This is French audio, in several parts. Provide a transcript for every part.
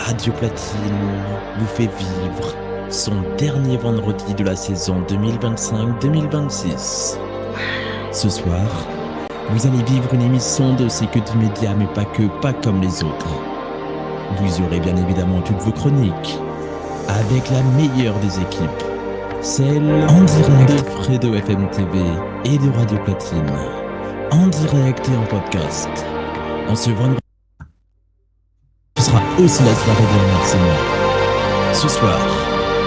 Radio Platine vous fait vivre son dernier vendredi de la saison 2025-2026. Ce soir, vous allez vivre une émission de C'est que du média, mais pas que, pas comme les autres. Vous aurez bien évidemment toutes vos chroniques, avec la meilleure des équipes, celle en direct de Fredo FM TV et de Radio Platine, en direct et en podcast. En ce vendredi, ce sera aussi la soirée des remerciements. Ce soir,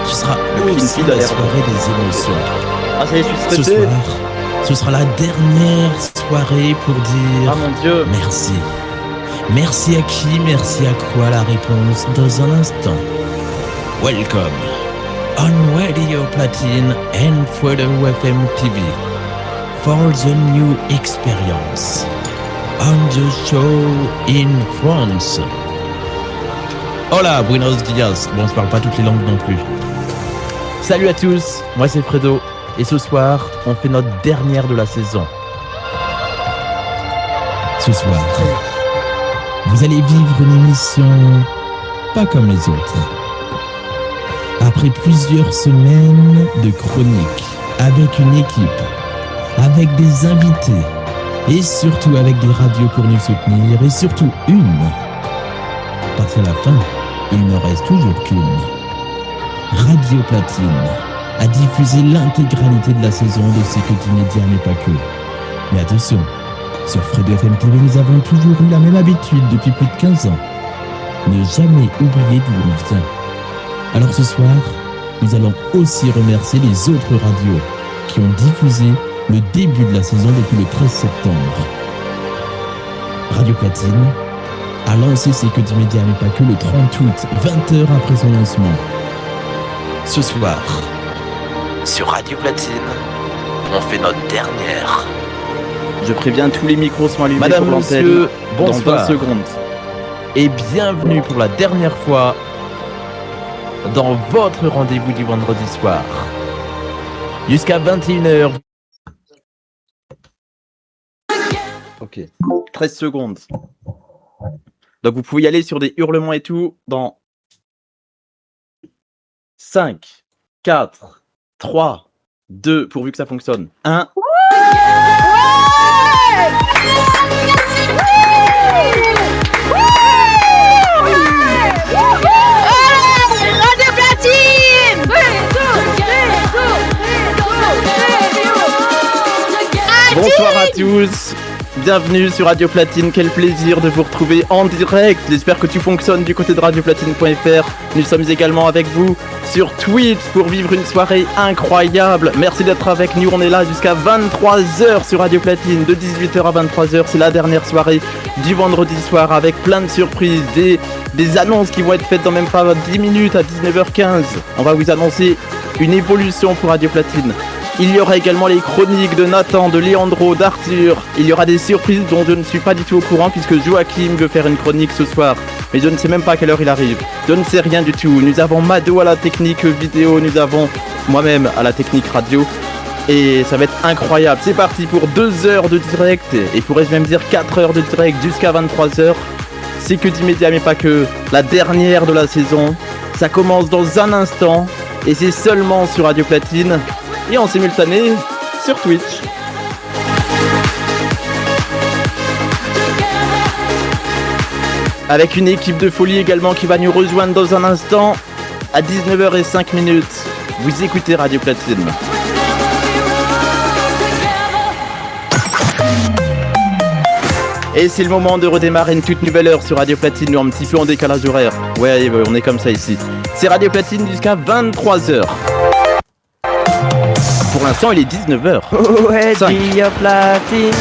ce sera aussi la soirée des émotions. Ah, ça y est, je suis Ce stressé. soir, ce sera la dernière soirée pour dire Ah mon dieu. merci. Merci à qui, merci à quoi, la réponse dans un instant. Welcome on Radio Platine and Fredo FM TV for the new experience on the show in France. Hola, buenos dias. Bon, on se parle pas toutes les langues non plus. Salut à tous, moi c'est Fredo, et ce soir, on fait notre dernière de la saison. Ce soir, vous allez vivre une émission pas comme les autres. Après plusieurs semaines de chroniques, avec une équipe, avec des invités, et surtout avec des radios pour nous soutenir, et surtout une. Parce qu'à la fin, il ne reste toujours qu'une. Radio Platine a diffusé l'intégralité de la saison de C'est que du média, mais pas que. Mais attention, sur Fredo FM TV, nous avons toujours eu la même habitude depuis plus de 15 ans. Ne jamais oublier d'où l'on vient. Alors ce soir, nous allons aussi remercier les autres radios qui ont diffusé le début de la saison depuis le 13 septembre. Radio Platine a lancé C'est que du média, mais pas que, le 30 août, 20h après son lancement. Ce soir, sur Radio Platine, on fait notre dernière. Je préviens, tous les micros sont allumés Madame, pour l'antenne monsieur, dans bonsoir. 20 secondes. Et bienvenue pour la dernière fois dans votre rendez-vous du vendredi soir. Jusqu'à 21h. Ok. 13 secondes. Donc vous pouvez y aller sur des hurlements et tout dans 5, 4, 3, 2, pourvu que ça fonctionne. 1. Radio Platine! Bonsoir à tous. Bienvenue sur Radio Platine, quel plaisir de vous retrouver en direct. J'espère que tout fonctionne du côté de radioplatine.fr. Nous sommes également avec vous sur Twitch pour vivre une soirée incroyable. Merci d'être avec nous, on est là jusqu'à 23h sur Radio Platine, de 18h à 23h. C'est la dernière soirée du vendredi soir avec plein de surprises, des annonces qui vont être faites dans même pas 10 minutes à 19h15. On va vous annoncer une évolution pour Radio Platine. Il y aura également les chroniques de Nathan, de Leandro, d'Arthur. Il y aura des surprises dont je ne suis pas du tout au courant puisque Joachim veut faire une chronique ce soir. Mais je ne sais même pas à quelle heure il arrive. Je ne sais rien du tout. Nous avons Mado à la technique vidéo, nous avons moi-même à la technique radio. Et ça va être incroyable. C'est parti pour 2 heures de direct. Et pourrais-je même dire 4 heures de direct jusqu'à 23h. C'est que du média mais pas que. La dernière de la saison. Ça commence dans un instant. Et c'est seulement sur Radio Platine. Et en simultané sur Twitch. Avec une équipe de folie également qui va nous rejoindre dans un instant à 19h05. Vous écoutez Radio Platine. Et c'est le moment de redémarrer une toute nouvelle heure sur Radio Platine, nous un petit peu en décalage horaire. Ouais, on est comme ça ici. C'est Radio Platine jusqu'à 23h. Pour l'instant, il est 19h. Ouais, Radio Platine.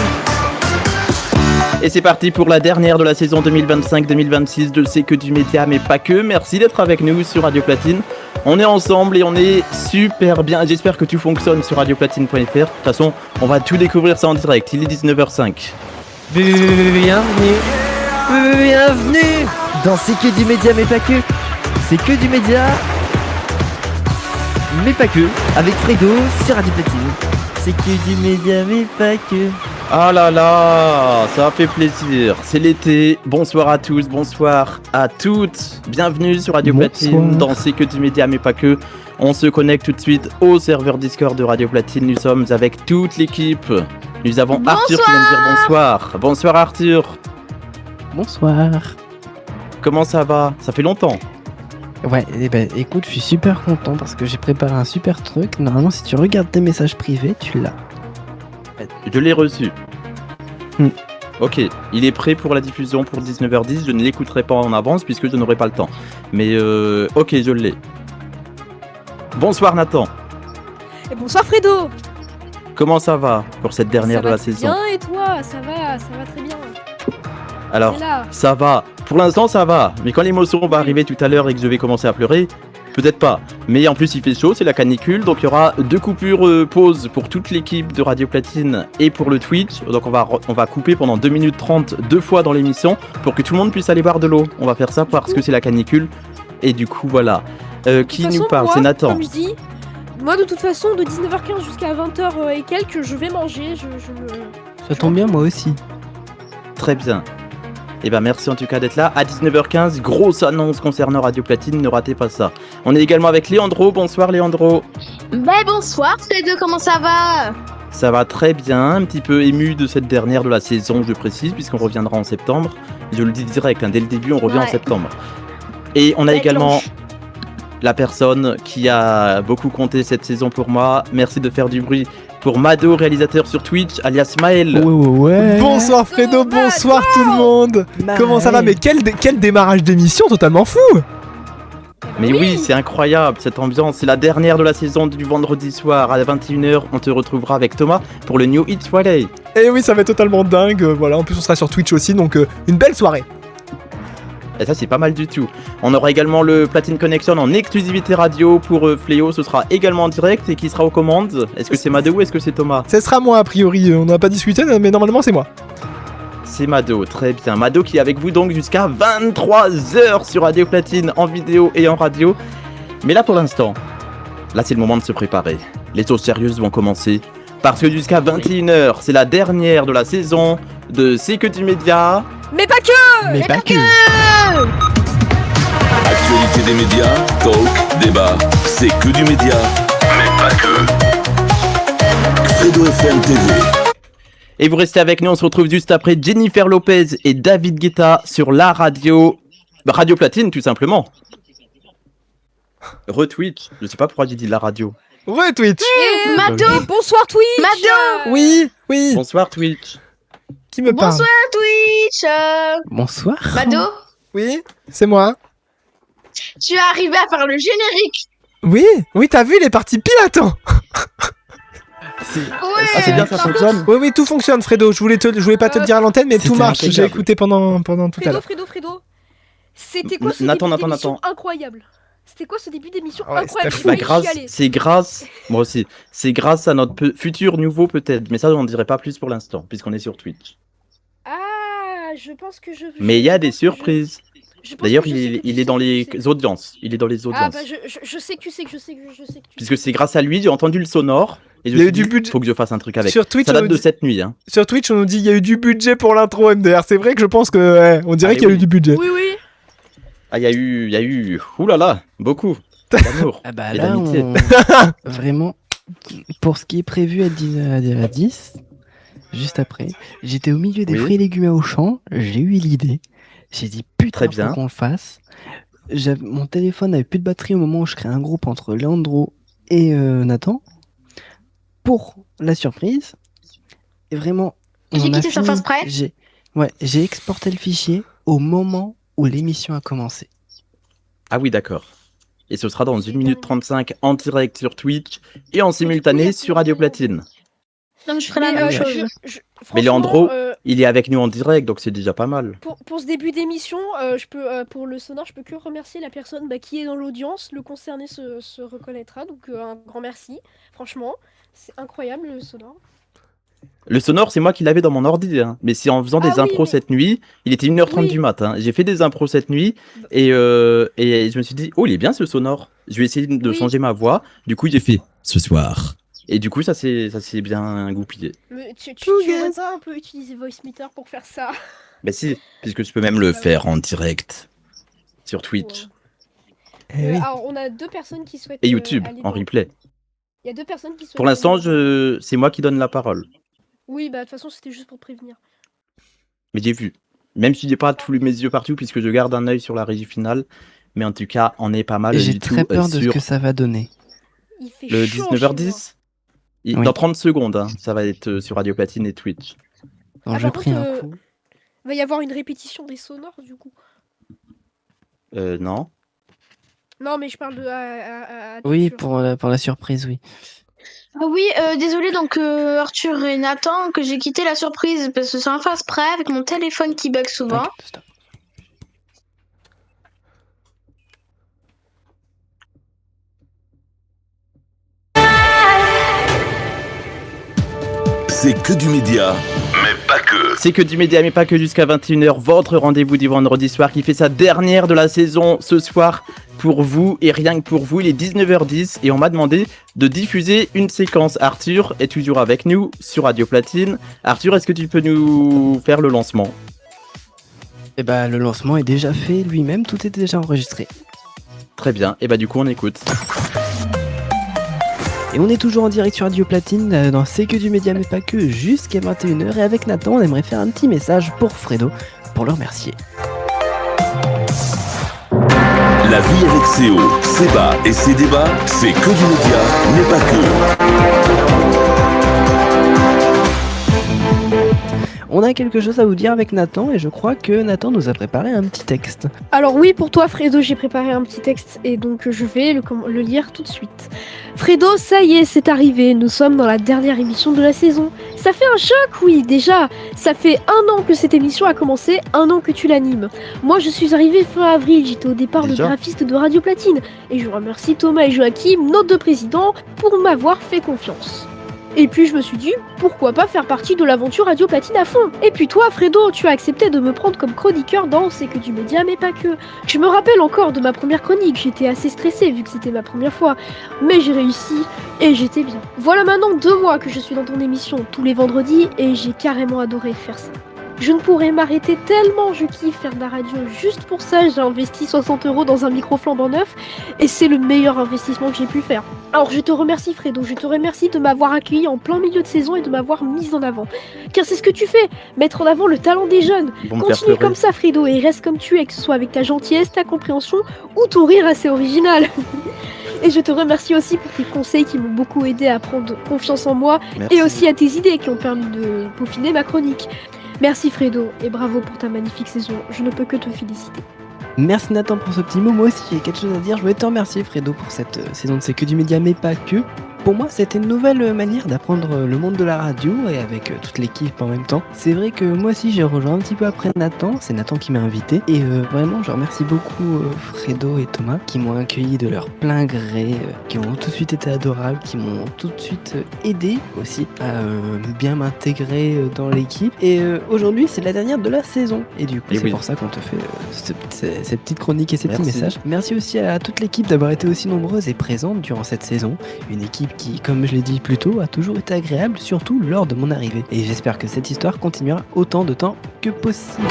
Et c'est parti pour la dernière de la saison 2025-2026 de C'est que du média, mais pas que. Merci d'être avec nous sur Radio Platine. On est ensemble et on est super bien. J'espère que tout fonctionne sur radioplatine.fr. De toute façon, on va tout découvrir ça en direct. Il est 19h05. Bienvenue dans C'est que du média, mais pas que. C'est que du média, mais pas que. Avec Fredo sur Radio Platine. C'est que du média, mais pas que. Ah là là, ça fait plaisir. C'est l'été. Bonsoir à tous, bonsoir à toutes. Bienvenue sur Radio Platine dans C'est que du média, mais pas que. On se connecte tout de suite au serveur Discord de Radio Platine. Nous sommes avec toute l'équipe. Nous avons Arthur qui vient de dire bonsoir. Bonsoir Arthur. Bonsoir. Comment ça va? Ça fait longtemps. Ouais, écoute, je suis super content parce que j'ai préparé un super truc. Normalement, si tu regardes tes messages privés, tu l'as. Je l'ai reçu. Hmm. Ok, il est prêt pour la diffusion pour 19h10. Je ne l'écouterai pas en avance puisque je n'aurai pas le temps. Mais ok, je l'ai. Bonsoir Nathan. Et bonsoir Fredo. Comment ça va pour cette dernière de la saison? Bien, et toi? Ça va très bien. Alors, ça va. Pour l'instant, ça va. Mais quand l'émotion va arriver tout à l'heure et que je vais commencer à pleurer, peut-être pas. Mais en plus, il fait chaud, c'est la canicule. Donc, il y aura 2 coupures pause pour toute l'équipe de Radio Platine et pour le Twitch. Donc, on va couper pendant 2 minutes 30 2 fois dans l'émission pour que tout le monde puisse aller boire de l'eau. On va faire ça parce que c'est la canicule. Et du coup, voilà. Qui nous parle? C'est Nathan. Comme je dis, moi, de toute façon, de 19h15 jusqu'à 20h et quelques, je vais manger. Ça tombe bien, moi aussi. Très bien. Et ben merci en tout cas d'être là. À 19h15, grosse annonce concernant Radio Platine, ne ratez pas ça. On est également avec Léandro. Bonsoir Léandro. Bonsoir les deux, comment ça va? Ça va très bien, un petit peu ému de cette dernière de la saison, je précise, puisqu'on reviendra en septembre. Je le dis direct, dès le début, on revient en septembre. Et on a également la personne qui a beaucoup compté cette saison pour moi. Merci de faire du bruit pour Mado, réalisateur sur Twitch, alias Maël. Ouais. Bonsoir Fredo, bonsoir tout le monde. Comment ça va? Mais quel démarrage d'émission totalement fou. Mais oui, c'est incroyable cette ambiance. C'est la dernière de la saison du vendredi soir à 21h. On te retrouvera avec Thomas pour le New Hit Friday. Et oui, ça va être totalement dingue. Voilà, en plus on sera sur Twitch aussi, donc une belle soirée. Et ça c'est pas mal du tout. On aura également le Platine Connection en exclusivité radio pour Fléau. Ce sera également en direct. Et qui sera aux commandes? Est-ce que c'est Mado ou est-ce que c'est Thomas? Ce sera moi a priori, on n'a pas discuté mais normalement c'est moi. C'est Mado, très bien. Mado qui est avec vous donc jusqu'à 23h sur Radio Platine en vidéo et en radio. Mais là pour l'instant, là c'est le moment de se préparer. Les choses sérieuses vont commencer. Parce que jusqu'à 21h, c'est la dernière de la saison de C'est que du média. Mais pas que. Mais pas que. Actualité des médias, talk, débat, c'est que du média, mais pas que. Fredo FM TV. Et vous restez avec nous, on se retrouve juste après Jennifer Lopez et David Guetta sur la radio. Radio Platine tout simplement. Retweet, je sais pas pourquoi j'ai dit la radio. Ouais Twitch. Mado. Bonsoir Twitch. Mado. Oui. Bonsoir Twitch. Qui me parle? Bonsoir Twitch. Bonsoir. Mado, Oui, c'est moi. tu es arrivé à faire le générique. Oui, t'as vu, il est parti pile à temps. Ouais. Ah c'est bien, ça fonctionne. Oui, tout fonctionne Fredo, je voulais pas te le dire à l'antenne mais tout C'était marche, j'ai impeccable. écouté pendant tout à l'heure. Fredo. C'était quoi ce Nathan, début d'émission Nathan. incroyable? C'était quoi ce début d'émission Ouais, incroyable? c'était J'ai fou. failli chialer. C'est grâce, moi aussi, c'est grâce à notre futur nouveau peut-être, mais ça on ne dirait pas plus pour l'instant, puisqu'on est sur Twitch. Ah, je pense que je. Mais il y a des pense que je- surprises. je pense D'ailleurs, que je sais que il tu est dans sais, les tu sais. audiences. Il est dans les Ah audiences. bah je sais que tu sais que tu sais. Puisque c'est grâce à lui, j'ai entendu le sonore. Et je Il y a me eu suis du dit, budget. faut que je fasse un truc avec. Sur Twitch, Ça on date nous de dit- cette nuit. Hein. Sur Twitch, on nous dit il y a eu du budget pour l'intro MDR. C'est vrai que je pense que on dirait Allez, qu'il y a eu oui. du budget. Oui. Ah, il y a eu. Ouh là là, beaucoup. D'amour. Ah bah Et là, d'amitié. vraiment, pour ce qui est prévu à 10, juste après, j'étais au milieu des Oui. fruits et légumes au champ, j'ai eu l'idée, j'ai dit putain, Très bien. faut qu'on le fasse. Mon téléphone avait plus de batterie au moment où je crée un groupe entre Leandro et Nathan pour la surprise. Et vraiment, J'ai on a quitté Surface Prêt. j'ai exporté le fichier au moment où l'émission a commencé. Ah oui, d'accord. Et ce sera dans 1 minute 35 en direct sur Twitch et en simultané sur Radio Platine. Donc je ferai la Mais, même ouais. chose. Mais franchement, Leandro, il est avec nous en direct, donc c'est déjà pas mal. pour ce début d'émission, je peux pour le sonar, je peux que remercier la personne qui est dans l'audience. Le concerné se reconnaîtra, donc un grand merci. Franchement, c'est incroyable le sonar. Le sonore, c'est moi qui l'avais dans mon ordi, hein. Mais c'est en faisant des Ah oui, impros mais- cette nuit. Il était 1h30 Oui. du matin. J'ai fait des impros cette nuit et je me suis dit, oh, il est bien ce sonore. Je vais essayer de Oui. changer ma voix. Du coup, j'ai fait ce soir. Et du coup, ça s'est bien goupillé. Mais tu aurais pas un peu utilisé Voicemeeter pour faire ça? Bah si, puisque tu peux même le faire en direct sur Twitch. Eh oui. Alors, on a 2 personnes qui souhaitent. Et YouTube, aller en dans- replay. Il y a 2 personnes qui souhaitent. Pour l'instant, aller c'est moi qui donne la parole. Oui, bah de toute façon, c'était juste pour prévenir. Mais j'ai vu. Même si j'ai pas tous mes yeux partout, puisque je garde un œil sur la régie finale. Mais en tout cas, on est pas mal J'ai du très tout peur de ce sur que ça va donner. Il fait le chaud 19h10. Oui. Dans 30 secondes, hein, ça va être sur Radio Platine et Twitch. Donc Ah, je par prie contre, un coup. Il va y avoir une répétition des sonores du coup. Non. Non, mais je parle de. Oui, Arthur. pour la surprise, oui. Ah oui, désolé donc Arthur et Nathan que j'ai quitté la surprise parce que c'est un face près avec mon téléphone qui bug souvent. T'inquiète, stop. C'est que du média, mais pas que. C'est que du média, mais pas que, jusqu'à 21h. Votre rendez-vous du vendredi soir qui fait sa dernière de la saison ce soir pour vous et rien que pour vous. Il est 19h10 et on m'a demandé de diffuser une séquence. Arthur est toujours avec nous sur Radio Platine. Arthur, est-ce que tu peux nous faire le lancement? Eh bah, le lancement est déjà fait lui-même, tout est déjà enregistré. Très bien, et bah du coup on écoute. Et on est toujours en direct sur Radio Platine dans C'est que du média mais pas que jusqu'à 21h. Et avec Nathan, on aimerait faire un petit message pour Fredo pour le remercier. La vie avec ses hauts, ses bas et ses débats, c'est que du média, mais pas que. On a quelque chose à vous dire avec Nathan et je crois que Nathan nous a préparé un petit texte. Alors oui, pour toi Fredo, j'ai préparé un petit texte et donc je vais le lire tout de suite. Fredo, ça y est, c'est arrivé, nous sommes dans la dernière émission de la saison. Ça fait un choc, oui, déjà. Ça fait 1 an que cette émission a commencé, 1 an que tu l'animes. Moi, je suis arrivé fin avril, j'étais au départ Déjà le graphiste de Radio Platine. Et je remercie Thomas et Joachim, nos 2 présidents, pour m'avoir fait confiance. Et puis je me suis dit, pourquoi pas faire partie de l'aventure Radio Platine à fond. Et puis toi, Fredo, tu as accepté de me prendre comme chroniqueur dans C'est que du média, mais pas que. Je me rappelle encore de ma première chronique, j'étais assez stressée vu que c'était ma première fois. Mais j'ai réussi et j'étais bien. Voilà maintenant 2 mois que je suis dans ton émission tous les vendredis et j'ai carrément adoré faire ça. Je ne pourrais m'arrêter tellement je kiffe faire de la radio juste pour ça. J'ai investi 60 € dans un micro flambant neuf et c'est le meilleur investissement que j'ai pu faire. Alors je te remercie Fredo, je te remercie de m'avoir accueilli en plein milieu de saison et de m'avoir mise en avant. Car c'est ce que tu fais, mettre en avant le talent des jeunes. Bon, me faire Continue pleurer. comme ça Fredo et reste comme tu es, que ce soit avec ta gentillesse, ta compréhension ou ton rire assez original. Et je te remercie aussi pour tes conseils qui m'ont beaucoup aidé à prendre confiance en moi Merci. et aussi à tes idées qui ont permis de peaufiner ma chronique. Merci Fredo et bravo pour ta magnifique saison, je ne peux que te féliciter. Merci Nathan pour ce petit mot. Moi aussi j'ai quelque chose à dire. Je voulais te remercier Fredo pour cette saison de C'est que du média mais pas que. Pour moi c'était une nouvelle manière d'apprendre le monde de la radio et avec toute l'équipe en même temps. C'est vrai que moi aussi j'ai rejoint un petit peu après Nathan. C'est Nathan qui m'a invité. Et vraiment je remercie beaucoup Fredo et Thomas qui m'ont accueilli de leur plein gré, qui ont tout de suite été adorables, qui m'ont tout de suite aidé aussi à bien m'intégrer dans l'équipe. Et aujourd'hui c'est la dernière de la saison. Et du coup Et c'est oui. pour ça qu'on te fait ces petites chroniques et ces petits Merci. messages. Merci aussi à toute l'équipe d'avoir été aussi nombreuse et présente durant cette saison. Une équipe qui, comme je l'ai dit plus tôt, a toujours été agréable, surtout lors de mon arrivée. Et j'espère que cette histoire continuera autant de temps que possible.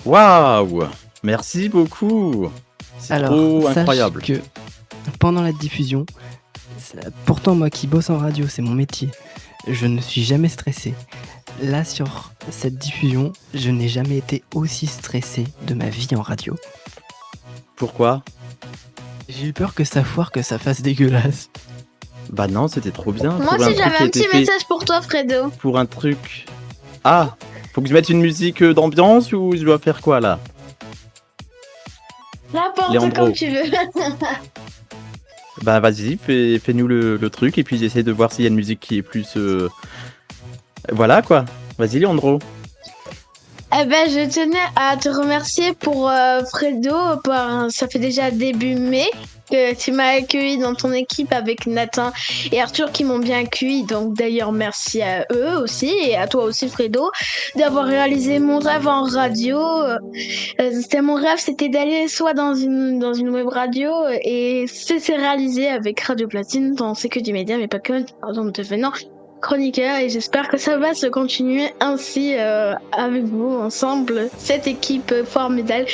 Waouh! Merci beaucoup! C'est Alors, trop sache incroyable. que pendant la diffusion, pourtant moi qui bosse en radio, c'est mon métier, je ne suis jamais stressé. Là, sur cette diffusion, je n'ai jamais été aussi stressé de ma vie en radio. Pourquoi? J'ai eu peur que ça foire, que ça fasse dégueulasse. Bah non, c'était trop bien. Moi pour aussi truc j'avais qui a un été petit fait message pour toi Fredo. Pour un truc... Ah! Faut que je mette une musique d'ambiance ou je dois faire quoi là? N'importe Léandro. comme tu veux. Bah vas-y, fais-nous le truc et puis j'essaie de voir s'il y a une musique qui est plus... Voilà quoi. Vas-y Leandro. Eh ben, je tenais à te remercier pour Fredo. Ça fait déjà début mai. que tu m'as accueilli dans ton équipe avec Nathan et Arthur qui m'ont bien accueilli. Donc d'ailleurs merci à eux aussi et à toi aussi Fredo d'avoir réalisé mon rêve en radio. C'était mon rêve, c'était d'aller soit dans une web radio et c'est réalisé avec Radio Platine dans C'est que du média mais pas que, en devenant chroniqueur et j'espère que ça va se continuer ainsi avec vous ensemble, cette équipe formidable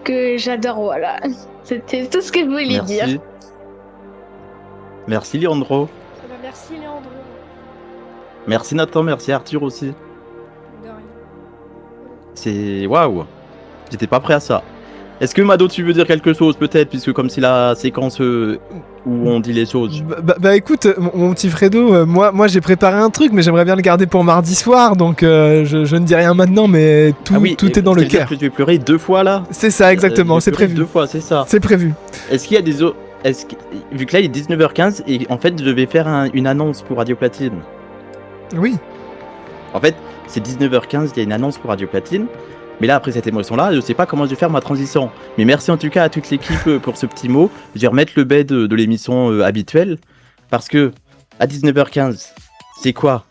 que j'adore. Voilà, c'était tout ce que je voulais dire. Merci Leandro. Merci Léandre. Merci Nathan, merci Arthur aussi. De rien. C'est waouh. J'étais pas prêt à ça. Est-ce que Mado tu veux dire quelque chose peut-être puisque comme c'est la séquence où on dit les choses. Bah écoute, mon petit Fredo, moi j'ai préparé un truc, mais j'aimerais bien le garder pour mardi soir, donc je ne dis rien maintenant, mais tout est dans le cœur. Que tu veux pleurer 2 fois là. C'est ça, exactement, c'est prévu. 2 fois, c'est ça. C'est prévu. Est-ce qu'il y a des autres... Vu que là il est 19h15 et en fait je devais faire une annonce pour Radio Platine. Oui. En fait, c'est 19h15, il y a une annonce pour Radio Platine. Mais là, après cette émotion-là, je sais pas comment je vais faire ma transition. Mais merci en tout cas à toute l'équipe pour ce petit mot. Je vais remettre le bed de l'émission habituelle. Parce que, à 19h15, c'est quoi ?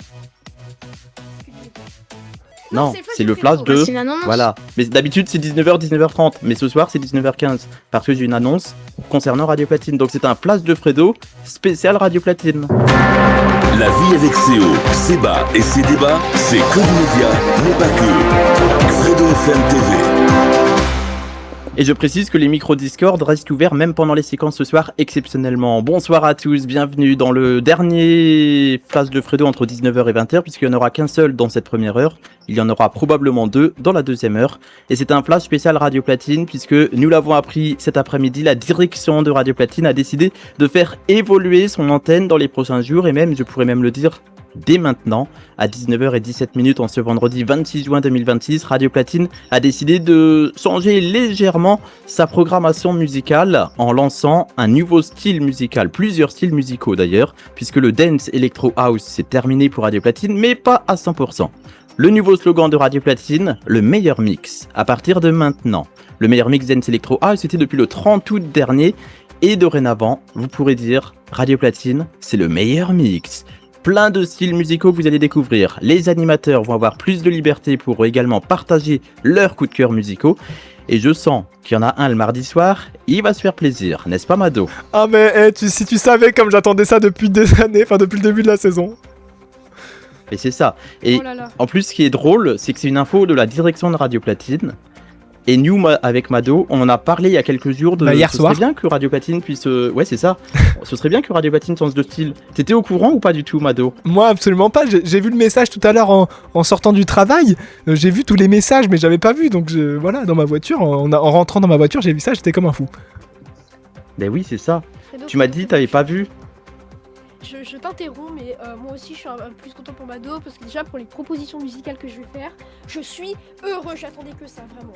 Non, c'est le flash de... C'est une annonce. Voilà. Mais d'habitude, c'est 19h, 19h30. Mais ce soir, c'est 19h15. Parce que j'ai une annonce concernant Radio Platine. Donc c'est un flash de Fredo spécial Radio Platine. La vie avec ses hauts, ses bas et ses débats, c'est que du média, mais pas que. Fredo FM TV. Et je précise que les micros Discord restent ouverts même pendant les séquences ce soir exceptionnellement. Bonsoir à tous, bienvenue dans le dernier flash de Fredo entre 19h et 20h puisqu'il n'y en aura qu'un seul dans cette première heure. Il y en aura probablement 2 dans la deuxième heure. Et c'est un flash spécial Radio Platine puisque nous l'avons appris cet après-midi, la direction de Radio Platine a décidé de faire évoluer son antenne dans les prochains jours et même, je pourrais même le dire, dès maintenant, à 19h17 en ce vendredi 26 juin 2026, Radio Platine a décidé de changer légèrement sa programmation musicale en lançant un nouveau style musical, plusieurs styles musicaux d'ailleurs, puisque le Dance Electro House c'est terminé pour Radio Platine, mais pas à 100%. Le nouveau slogan de Radio Platine, le meilleur mix, à partir de maintenant. Le meilleur mix Dance Electro House c'était depuis le 30 août dernier, et dorénavant, vous pourrez dire, Radio Platine, c'est le meilleur mix. Plein de styles musicaux que vous allez découvrir. Les animateurs vont avoir plus de liberté pour également partager leurs coups de cœur musicaux. Et je sens qu'il y en a un le mardi soir, il va se faire plaisir, n'est-ce pas Mado ? Ah mais si tu savais comme j'attendais ça depuis des années, enfin depuis le début de la saison. Et c'est ça. Et en plus ce qui est drôle, c'est que c'est une info de la direction de Radio Platine. Et nous, avec Mado, on en a parlé il y a quelques jours de... hier soir. Ce serait bien que Radio Platine puisse... Ouais, c'est ça. Ce serait bien que Radio Platine change de style. T'étais au courant ou pas du tout, Mado ? Moi, absolument pas. J'ai vu le message tout à l'heure en sortant du travail. J'ai vu tous les messages, mais j'avais pas vu. Donc voilà, dans ma voiture, en rentrant dans ma voiture, j'ai vu ça, j'étais comme un fou. Ben oui, c'est ça. Fredo, Tu m'as dit, t'avais pas vu ? Je t'interromps, mais moi aussi je suis un peu plus content pour Mado parce que déjà pour les propositions musicales que je vais faire, je suis heureux, j'attendais que ça vraiment.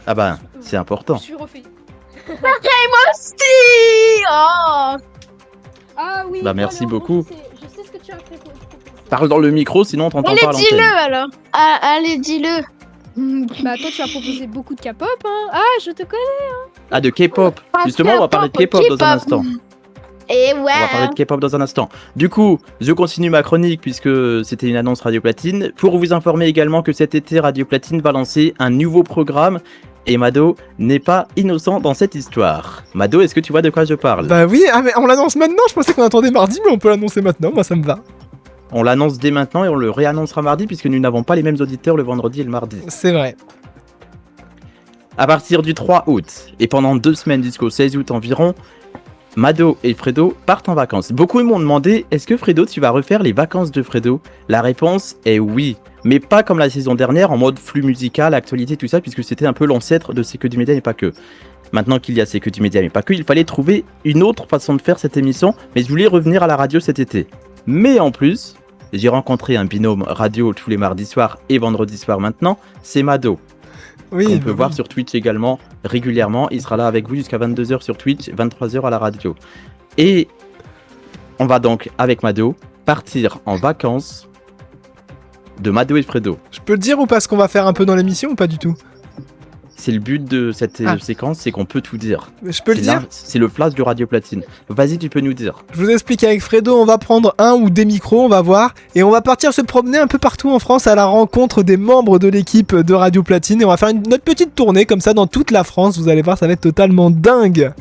Ah bah, c'est important. Je suis refait. Si oh Ah oui. Bah, merci beaucoup. Je sais ce que tu as proposé. Parle dans le micro, sinon on t'entend pas à Allez, l'antenne. dis-le alors. Allez, dis-le. Bah toi tu as proposé beaucoup de K-pop, hein. Ah, je te connais. Ah, de K-pop. Justement, on va parler de K-pop dans un instant. Et On va parler de K-pop dans un instant. Du coup, je continue ma chronique puisque c'était une annonce Radio Platine. Pour vous informer également que cet été, Radio Platine va lancer un nouveau programme. Et Mado n'est pas innocent dans cette histoire. Mado, est-ce que tu vois de quoi je parle ? Bah oui, ah mais on l'annonce maintenant. Je pensais qu'on attendait mardi, mais on peut l'annoncer maintenant. Moi, ça me va. On l'annonce dès maintenant et on le réannoncera mardi puisque nous n'avons pas les mêmes auditeurs le vendredi et le mardi. C'est vrai. À partir du 3 août et pendant 2 semaines jusqu'au 16 août environ, Mado et Fredo partent en vacances. Beaucoup m'ont demandé, est-ce que Fredo, tu vas refaire les vacances de Fredo ? La réponse est oui, mais pas comme la saison dernière en mode flux musical, actualité, tout ça, puisque c'était un peu l'ancêtre de C'est que du média et pas que. Maintenant qu'il y a C'est que du média mais pas que, il fallait trouver une autre façon de faire cette émission, mais je voulais revenir à la radio cet été. Mais en plus, j'ai rencontré un binôme radio tous les mardis soirs et vendredis soirs maintenant, c'est Mado. Oui, qu'on peut voir sur Twitch également régulièrement. Il sera là avec vous jusqu'à 22h sur Twitch, 23h à la radio. Et on va donc, avec Mado, partir en vacances de Mado et Fredo. Je peux le dire ou pas ce qu'on va faire un peu dans l'émission ou pas du tout ? c'est le but de cette séquence, c'est qu'on peut tout dire. Je peux le dire ? C'est le flash de Radio Platine. Vas-y, tu peux nous dire. Je vous explique, avec Fredo, on va prendre un ou des micros, on va voir, et on va partir se promener un peu partout en France à la rencontre des membres de l'équipe de Radio Platine, et on va faire notre petite tournée comme ça dans toute la France. Vous allez voir, ça va être totalement dingue.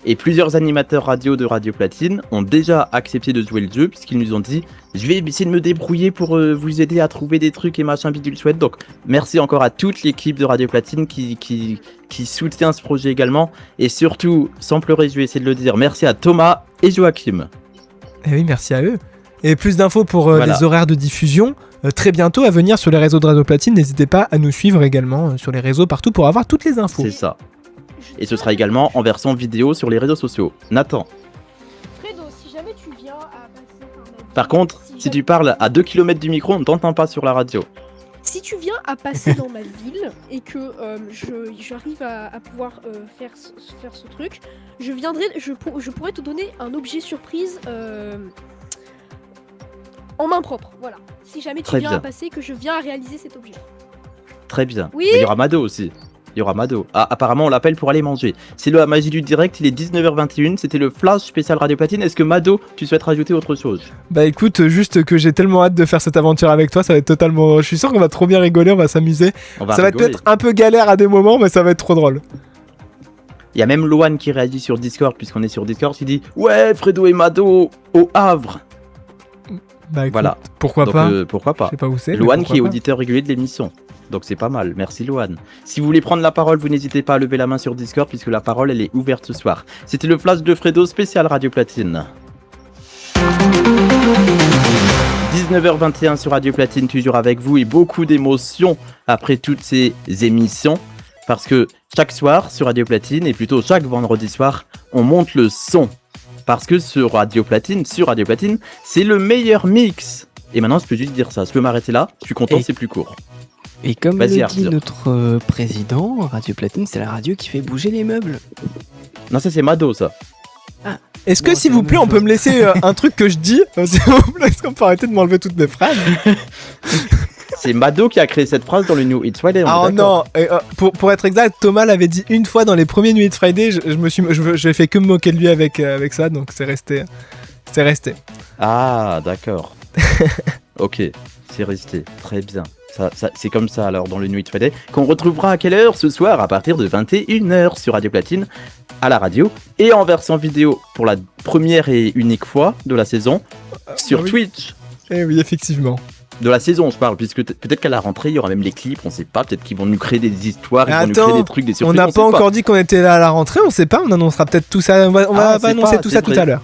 Et plusieurs animateurs radio de Radio Platine ont déjà accepté de jouer le jeu, puisqu'ils nous ont dit « Je vais essayer de me débrouiller pour vous aider à trouver des trucs et machin bidule chouette ». Donc merci encore à toute l'équipe de Radio Platine qui soutient ce projet également. Et surtout, sans pleurer, je vais essayer de le dire, merci à Thomas et Joachim. Et oui, merci à eux. Et plus d'infos pour les horaires de diffusion, très bientôt à venir sur les réseaux de Radio Platine. N'hésitez pas à nous suivre également sur les réseaux partout pour avoir toutes les infos. C'est ça. Et ce sera également en version vidéo sur les réseaux sociaux. Nathan. Fredo, si jamais tu viens à passer par ma ville, Par contre, si tu parles à 2 km du micro, on ne t'entend pas sur la radio. Si tu viens à passer dans ma ville et que j'arrive à pouvoir faire ce truc, je pourrais te donner un objet surprise en main propre. Voilà. Si jamais tu viens à passer, que je viens à réaliser cet objet. Très bien. Oui. Mais il y aura Mado aussi. Il y aura Mado. Ah, apparemment, on l'appelle pour aller manger. C'est la magie du direct, il est 19h21. C'était le flash spécial Radio Platine. Est-ce que Mado, tu souhaites rajouter autre chose ? Bah écoute, juste que j'ai tellement hâte de faire cette aventure avec toi, ça va être totalement... Je suis sûr qu'on va trop bien rigoler, on va s'amuser. Ça va être peut-être un peu galère à des moments, mais ça va être trop drôle. Il y a même Loan qui réagit sur Discord, puisqu'on est sur Discord, qui dit « Ouais, Fredo et Mado au Havre !» Bah écoute, voilà. Pourquoi donc, pas pourquoi pas. Je sais pas où c'est. Loan qui est auditeur régulier de l'émission. Donc c'est pas mal, merci Loan. Si vous voulez prendre la parole, vous n'hésitez pas à lever la main sur Discord puisque la parole elle est ouverte ce soir. C'était le flash de Fredo spécial Radio Platine. 19h21 sur Radio Platine, toujours avec vous et beaucoup d'émotions après toutes ces émissions. Parce que chaque soir sur Radio Platine et plutôt chaque vendredi soir, on monte le son. Parce que sur Radio Platine, c'est le meilleur mix. Et maintenant je peux juste dire ça, je peux m'arrêter là, je suis content, c'est plus court. Et comme le dit notre président, Radio Platine, c'est la radio qui fait bouger les meubles. Non, ça c'est Mado, ça. Ah. Est-ce que s'il vous plaît, on peut me laisser un truc que je dis s'il vous plaît, est-ce qu'on peut arrêter de m'enlever toutes mes phrases? C'est Mado qui a créé cette phrase dans le New It's Friday. Ah non, pour être exact, Thomas l'avait dit une fois dans les premiers New It's Friday. J'ai fait que me moquer de lui avec ça, donc c'est resté. Ah d'accord. Ok, c'est resté. Très bien. Ça, c'est comme ça alors dans le New It's Friday qu'on retrouvera à quelle heure ce soir à partir de 21h sur Radio Platine à la radio et en version vidéo pour la première et unique fois de la saison sur Twitch. Eh oui, effectivement. De la saison, je parle, puisque peut-être qu'à la rentrée, il y aura même les clips, on sait pas, peut-être qu'ils vont nous créer des histoires, ils vont nous créer des trucs, des surprises. On n'a pas encore dit qu'on était là à la rentrée, on sait pas, on annoncera peut-être tout ça, on va annoncer tout ça tout à l'heure.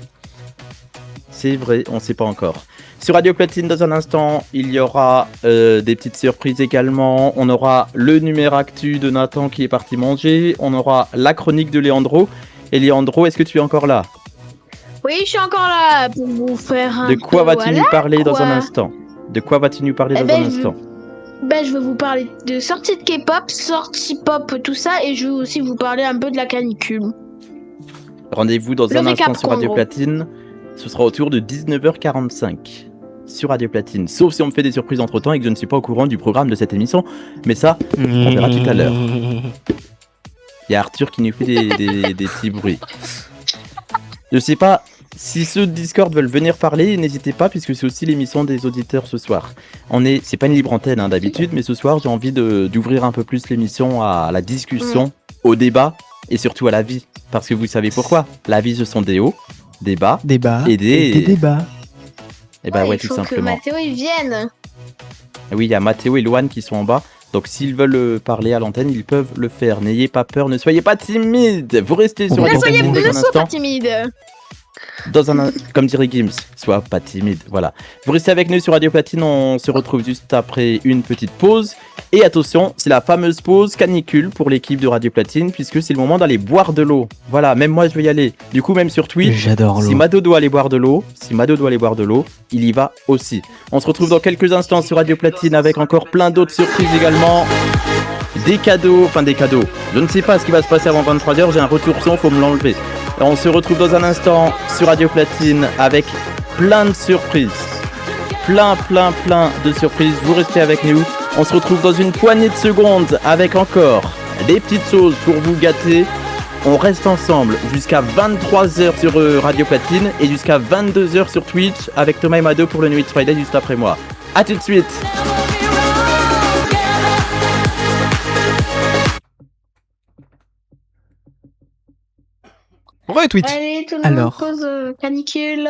C'est vrai, on sait pas encore. Sur Radio Platine, dans un instant, il y aura des petites surprises également. On aura le numéro actu de Nathan qui est parti manger. On aura la chronique de Léandro. Et Léandro, est-ce que tu es encore là ? Oui, je suis encore là pour vous faire un De quoi vas-tu nous parler dans un instant ? De quoi vas-tu nous parler dans un instant ? Je vais vous parler de sorties de K-pop, sorties pop, tout ça. Et je vais aussi vous parler un peu de la canicule. Rendez-vous dans un instant sur Radio Platine. Ce sera autour de 19h45. Sur Radio Platine, sauf si on me fait des surprises entre temps et que je ne suis pas au courant du programme de cette émission, mais ça, on verra tout à l'heure. Il y a Arthur qui nous fait des petits bruits. Je sais pas si ceux de Discord veulent venir parler, n'hésitez pas puisque c'est aussi l'émission des auditeurs ce soir. C'est pas une libre antenne d'habitude, mais ce soir j'ai envie d'ouvrir un peu plus l'émission à la discussion, au débat et surtout à la vie. Parce que vous savez pourquoi ? La vie ce sont des hauts, des bas et des débats. Et bah ouais, tout simplement. Il faut que Mathéo il vienne. Oui, il y a Mathéo et Loan qui sont en bas. Donc s'ils veulent parler à l'antenne, ils peuvent le faire. N'ayez pas peur, ne soyez pas timide. Vous restez sur Radio Platine dans un instant. Ne sois pas timide. Comme dirait Gims, sois pas timide, voilà. Vous restez avec nous sur Radio Platine, on se retrouve juste après une petite pause. Et attention, c'est la fameuse pause canicule pour l'équipe de Radio Platine, puisque c'est le moment d'aller boire de l'eau. Voilà, même moi je vais y aller. Du coup, même sur Twitch, j'adore l'eau. Si Mado doit aller boire de l'eau, il y va aussi. On se retrouve dans quelques instants sur Radio Platine avec encore plein d'autres surprises également. Des cadeaux. Je ne sais pas ce qui va se passer avant 23h, j'ai un retour son, faut me l'enlever. On se retrouve dans un instant sur Radio Platine avec plein de surprises. Plein de surprises. Vous restez avec nous On se retrouve dans une poignée de secondes avec encore des petites choses pour vous gâter. On reste ensemble jusqu'à 23h sur Radio Platine et jusqu'à 22h sur Twitch avec Thomas et Mado pour le New Hits Friday juste après moi. A tout de suite. Retweet. Allez, tout le monde Alors. pose canicule.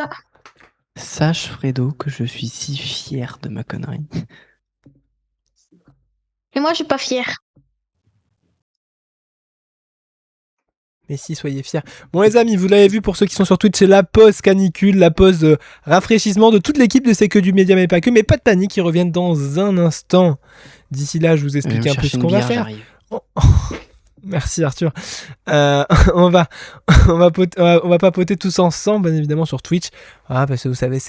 Sache, Fredo, que je suis si fier de ma connerie. Et moi, je suis pas fière. Mais si, soyez fiers. Bon les amis, vous l'avez vu pour ceux qui sont sur Twitch, c'est la pause canicule, la pause rafraîchissement de toute l'équipe de C'est que du média mais pas que. Mais pas de panique, ils reviennent dans un instant. D'ici là, je vous explique un peu ce qu'on va faire. Oh. Merci Arthur. On va papoter tous ensemble, bien évidemment, sur Twitch. Ah, parce que vous savez,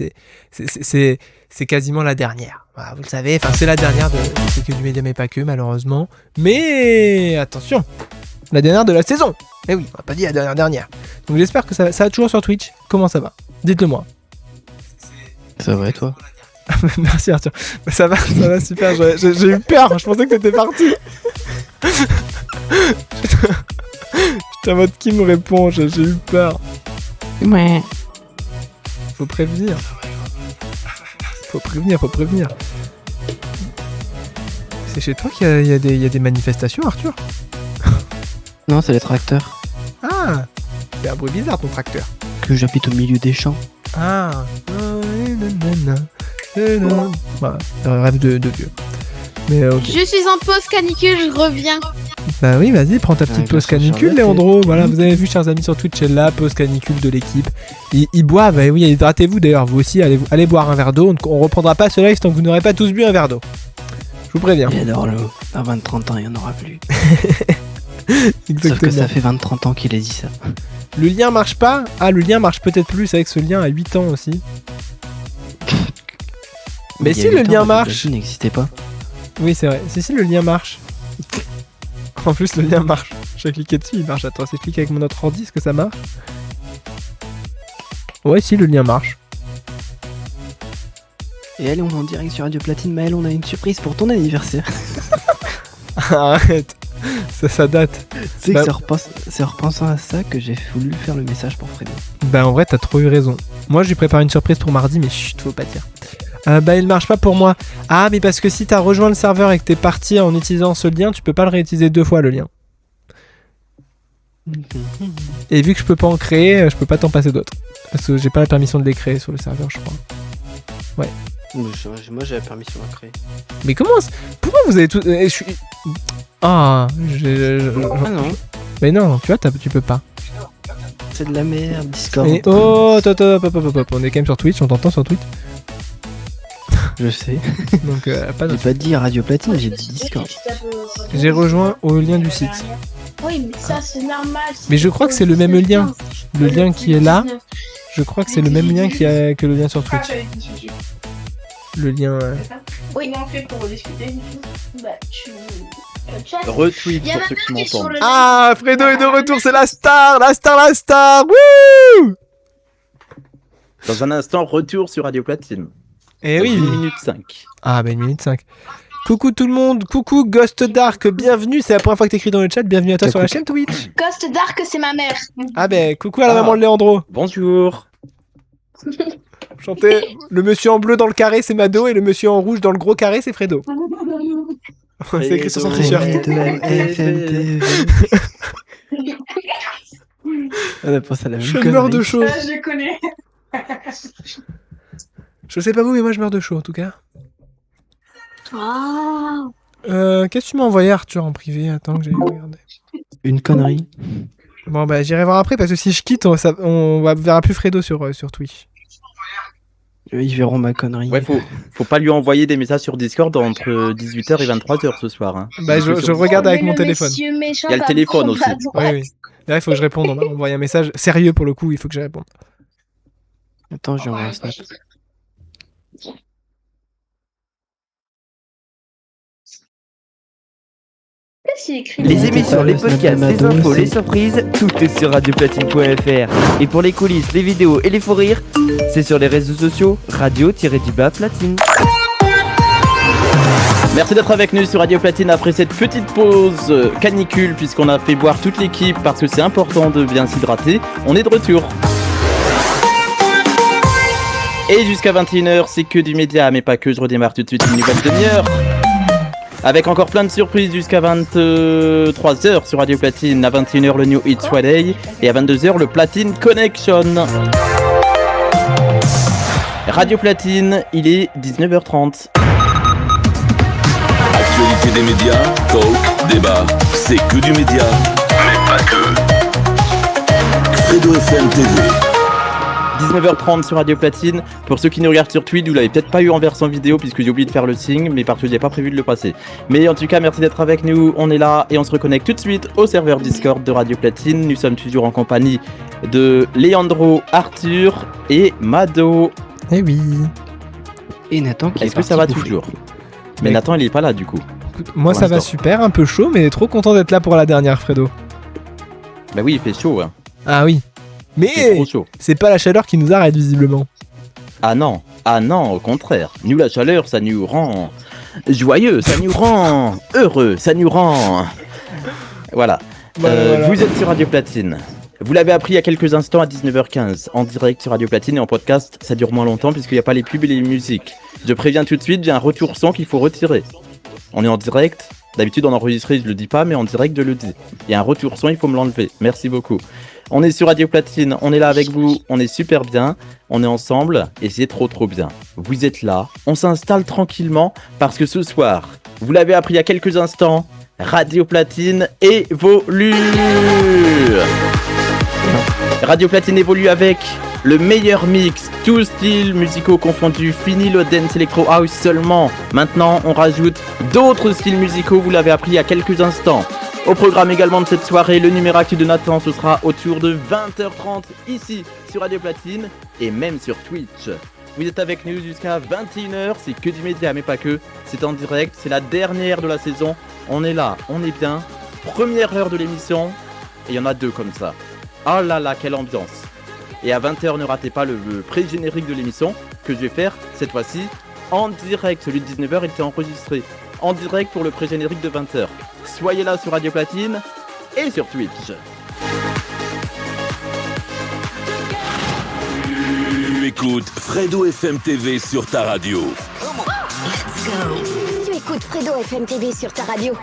c'est quasiment la dernière. Voilà, vous le savez, enfin c'est la dernière de C'est que du média mais pas que, malheureusement. Mais attention, la dernière de la saison. Eh oui, on va pas dire la dernière. Donc j'espère que ça va toujours sur Twitch. Comment ça va? Dites-le moi. Ça va et toi? Merci Arthur. Ça va super. J'ai eu peur. Je pensais que t'étais parti. J'étais en mode qui me répond. J'ai eu peur. Ouais. Faut prévenir. Faut prévenir. C'est chez toi qu'il y a des manifestations, Arthur? Non, c'est les tracteurs. Ah, c'est un bruit bizarre ton tracteur. Que j'habite au milieu des champs. Ah. Voilà, un rêve de vieux. Mais ok. Je suis en pause canicule, je reviens. Bah oui, vas-y, prends ta petite Ouais, pause bien sûr, canicule, Charlotte. Léandro. Voilà, vous avez vu, chers amis, sur Twitch, c'est la pause canicule de l'équipe. Ils boivent, et oui, hydratez-vous d'ailleurs, vous aussi, allez boire un verre d'eau. On reprendra pas ce live tant que vous n'aurez pas tous bu un verre d'eau. Je vous préviens. J'adore l'eau. À 20-30 ans, il n'y en aura plus. Exactement. Sauf que ça fait 20-30 ans qu'il a dit ça. Le lien marche pas? Ah, le lien marche peut-être plus avec ce lien à 8 ans aussi. Mais Il y a si le 8 ans, lien Radio marche. Platine n'existait pas. Oui, c'est vrai. Si le lien marche. En plus, le lien marche. J'ai cliqué dessus, il marche. Attends, si je clique avec mon autre ordi, est-ce que ça marche? Ouais, si, le lien marche. Et allez, on est en direct sur Radio Platine. Maël, on a une surprise pour ton anniversaire. Arrête. Ça date. Tu sais Bah- que c'est en repensant à ça que j'ai voulu faire le message pour Fredo. Bah, en vrai, t'as trop eu raison. Moi, j'ai préparé une surprise pour mardi, mais chut, faut pas dire. Bah, il marche pas pour moi. Ah, mais parce que si t'as rejoint le serveur et que t'es parti en utilisant ce lien, tu peux pas le réutiliser 2 fois, le lien. Et vu que je peux pas en créer, je peux pas t'en passer d'autres. Parce que j'ai pas la permission de les créer sur le serveur, je crois. Moi, j'avais permission à créer. Mais comment pourquoi vous avez tout... je suis... Ah, Ah non, Mais non, tu vois, tu peux pas. c'est de la merde, Discord. Mais oh, hop, on est quand même sur Twitch, on t'entend sur Twitch. Je sais. Donc, pas J'ai de... pas dit Radio Platine, j'ai dit Discord. J'ai rejoint au lien du site. Oui, mais ça, c'est normal. Mais je crois que c'est le même lien. Le lien qui est là, je crois que c'est le même lien que le lien sur Twitch. Le lien... Oui. Comment on fait pour discuter? Bah, tu Retweet Il y en pour a ceux qui un qui est sur m'entendent. le Ah, Fredo est de retour, c'est la star. Wouh! Dans un instant, retour sur Radio Platine. Eh Dans oui. 1 minute 5. Ah, bah 1 minute 5. Coucou tout le monde, coucou Ghost Dark, bienvenue, c'est la première fois que t'écris dans le chat, bienvenue à toi sur la chaîne Twitch. Ghost Dark, c'est ma mère. Ah bah coucou à la maman de Léandro. Bonjour. Chantez, le monsieur en bleu dans le carré c'est Mado et le monsieur en rouge dans le gros carré c'est Fredo. C'est écrit sur son t-shirt. On a pensé à la même Je meurs de connerie. chaud. Je connais. Je sais pas vous mais moi je meurs de chaud en tout cas. Qu'est-ce que tu m'as envoyé Arthur en privé? Attends que j'aille regarder. Une connerie. Bon bah j'irai voir après parce que si je quitte on verra plus Fredo sur Twitch. Ils verront ma connerie. Ouais, faut pas lui envoyer des messages sur Discord entre 18h et 23h ce soir. Hein. Bah je regarde avec mon téléphone. Il y a le téléphone aussi. Oui. Là il faut que je réponde, on m'a envoyé un message sérieux pour le coup, il faut que je réponde. Attends, j'ai envoyé un snap. Les émissions, les podcasts, les infos, les surprises, tout est sur radioplatine.fr. Et pour les coulisses, les vidéos et les faux rires, c'est sur les réseaux sociaux radio-platine. Merci d'être avec nous sur Radio Platine après cette petite pause canicule puisqu'on a fait boire toute l'équipe parce que c'est important de bien s'hydrater. On est de retour. Et jusqu'à 21h, c'est que du média, mais pas que, je redémarre tout de suite une nouvelle demi-heure. Avec encore plein de surprises jusqu'à 23h sur Radio Platine, à 21h le New Hits Friday et à 22h le Platine Connection. Radio Platine, il est 19h30. Actualité des médias, talk, débat, c'est que du média, mais pas que. Credo FM TV. 19h30 sur Radio Platine. Pour ceux qui nous regardent sur Twitch, vous l'avez peut-être pas eu en version vidéo puisque j'ai oublié de faire le signe, mais parce que j'ai pas prévu de le passer. Mais en tout cas, merci d'être avec nous. On est là et on se reconnecte tout de suite au serveur Discord de Radio Platine. Nous sommes toujours en compagnie de Leandro, Arthur et Mado. Eh oui. Et Nathan qui Est-ce que ça va toujours? Mais Nathan, il est pas là du coup. Moi, ça va super, un peu chaud, mais trop content d'être là pour la dernière, Fredo. Bah oui, il fait chaud. Hein. Ah oui. C'est Mais trop chaud. c'est pas la chaleur qui nous arrête, visiblement. Ah non, au contraire. Nous, la chaleur, ça nous rend joyeux, ça nous rend heureux, ça nous rend... Voilà. Voilà. Vous êtes sur Radio Platine. Vous l'avez appris il y a quelques instants à 19h15, en direct sur Radio Platine et en podcast, ça dure moins longtemps puisqu'il n'y a pas les pubs et les musiques. Je préviens tout de suite, j'ai un retour son qu'il faut retirer. On est en direct, d'habitude en enregistré je le dis pas, mais en direct je le dis. Il y a un retour son, il faut me l'enlever. Merci beaucoup. On est sur Radio Platine, on est là avec vous, on est super bien, on est ensemble et c'est trop bien. Vous êtes là, on s'installe tranquillement parce que ce soir, vous l'avez appris il y a quelques instants, Radio Platine évolue. Radio Platine évolue avec le meilleur mix, tous styles musicaux confondus, fini le dance electro house seulement. Maintenant, on rajoute d'autres styles musicaux, vous l'avez appris il y a quelques instants. Au programme également de cette soirée, le numéracle de Nathan, ce sera autour de 20h30 ici sur Radio Platine et même sur Twitch. Vous êtes avec nous jusqu'à 21h, c'est que du média mais pas que, c'est en direct, c'est la dernière de la saison, on est là, on est bien, première heure de l'émission et il y en a deux comme ça. Oh là là, quelle ambiance! Et à 20h, ne ratez pas le pré-générique de l'émission que je vais faire cette fois-ci en direct. Celui de 19h, il était enregistré en direct pour le pré-générique de 20h. Soyez là sur Radio Platine et sur Twitch. Tu écoutes Fredo FM TV sur ta radio. Tu écoutes Fredo FM TV sur ta radio.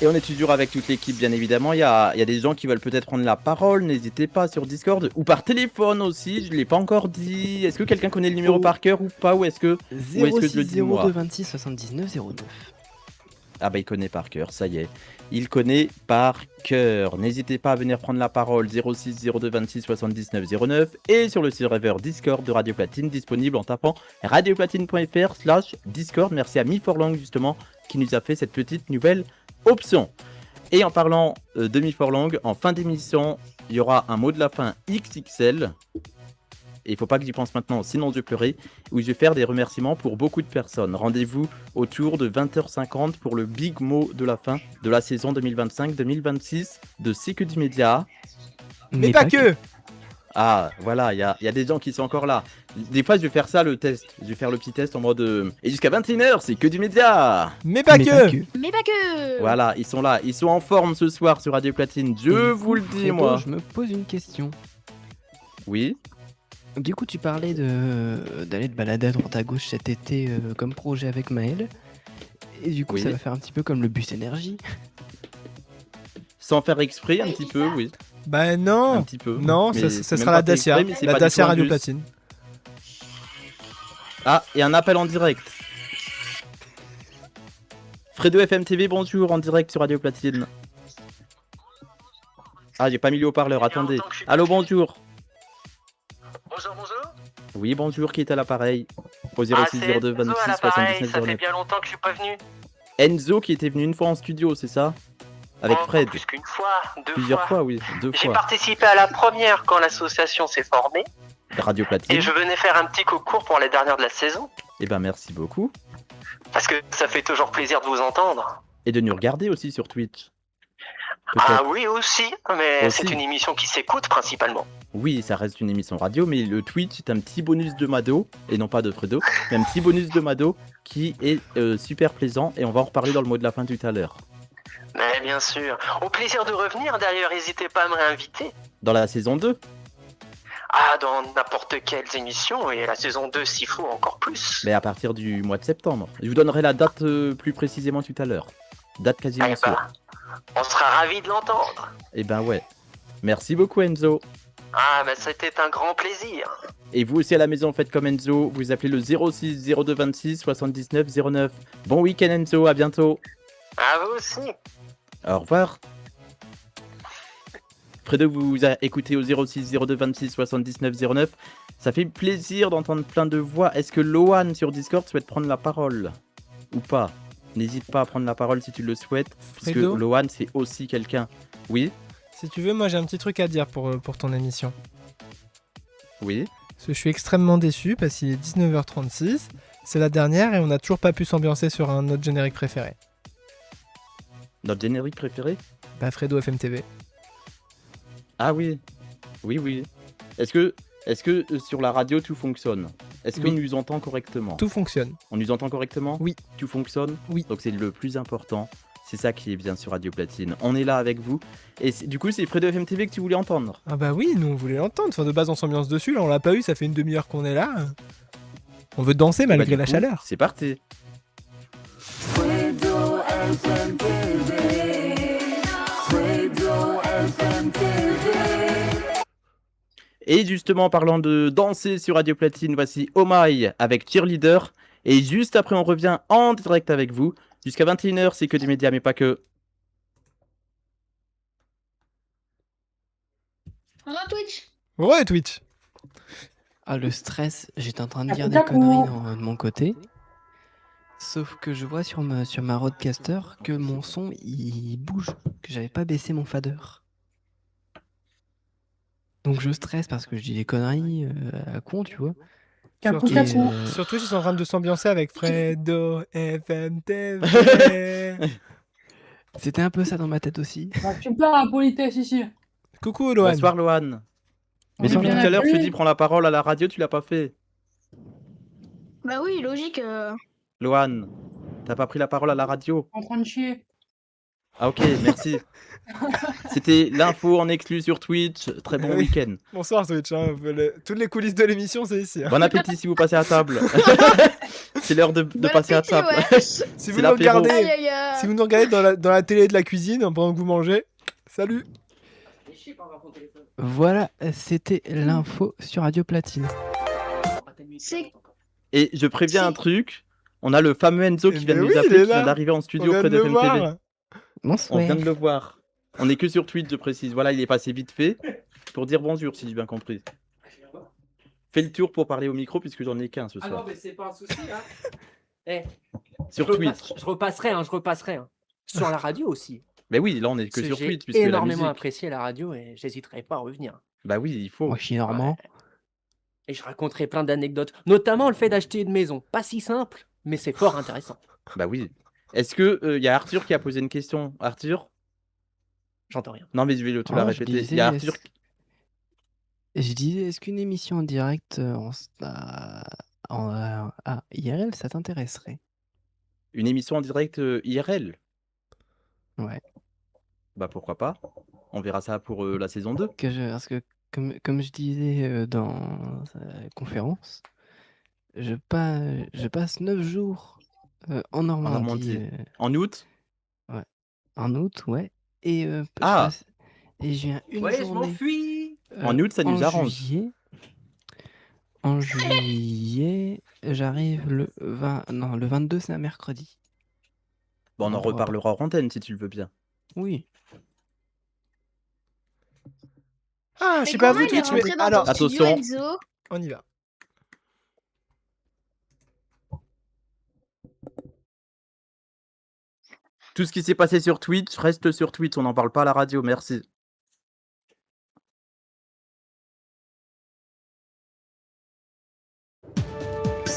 Et on est toujours avec toute l'équipe, bien évidemment. Il y a des gens qui veulent peut-être prendre la parole. N'hésitez pas sur Discord ou par téléphone aussi. Je ne l'ai pas encore dit. Est-ce que quelqu'un connaît le numéro par cœur ou pas? Ou est-ce que je le dis moi? 02 26 79 09. Ah bah il connaît par cœur, ça y est. Il connaît par cœur. N'hésitez pas à venir prendre la parole 06 02 26 79 09 et sur le serveur Discord de Radio Platine disponible en tapant radioplatine.fr/Discord. Merci à Me4Long justement qui nous a fait cette petite nouvelle option. Et en parlant de Me4Long, en fin d'émission, il y aura un mot de la fin XXL. Et il ne faut pas que j'y pense maintenant, sinon je vais pleurer, où je vais faire des remerciements pour beaucoup de personnes. Rendez-vous autour de 20h50 pour le big mot de la fin de la saison 2025-2026 de C'est que du média. Mais pas que. Ah, voilà, il y a des gens qui sont encore là. Des fois, je vais faire ça, le test. Je vais faire le petit test en mode... Et jusqu'à 21h, c'est que du média. Mais pas que. Mais pas que. Voilà, ils sont là. Ils sont en forme ce soir sur Radio Platine. Je vous le dis, moi. Je me pose une question. Oui. Du coup, tu parlais d'aller te balader à droite à gauche cet été comme projet avec Maël. Et du coup, Oui. ça va faire un petit peu comme le bus énergie. Sans faire exprès, un petit peu, oui. Bah non. Un petit peu. Non, Mais ça c'est même sera la pas fait Dacia. exprès, mais c'est La pas du Dacia tout un Radio bus. Platine. Ah, et un appel en direct. Fredo FM TV, bonjour, en direct sur Radio Platine. Ah, j'ai pas mis le haut-parleur, attendez. Allô, bonjour. Bonjour, bonjour. Oui, bonjour, qui est à l'appareil? Au 06 c'est 02 Enzo 26 à l'appareil, 79 ça fait 09. bien longtemps que je suis pas venu. Enzo qui était venu une fois en studio, c'est ça? Avec Oh, Fred. Plus qu'une fois, deux Plusieurs fois, oui, deux J'ai fois. participé à la première quand l'association s'est formée Radio Platine. et je venais faire un petit concours pour les dernières de la saison. Eh ben, merci beaucoup. Parce que ça fait toujours plaisir de vous entendre. Et de nous regarder aussi sur Twitch. Ah Peut-être. oui, aussi, mais Aussi. c'est une émission qui s'écoute principalement. Oui, ça reste une émission radio, mais le Twitch est un petit bonus de Mado, et non pas de Fredo, mais un petit bonus de Mado qui est super plaisant, et on va en reparler dans le mot de la fin tout à l'heure. Mais bien sûr. Au plaisir de revenir, d'ailleurs, n'hésitez pas à me réinviter. Dans la saison 2. Ah, dans n'importe quelle émission, et la saison 2 s'il faut encore plus. Mais à partir du mois de septembre. Je vous donnerai la date plus précisément tout à l'heure. Date quasiment sûre. On sera ravis de l'entendre. Eh ben ouais. Merci beaucoup Enzo. Ah, mais c'était un grand plaisir. Et vous aussi à la maison, faites comme Enzo. Vous appelez le 06 02 26 79 09. Bon week-end Enzo, à bientôt. À vous aussi. Au revoir. Fredo vous a écouté au 06 02 26 79 09. Ça fait plaisir d'entendre plein de voix. Est-ce que Loan sur Discord souhaite prendre la parole ou pas? N'hésite pas à prendre la parole si tu le souhaites, puisque Fredo, Loan c'est aussi quelqu'un. Oui. si tu veux, moi j'ai un petit truc à dire pour ton émission. Oui. Parce que je suis extrêmement déçu parce qu'il est 19h36, c'est la dernière et on n'a toujours pas pu s'ambiancer sur un autre générique préféré. Notre générique préféré? Bah Fredo FMTV. Ah oui. Oui. Est-ce que sur la radio tout fonctionne? Est-ce qu'on Oui. nous entend correctement? Tout fonctionne. On nous entend correctement? Oui. Tout fonctionne? Oui. Donc c'est le plus important. C'est ça qui est bien sur Radio Platine. On est là avec vous. Et du coup, c'est Fredo FMTV que tu voulais entendre. Ah bah oui, nous on voulait l'entendre. Enfin, de base on s'ambiance dessus, là on l'a pas eu, ça fait une demi-heure qu'on est là. On veut danser Bah, malgré du la coup, chaleur. C'est parti. Fredo FMTV. Fredo FMTV. Et justement, en parlant de danser sur Radio Platine, voici Oh My avec Cheerleader. Et juste après, on revient en direct avec vous. Jusqu'à 21h, c'est que du média, mais pas que. Twitch. Ouais, Twitch. Ah, le stress, j'étais en train de dire des conneries de mon côté. Sauf que je vois sur ma roadcaster que mon son il bouge, que j'avais pas baissé mon fader. Donc je stresse parce que je dis des conneries à con, tu vois. Sur Capou, Twitch, capou. sur Twitch, ils sont en train de s'ambiancer avec Fredo FMTV. C'était un peu ça dans ma tête aussi. Bah, tu perds la politesse ici. Coucou Loan. Bonsoir, Loan. Mais est depuis bien tout à l'heure, je te accueillis. dis, prends la parole à la radio, tu l'as pas fait. Bah oui, logique. Loan, t'as pas pris la parole à la radio? En train de chier. Ah ok, merci. C'était l'info en exclu sur Twitch. Très bon Oui. week-end. Bonsoir Twitch, hein. Toutes les coulisses de l'émission c'est ici. hein. Bon appétit si vous passez à table. C'est l'heure de Bon passer à appétit, table. ouais. Si C'est vous, nous l'apéro. regardez, Aïe, aïe, aïe. si vous nous regardez dans la télé de la cuisine pendant que vous mangez, salut. Voilà, c'était l'info sur Radio Platine. C'est Et je préviens un truc. On a le fameux Enzo qui Eh vient de ben nous oui, appeler, il est qui vient là. d'arriver en On studio vient près de de le FMTV. voir. Bonsoir. On vient de le voir. On est que sur Twitch, je précise. Voilà, il est passé vite fait pour dire bonjour, si j'ai bien compris. Fais le tour pour parler au micro, puisque j'en ai qu'un ce Ah non, soir. mais c'est pas un souci. Hein. Eh, Sur je Twitch. je repasserai. Hein. Sur la radio aussi. Mais oui, là on est que Parce sur j'ai Twitch, puisque la énormément musique. apprécié la radio et j'hésiterai pas à revenir. Bah oui, il faut. Moi je suis normand. Et je raconterai plein d'anecdotes, notamment le fait d'acheter une maison. Pas si simple, mais c'est fort intéressant. Bah oui. Est-ce que y a Arthur qui a posé une question? Arthur? J'entends rien. Non mais je vais te la Oh, je répéter. Il disais, y a Arthur. Je disais, est-ce qu'une émission en direct IRL, ça t'intéresserait? Une émission en direct IRL? Ouais. Bah pourquoi pas? On verra ça pour la saison 2. Parce que comme je disais dans la conférence, je passe 9 jours en Normandie. En août? Ouais. En août, ouais. Et Ah. et je viens une Ouais, je journée. m'enfuis. En août, ça nous arrange. En juillet, j'arrive le 20. Non, le 22, c'est un mercredi. Bon, on en reparlera en antenne si tu le veux bien. Oui. Ah, je Mais sais pas comment vous il est Twitch, mais rentré dans alors, ton studio, attention. Enzo on y va. Tout ce qui s'est passé sur Twitch reste sur Twitch, on n'en parle pas à la radio, merci.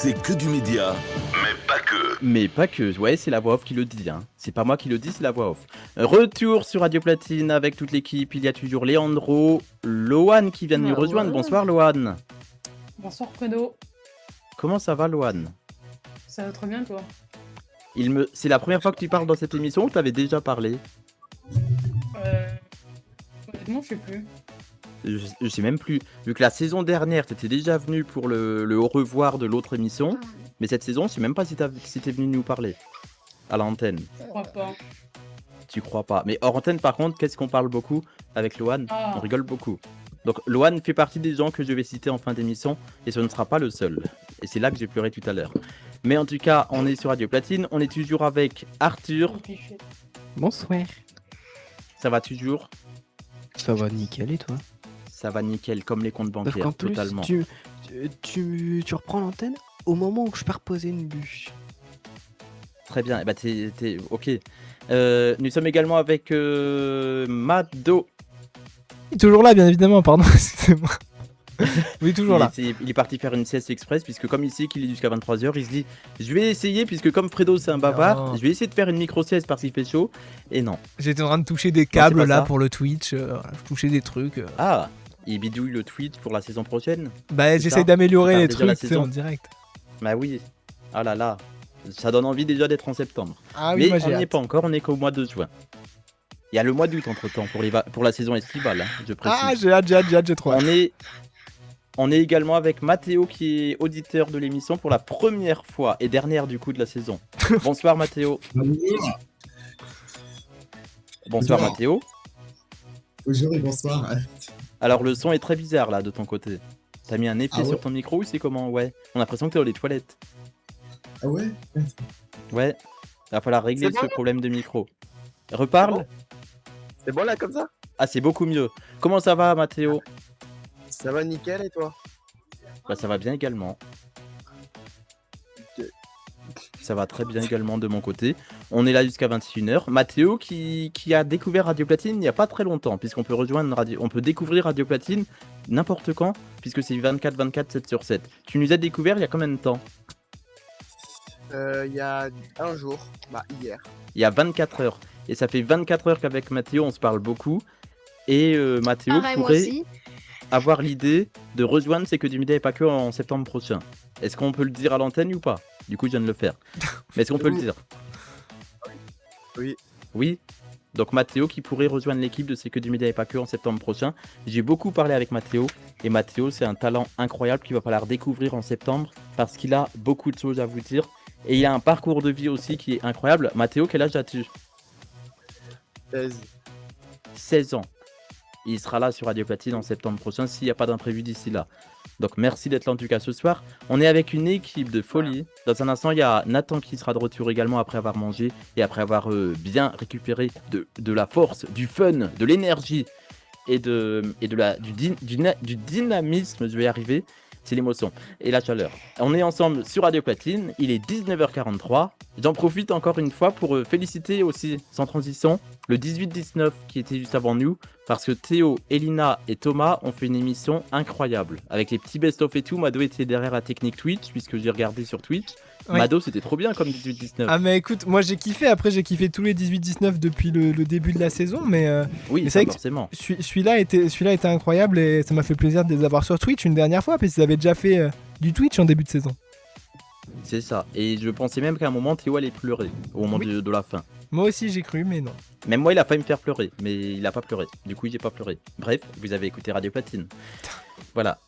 c'est que du média, mais pas que. Mais pas que, ouais, c'est la voix off qui le dit, hein. C'est pas moi qui le dis, c'est la voix off. Retour sur Radio Platine avec toute l'équipe, il y a toujours Leandro, Loan qui vient de nous rejoindre. Bonsoir Loan. Bonsoir Fredo. Comment ça va Loan? Ça va très bien toi? C'est la première fois que tu parles dans cette émission ou tu avais déjà parlé? Honnêtement, je sais plus. Je sais même plus. Vu que la saison dernière, t'étais déjà venu pour le au revoir de l'autre émission. Mais cette saison, je sais même pas si t'es venu nous parler. À l'antenne. Je crois pas. Tu crois pas. Mais hors antenne, par contre, qu'est-ce qu'on parle beaucoup avec Loan? On rigole beaucoup. Donc Loan fait partie des gens que je vais citer en fin d'émission. Et ce ne sera pas le seul. Et c'est là que j'ai pleuré tout à l'heure. Mais en tout cas, on est sur Radio Platine. On est toujours avec Arthur. Bonsoir. Ça va toujours? Ça va nickel et toi? Ça va nickel, comme les comptes bancaires, Parce qu'en plus, totalement. tu reprends l'antenne au moment où je pars poser une bûche. Très bien, bah ok. Nous sommes également avec Mado. Il est toujours là, bien évidemment, pardon, excusez-moi. Oui, toujours là. Il est parti faire une sieste express, puisque comme il sait qu'il est jusqu'à 23h, il se dit je vais essayer, puisque comme Fredo c'est un bavard, je vais essayer de faire une micro-sieste parce qu'il fait chaud, et non. J'étais en train de toucher des câbles là pour le Twitch, je touchais des trucs. Ah, il bidouille le Twitch pour la saison prochaine? Bah j'essaie d'améliorer les trucs, c'est en direct. Bah oui, ah là là, ça donne envie déjà d'être en septembre. Ah oui, mais on n'y est pas encore, on est qu'au mois de juin. Il y a le mois d'août entre temps pour la saison estivale, hein, je précise. Ah j'ai hâte, j'ai trop hâte. On est également avec Mathéo qui est auditeur de l'émission pour la première fois et dernière du coup de la saison. Bonsoir Mathéo. Bonsoir Mathéo. Bonjour et bonsoir. Alors le son est très bizarre là de ton côté. T'as mis un effet sur ton micro ou c'est comment? Ouais. On a l'impression que t'es dans les toilettes. Ah ouais? Ouais. Il va falloir régler ce problème de micro. Reparle. C'est bon là comme ça? Ah c'est beaucoup mieux. Comment ça va Mathéo? Ça va nickel et toi? Bah ça va bien également. Ça va très bien également de mon côté. On est là jusqu'à 21h. Mathéo qui a découvert Radio Platine il n'y a pas très longtemps, puisqu'on peut on peut découvrir Radio Platine n'importe quand, puisque c'est 24/24, 7/7. Tu nous as découvert il y a combien de temps? Il y a un jour, hier. Il y a 24 heures. Et ça fait 24 heures qu'avec Mathéo on se parle beaucoup. Et Mathéo pourrait avoir l'idée de rejoindre C'est que du média et pas que en septembre prochain. Est-ce qu'on peut le dire à l'antenne ou pas? Du coup je viens de le faire. Mais est-ce qu'on peut le dire? Oui. Oui. Donc Mathéo qui pourrait rejoindre l'équipe de C'est que du média et pas que en septembre prochain. J'ai beaucoup parlé avec Mathéo. Et Mathéo c'est un talent incroyable qu'il va falloir découvrir en septembre. Parce qu'il a beaucoup de choses à vous dire. Et il a un parcours de vie aussi qui est incroyable. Mathéo, quel âge as-tu? 16 ans. Il sera là sur Radio Platine en septembre prochain s'il n'y a pas d'imprévu d'ici là. Donc merci d'être là en tout cas ce soir. On est avec une équipe de folie. Dans un instant, il y a Nathan qui sera de retour également après avoir mangé et après avoir bien récupéré de la force, du fun, de l'énergie et du dynamisme, je vais y arriver. C'est l'émotion et la chaleur. On est ensemble sur Radio Platine, il est 19h43. J'en profite encore une fois pour féliciter aussi, sans transition, le 18-19 qui était juste avant nous, parce que Théo, Elina et Thomas ont fait une émission incroyable. Avec les petits best-of et tout, Mado était derrière la technique Twitch, puisque j'ai regardé sur Twitch. Oui. Mado, c'était trop bien comme 18-19. Ah mais écoute, moi j'ai kiffé, après j'ai kiffé tous les 18-19 depuis le début de la saison, mais oui, mais c'est forcément. Celui-là était incroyable et ça m'a fait plaisir de les avoir sur Twitch une dernière fois, parce qu'ils avaient déjà fait du Twitch en début de saison. C'est ça, et je pensais même qu'à un moment Théo allait pleurer, au moment de la fin. Moi aussi j'ai cru, mais non. Même moi il a failli me faire pleurer, mais il a pas pleuré, du coup j'ai pas pleuré. Bref, vous avez écouté Radio Platine. Voilà.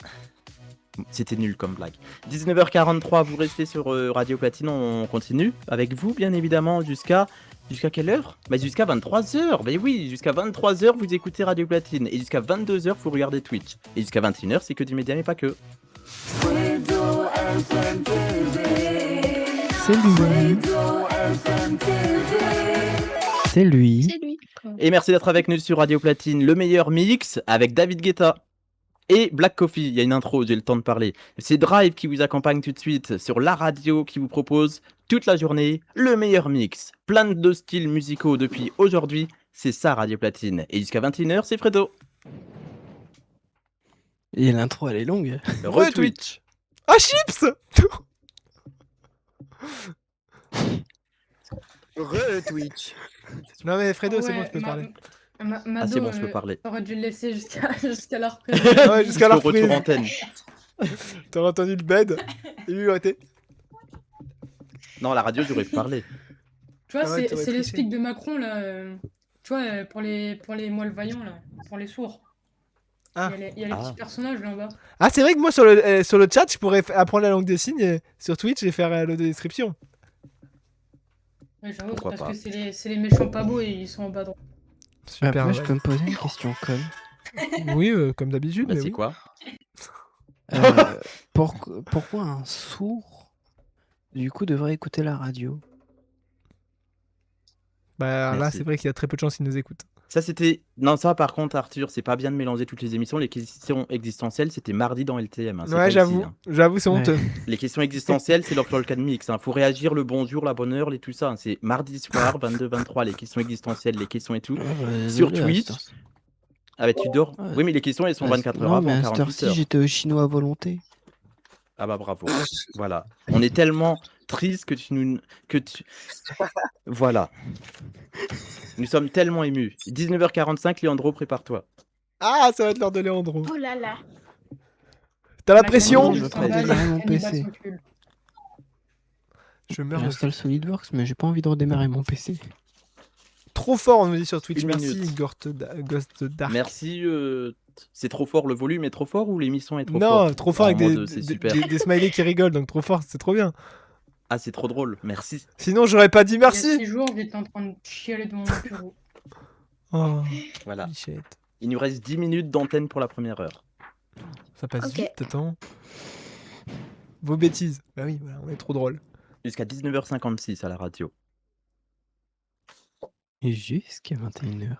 C'était nul comme blague. 19h43, vous restez sur Radio Platine, on continue avec vous bien évidemment jusqu'à quelle heure? Bah jusqu'à 23h, bah oui, jusqu'à 23h vous écoutez Radio Platine et jusqu'à 22h vous regardez Twitch. Et jusqu'à 21h c'est que du média mais pas que. C'est lui. C'est lui. Et merci d'être avec nous sur Radio Platine, le meilleur mix avec David Guetta. Et Black Coffee, il y a une intro, j'ai le temps de parler. C'est Drive qui vous accompagne tout de suite sur la radio qui vous propose toute la journée le meilleur mix. Plein de styles musicaux depuis aujourd'hui, c'est ça Radio Platine. Et jusqu'à 21h, c'est Fredo. Et l'intro elle est longue. Retweet. Ah chips. Twitch. Non mais Fredo, c'est Ouais, bon, tu peux parler. Ah, c'est bon, je peux parler. T'aurais dû le laisser jusqu'à la reprise. Ouais, jusqu'à la Jusqu'au reprise. retour antenne. T'aurais entendu le bed et lui il aurait été. Non, la radio, j'aurais parlé. Tu vois, Ah ouais, t'aurais c'est les triché. sticks de Macron, là. Tu vois, pour les malvoyants, là. Pour les sourds. Ah. Il y a les petits personnages là en bas. Ah, c'est vrai que moi sur le chat, je pourrais apprendre la langue des signes et sur Twitch et faire l'audio-description. Ouais, j'avoue, Pourquoi parce pas. que c'est les méchants pas beaux et ils sont en bas droit. Super. Après, ouais. je peux me poser une question comme. Oui, comme d'habitude. Bah, mais c'est oui. quoi? Pourquoi un sourd, du coup, devrait écouter la radio? Bah là, Merci. c'est vrai qu'il y a très peu de chances qu'ils nous écoutent. Ça, c'était. Non, ça, par contre, Arthur, c'est pas bien de mélanger toutes les émissions. Les questions existentielles, c'était mardi dans LTM. Hein. C'est Ouais, pas j'avoue. ici, hein. J'avoue, c'est honteux. Les questions existentielles, c'est leur Lolcan Mix. Faut réagir, le bonjour, la bonne heure, et tout ça. Hein. C'est mardi soir, 22-23, les questions existentielles, les questions et tout. Sur Twitch. Ah bah tu dors. Ouais. Oui, mais les questions, elles sont 24 heures Non, avant, mais à cette 48 heure-ci, heures. j'étais au chinois à volonté. Ah bah bravo. Voilà. On est tellement triste que tu nous... Voilà. Nous sommes tellement émus. 19h45, Léandro, prépare-toi. Ah, ça va être l'heure de Léandro. Oh là là. T'as la pression? Je vais pas redémarrer mon PC. Je meurs de J'installe SolidWorks, mais j'ai pas envie de redémarrer mon PC. Trop fort, on nous dit sur Twitch. Une Merci, minute. Ghost Dark. Merci. C'est trop fort, le volume est trop fort ou l'émission est trop Non, forte? trop fort En avec mode, c'est super. des smileys qui rigolent, donc trop fort, c'est trop bien. Ah, c'est trop drôle, merci. Sinon, j'aurais pas dit Il y a merci. 6 jours, j'étais en train de chialer devant mon bureau. Oh, Voilà. bichette. Il nous reste 10 minutes d'antenne pour la première heure. Ça passe Ok. vite, attends. Vos bêtises. Bah oui, voilà, on est trop drôle. Jusqu'à 19h56 à la radio. Et jusqu'à 21h.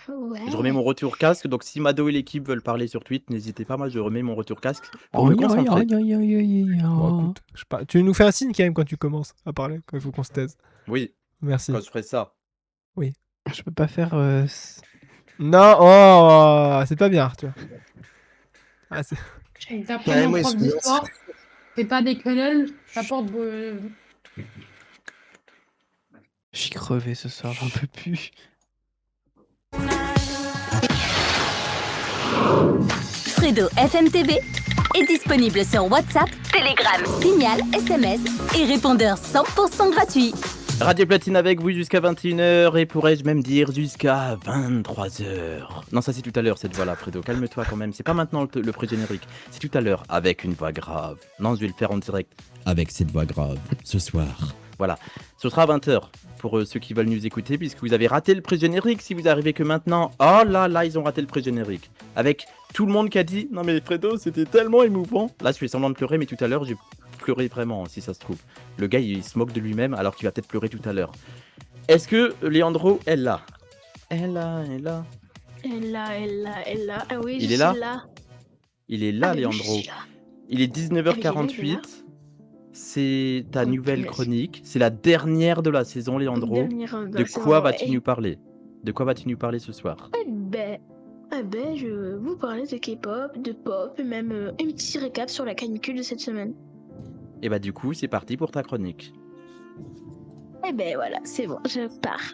Ouais. Je remets mon retour casque, donc si Mado et l'équipe veulent parler sur Twitch, n'hésitez pas, moi je remets mon retour casque pour me concentrer. Bon, écoute, tu nous fais un signe quand même quand tu commences à parler, quand il faut qu'on se taise. Oui, Merci. quand je ferai ça. Oui. Je peux pas faire. Non, oh, c'est pas bien, Arthur. Ah, c'est... D'après Ouais, mon moi, prof excuse-moi. d'histoire, fais pas des quenelles, ça porte. Je suis crevé ce soir, j'en peux plus. Fredo FMTV est disponible sur WhatsApp, Telegram, Signal, SMS et répondeur 100% gratuit. Radio Platine avec vous jusqu'à 21h et pourrais-je même dire jusqu'à 23h. Non, ça c'est tout à l'heure cette voix-là, Fredo. Calme-toi quand même. C'est pas maintenant le pré-générique. C'est tout à l'heure avec une voix grave. Non, je vais le faire en direct. Avec cette voix grave, ce soir. Voilà. Ce sera à 20h pour ceux qui veulent nous écouter puisque vous avez raté le pré-générique. Si vous arrivez que maintenant, oh là, ils ont raté le pré-générique. Avec tout le monde qui a dit non mais Fredo, c'était tellement émouvant. Là, je fais semblant de pleurer, mais tout à l'heure, j'ai pleuré vraiment, si ça se trouve. Le gars, il se moque de lui-même alors qu'il va peut-être pleurer tout à l'heure. Est-ce que Léandro est là? Elle là. Elle là. Ah oui, Il je est là suis là. Il est là, Ah, mais oui, Léandro. je suis là. Il est 19h48. Il est là. C'est ta Oh, nouvelle punaise. chronique. C'est la dernière de la saison, Léandro. Dernière De saison, quoi ouais. vas-tu nous parler? De quoi vas-tu nous parler ce soir? Eh ben, je vais vous parler de K-pop, de pop, et même un petit récap sur la canicule de cette semaine. Et bah du coup, c'est parti pour ta chronique. Eh ben voilà, c'est bon, je pars.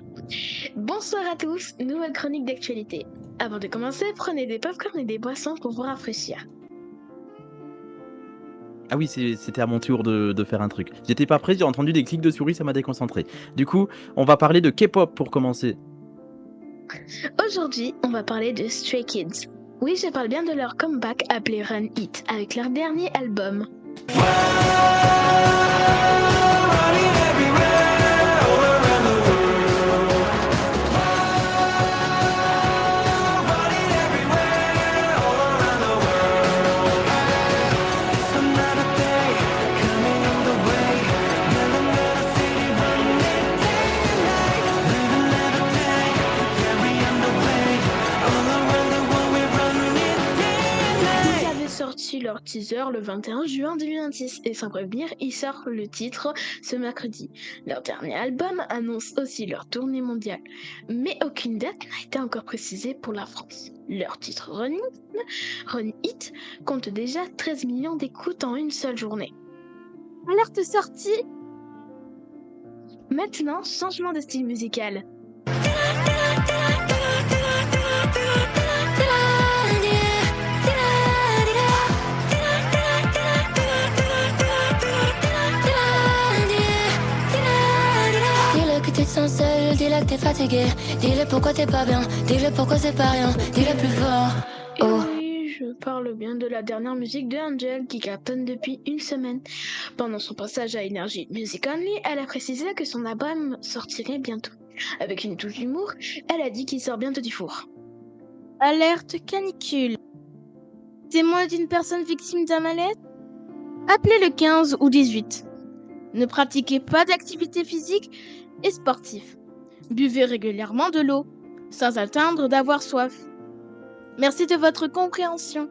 Bonsoir à tous, nouvelle chronique d'actualité. Avant de commencer, prenez des popcorn et des boissons pour vous rafraîchir. Ah oui, c'était à mon tour de faire un truc. J'étais pas prêt, j'ai entendu des clics de souris, ça m'a déconcentré. Du coup, on va parler de K-pop pour commencer. Aujourd'hui, on va parler de Stray Kids. Oui, je parle bien de leur comeback appelé Run It, avec leur dernier album. Ils avaient sorti leur teaser le 21 juin 2026 et sans prévenir, ils sortent le titre ce mercredi. Leur dernier album annonce aussi leur tournée mondiale, mais aucune date n'a été encore précisée pour la France. Leur titre Run It compte déjà 13 millions d'écoutes en une seule journée. Alerte sortie. Maintenant, changement de style musical. Dis-le que tu te sens seul, dis-le que t'es fatigué. Dis-le pourquoi t'es pas bien, dis-le pourquoi c'est pas rien. Dis-le plus fort. Oh. Oui, je parle bien de la dernière musique de Angel qui cartonne depuis une semaine. Pendant son passage à Energy Music Only, elle a précisé que son album sortirait bientôt. Avec une touche d'humour, elle a dit qu'il sort bientôt du four. Alerte canicule. Témoin d'une personne victime d'un malaise? Appelez le 15 ou 18. Ne pratiquez pas d'activité physique et sportive. Buvez régulièrement de l'eau, sans attendre d'avoir soif. Merci de votre compréhension.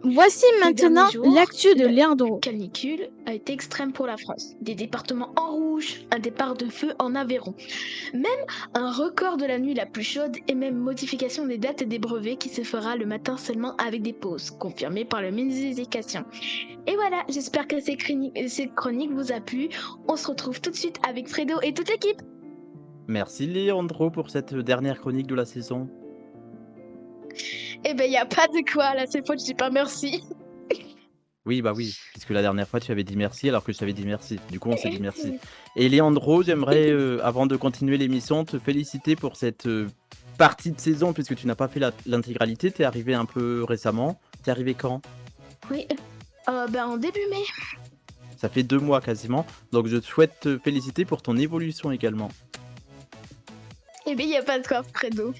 Voici maintenant l'actu de Leandro. La canicule a été extrême pour la France. Des départements en rouge, un départ de feu en Aveyron. Même un record de la nuit la plus chaude et même modification des dates des brevets qui se fera le matin seulement avec des pauses, confirmées par le ministre de l'Éducation. Et voilà, j'espère que cette chronique vous a plu. On se retrouve tout de suite avec Fredo et toute l'équipe. Merci Leandro pour cette dernière chronique de la saison. Eh ben, y a pas de quoi, là, cette fois, je dis pas merci. Oui, bah oui, puisque la dernière fois tu avais dit merci alors que je t'avais dit merci. Du coup, on s'est dit merci. Et Leandro, j'aimerais, avant de continuer l'émission, te féliciter pour cette partie de saison, puisque tu n'as pas fait l'intégralité. T'es arrivé un peu récemment. T'es arrivé quand? Oui, en début mai. Ça fait 2 mois quasiment. Donc je souhaite te féliciter pour ton évolution également. Eh ben, y a pas de quoi, Fredo.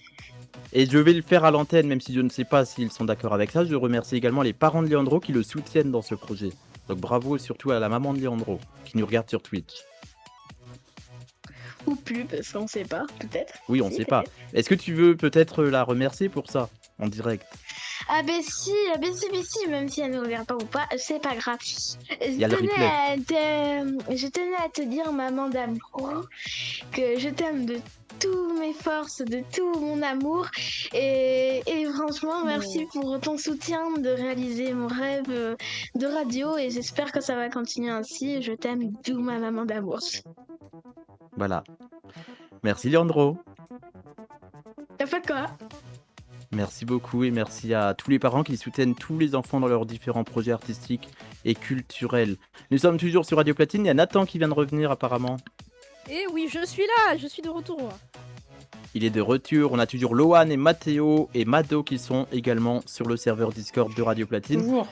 Et je vais le faire à l'antenne, même si je ne sais pas s'ils sont d'accord avec ça. Je remercie également les parents de Leandro qui le soutiennent dans ce projet. Donc bravo surtout à la maman de Leandro qui nous regarde sur Twitch. Ou plus, parce qu'on sait pas, peut-être. Oui, on Si, sait pas. peut-être. Est-ce que tu veux peut-être la remercier pour ça, en direct? Ah ben si, même si elle ne regarde pas ou pas, c'est pas grave. Y a le Je tenais à te dire, maman d'amour, que je t'aime de toutes mes forces, de tout mon amour. Et franchement, merci pour ton soutien de réaliser mon rêve de radio. Et j'espère que ça va continuer ainsi. Je t'aime, d'où ma maman d'amour. Voilà. Merci Leandro. T'as fait quoi? Merci beaucoup et merci à tous les parents qui soutiennent tous les enfants dans leurs différents projets artistiques et culturels. Nous sommes toujours sur Radio Platine, il y a Nathan qui vient de revenir apparemment. Eh oui, je suis là, je suis de retour. Moi. Il est de retour, on a toujours Lohan et Mathéo et Mado qui sont également sur le serveur Discord de Radio Platine. Toujours.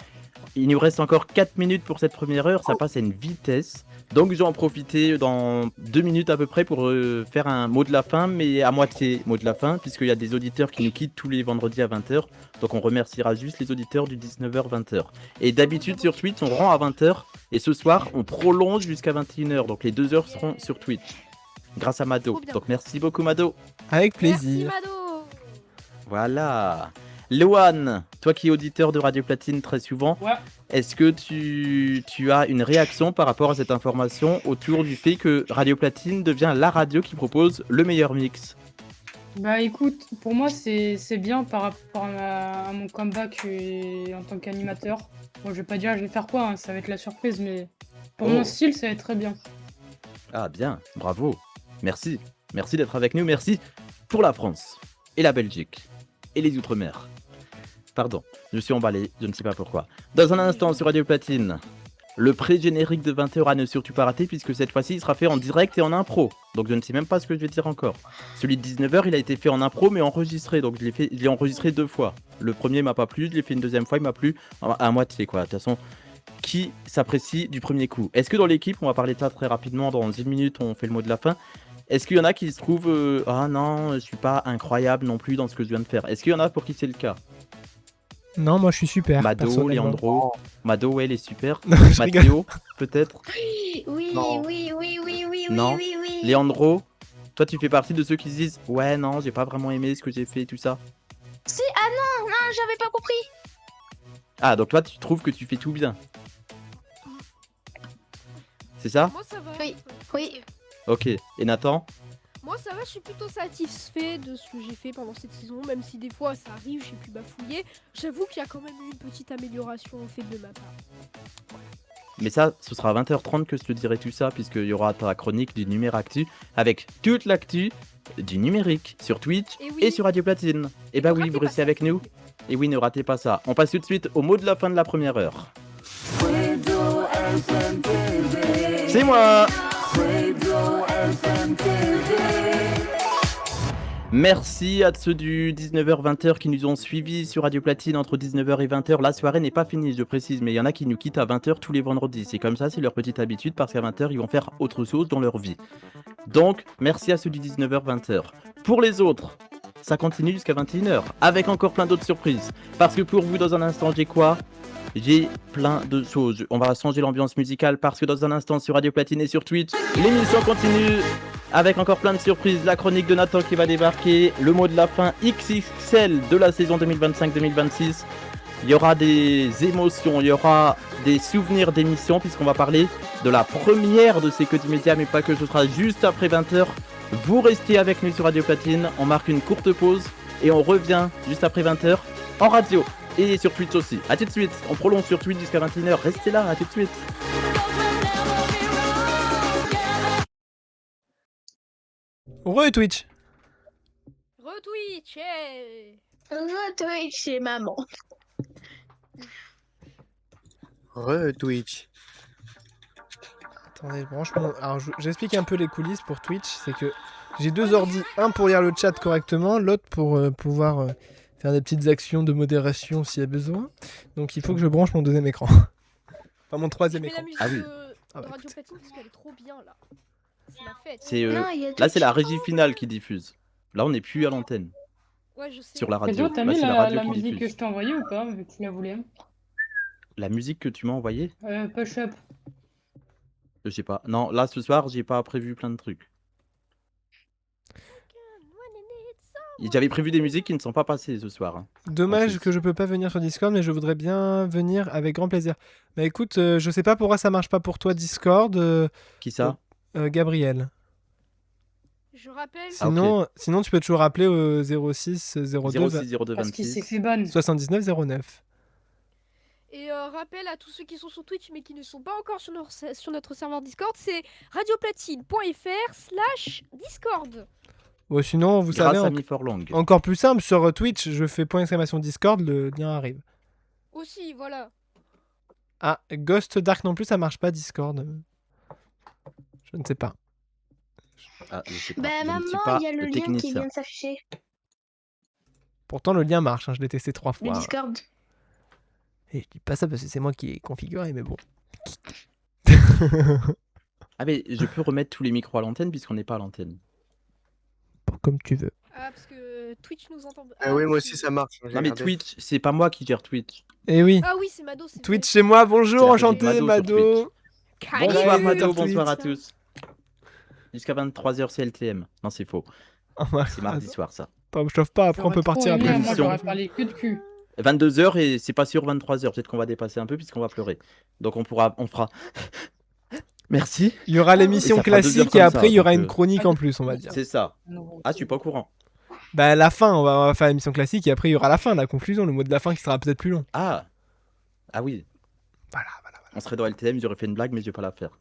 Il nous reste encore 4 minutes pour cette première heure, ça passe à une vitesse. Donc je vais en profiter dans 2 minutes à peu près pour faire un mot de la fin, mais à moitié mot de la fin, puisqu'il y a des auditeurs qui nous quittent tous les vendredis à 20h. Donc on remerciera juste les auditeurs du 19h-20h. Et d'habitude sur Twitch, on rend à 20h, et ce soir, on prolonge jusqu'à 21h. Donc les 2 heures seront sur Twitch, grâce à Mado. Donc merci beaucoup Mado. Avec plaisir. Merci Mado. Voilà. Lohan, toi qui es auditeur de Radio Platine très souvent, Ouais. est-ce que tu as une réaction par rapport à cette information autour du fait que Radio Platine devient la radio qui propose le meilleur mix? Bah écoute, pour moi c'est bien par rapport à mon comeback en tant qu'animateur. Bon, je vais pas dire je vais faire quoi, hein, ça va être la surprise, mais pour mon style ça va être très bien. Ah bien, bravo, merci. Merci d'être avec nous, merci pour la France et la Belgique et les Outre-mer. Pardon, je suis emballé, je ne sais pas pourquoi. Dans un instant sur Radio Platine, le pré-générique de 20h à ne surtout pas rater puisque cette fois-ci il sera fait en direct et en impro. Donc je ne sais même pas ce que je vais dire encore. Celui de 19h il a été fait en impro mais enregistré, donc je l'ai enregistré 2 fois. Le premier m'a pas plu, je l'ai fait une deuxième fois, il m'a plu à moitié quoi. De toute façon, qui s'apprécie du premier coup? Est-ce que dans l'équipe, on va parler de ça très rapidement, dans 10 minutes on fait le mot de la fin. Est-ce qu'il y en a qui se trouvent ah non, je suis pas incroyable non plus dans ce que je viens de faire? Est-ce qu'il y en a pour qui c'est le cas? Non, moi je suis super. Mado, personnellement. Leandro. Mado, ouais, il est super. Non, je Mathéo, peut-être. Oui. Non. Leandro, toi tu fais partie de ceux qui se disent ouais, non, j'ai pas vraiment aimé ce que j'ai fait et tout ça. Si, ah non, j'avais pas compris. Ah, donc toi tu trouves que tu fais tout bien. C'est ça? Moi ça va. Oui. Ok. Et Nathan? Moi ça va, je suis plutôt satisfait de ce que j'ai fait pendant cette saison, même si des fois ça arrive, j'ai pu bafouiller. J'avoue qu'il y a quand même eu une petite amélioration au fait de ma part. Mais ça, ce sera à 20h30 que je te dirai tout ça, puisqu'il y aura ta chronique du Numéractu avec toute l'actu du numérique sur Twitch et sur Radio Platine. Et bah oui, vous restez avec nous. Et oui, ne ratez pas ça. On passe tout de suite au mot de la fin de la première heure. C'est moi. Merci à ceux du 19h-20h qui nous ont suivis sur Radio Platine entre 19h et 20h. La soirée n'est pas finie, je précise, mais il y en a qui nous quittent à 20h tous les vendredis. C'est comme ça, c'est leur petite habitude parce qu'à 20h, ils vont faire autre chose dans leur vie. Donc, merci à ceux du 19h-20h. Pour les autres, ça continue jusqu'à 21h avec encore plein d'autres surprises. Parce que pour vous, dans un instant, j'ai quoi ? J'ai plein de choses. On va changer l'ambiance musicale parce que dans un instant sur Radio Platine et sur Twitch, l'émission continue avec encore plein de surprises. La chronique de Nathan qui va débarquer, le mot de la fin XXL de la saison 2025-2026. Il y aura des émotions, il y aura des souvenirs d'émissions puisqu'on va parler de la première de ces Que du média, mais pas que, ce sera juste après 20h. Vous restez avec nous sur Radio Platine, on marque une courte pause et on revient juste après 20h en radio. Et sur Twitch aussi. A tout de suite. On prolonge sur Twitch jusqu'à 21h. Restez là, à tout de suite. Re-Twitch. Retweet, Retweet chez maman. Re-Twitch. Attendez, franchement, alors j'explique un peu les coulisses pour Twitch. C'est que j'ai deux ordi, un pour lire le chat correctement, l'autre pour pouvoir faire des petites actions de modération s'il y a besoin. Donc il faut que je branche mon deuxième écran. Enfin mon troisième écran. Ah oui. Radio Platine parce qu'elle est trop bien là. C'est la fête. Là c'est la régie finale qui diffuse. Là on n'est plus à l'antenne. Ouais, je sais. Sur la radio. T'as Là, mis c'est la musique que je t'ai envoyée ou pas, vu que tu la voulais? La musique que tu m'as envoyée? Push Up. Je sais pas. Non, là ce soir j'ai pas prévu plein de trucs. J'avais prévu des musiques qui ne sont pas passées ce soir. Hein. Dommage que je peux pas venir sur Discord, mais je voudrais bien venir avec grand plaisir. Bah écoute, je sais pas pourquoi ça marche pas pour toi Discord. Qui ça? Gabriel. Je rappelle. Sinon tu peux toujours appeler au 06 02 Parce qu'il s'est fait ban. 79 09. Et rappel à tous ceux qui sont sur Twitch mais qui ne sont pas encore sur notre serveur Discord, c'est radioplatine.fr/Discord. Bon, sinon, vous savez, encore plus simple, sur Twitch, je fais .!Discord, le lien arrive. Aussi, voilà. Ah, Ghost Dark non plus, ça marche pas Discord. Je ne sais pas. Ah, je sais pas. Bah maman, il y a le lien qui vient de s'afficher. Pourtant, le lien marche, hein, je l'ai testé 3 fois. Le Discord. Et je dis pas ça parce que c'est moi qui ai configuré, mais bon. Ah mais je peux remettre tous les micros à l'antenne puisqu'on n'est pas à l'antenne. Comme tu veux. Ah, parce que Twitch nous entend. Oui, moi aussi ça marche. Non mais Twitch, c'est pas moi qui gère Twitch. Eh oui. Ah oui, c'est Mado. Twitch chez moi, bonjour, enchanté Mado. Bonsoir Mado, bonsoir à tous. Jusqu'à 23h c'est LTM. Non, c'est faux. C'est mardi soir ça. Attends, je chauffe pas, après on peut partir après. Moi j'aurais parlé que de cul. 22h et c'est pas sûr 23h. Peut-être qu'on va dépasser un peu puisqu'on va pleurer. Donc on fera. Merci. Il y aura l'émission classique et après il y aura une chronique en plus, on va dire. C'est ça. Ah, je suis pas au courant. Bah la fin, on va faire l'émission classique et après il y aura la fin, la conclusion, le mot de la fin qui sera peut-être plus long. Ah oui. Voilà. On serait dans LTM, j'aurais fait une blague mais je vais pas la faire.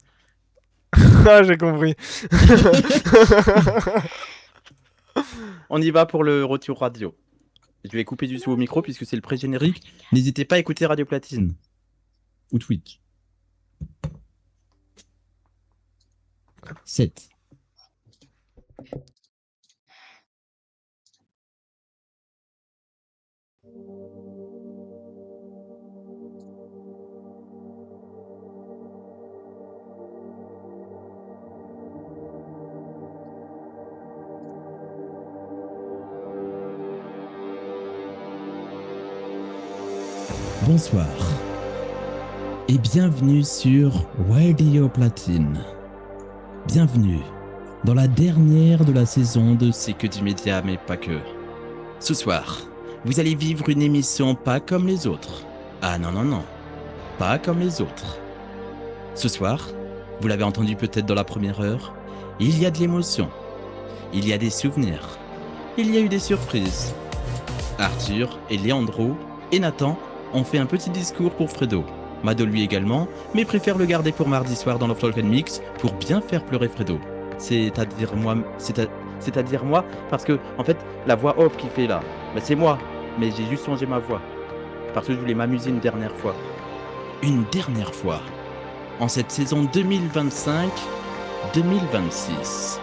Ah, j'ai compris. On y va pour le retour radio. Je vais couper du son au micro puisque c'est le pré-générique. N'hésitez pas à écouter Radio Platine. Ou Twitch. 7. Bonsoir et bienvenue sur Radio Platine. Bienvenue dans la dernière de la saison de C'est que du média mais pas que. Ce soir, vous allez vivre une émission pas comme les autres. Ah non, pas comme les autres. Ce soir, vous l'avez entendu peut-être dans la première heure, il y a de l'émotion. il y a des souvenirs. Il y a eu des surprises. Arthur et Leandro et Nathan ont fait un petit discours pour Fredo. Mado lui également, mais préfère le garder pour mardi soir dans Love Talk and Mix pour bien faire pleurer Fredo. C'est-à-dire moi, parce que en fait la voix off qui fait là, c'est moi, mais j'ai juste changé ma voix parce que je voulais m'amuser une dernière fois. Une dernière fois en cette saison 2025-2026.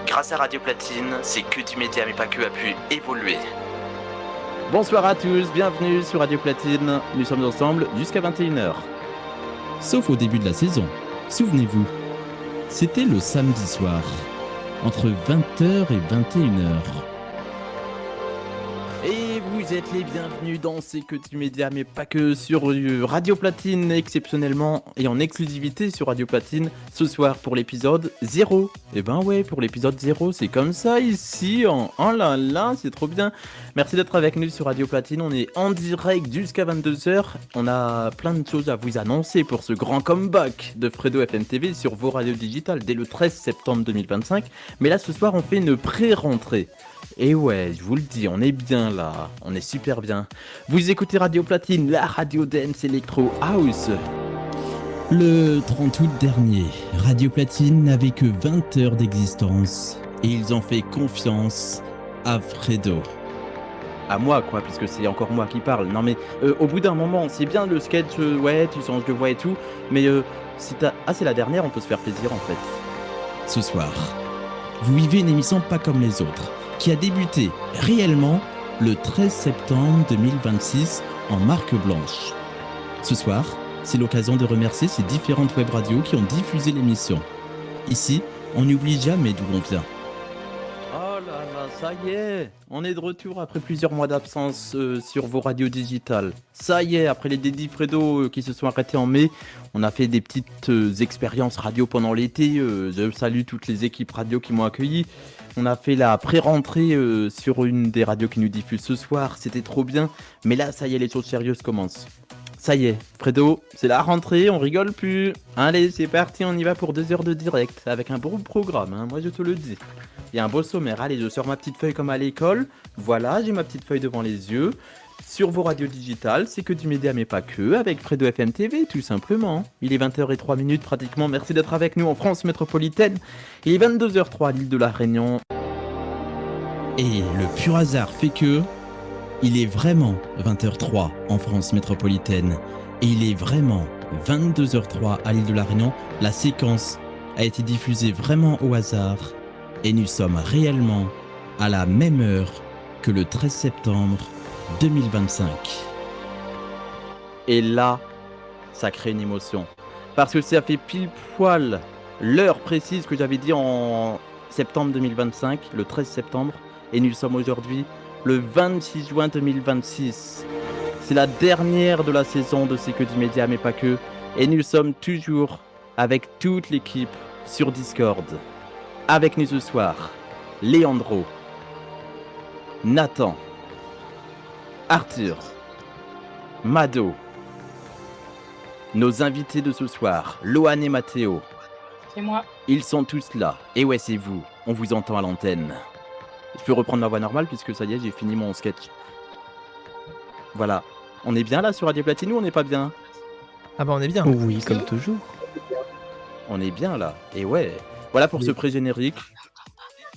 Grâce à Radio Platine, c'est que du média mais pas que a pu évoluer. Bonsoir à tous, bienvenue sur Radio Platine. Nous sommes ensemble jusqu'à 21h. Sauf au début de la saison. Souvenez-vous, c'était le samedi soir, entre 20h et 21h. Et vous êtes les bienvenus dans C'est que du média, mais pas que sur Radio Platine, exceptionnellement et en exclusivité sur Radio Platine, ce soir pour l'épisode 0. Et ben ouais, pour l'épisode 0, c'est comme ça ici, en là, c'est trop bien. Merci d'être avec nous sur Radio Platine, on est en direct jusqu'à 22h. On a plein de choses à vous annoncer pour ce grand comeback de Fredo FM TV sur vos radios digitales dès le 13 septembre 2025. Mais là, ce soir, on fait une pré-rentrée. Et ouais, je vous le dis, on est bien là, on est super bien. Vous écoutez Radio Platine, la radio dance Electro House. Le 30 août dernier, Radio Platine n'avait que 20 heures d'existence et ils ont fait confiance à Fredo. À moi quoi, puisque c'est encore moi qui parle. Non mais au bout d'un moment, c'est bien le sketch, ouais, tu changes de voix et tout, mais c'est la dernière, on peut se faire plaisir en fait. Ce soir, vous vivez une émission pas comme les autres, qui a débuté réellement le 13 septembre 2026 en marque blanche. Ce soir, c'est l'occasion de remercier ces différentes web radios qui ont diffusé l'émission. Ici, on n'oublie jamais d'où on vient. Oh là là, ça y est, on est de retour après plusieurs mois d'absence sur vos radios digitales. Ça y est, après les dédits Fredo qui se sont arrêtés en mai, on a fait des petites expériences radio pendant l'été. Je salue toutes les équipes radio qui m'ont accueilli. On a fait la pré-rentrée sur une des radios qui nous diffuse ce soir, c'était trop bien. Mais là, ça y est, les choses sérieuses commencent. Ça y est, Fredo, c'est la rentrée, on rigole plus. Allez, c'est parti, on y va pour 2 heures de direct, avec un beau programme, hein, moi je te le dis. Il y a un beau sommaire, allez, je sors ma petite feuille comme à l'école. Voilà, j'ai ma petite feuille devant les yeux. Sur vos radios digitales, c'est que du média mais pas que, avec Fredo FM TV tout simplement. Il est 20h03 pratiquement, merci d'être avec nous en France métropolitaine. Il est 22h03 à l'île de la Réunion. Et le pur hasard fait que il est vraiment 20h03 en France métropolitaine et il est vraiment 22h03 à l'île de la Réunion. La séquence a été diffusée vraiment au hasard et nous sommes réellement à la même heure que le 13 septembre 2025. Et là, ça crée une émotion. Parce que ça fait pile poil l'heure précise que j'avais dit en septembre 2025, le 13 septembre. Et nous sommes aujourd'hui le 26 juin 2026. C'est la dernière de la saison de C'est que du média, mais pas que. Et nous sommes toujours avec toute l'équipe sur Discord. Avec nous ce soir, Leandro, Nathan, Arthur, Mado, nos invités de ce soir, Lohan et Mathéo. C'est moi. Ils sont tous là. Et ouais, c'est vous. On vous entend à l'antenne. Je peux reprendre ma voix normale puisque ça y est, j'ai fini mon sketch. Voilà. On est bien là sur Radio Platine ou on n'est pas bien? Ah bah on est bien. Oui, comme toujours. On est bien là. Et ouais. Voilà pour ce pré-générique.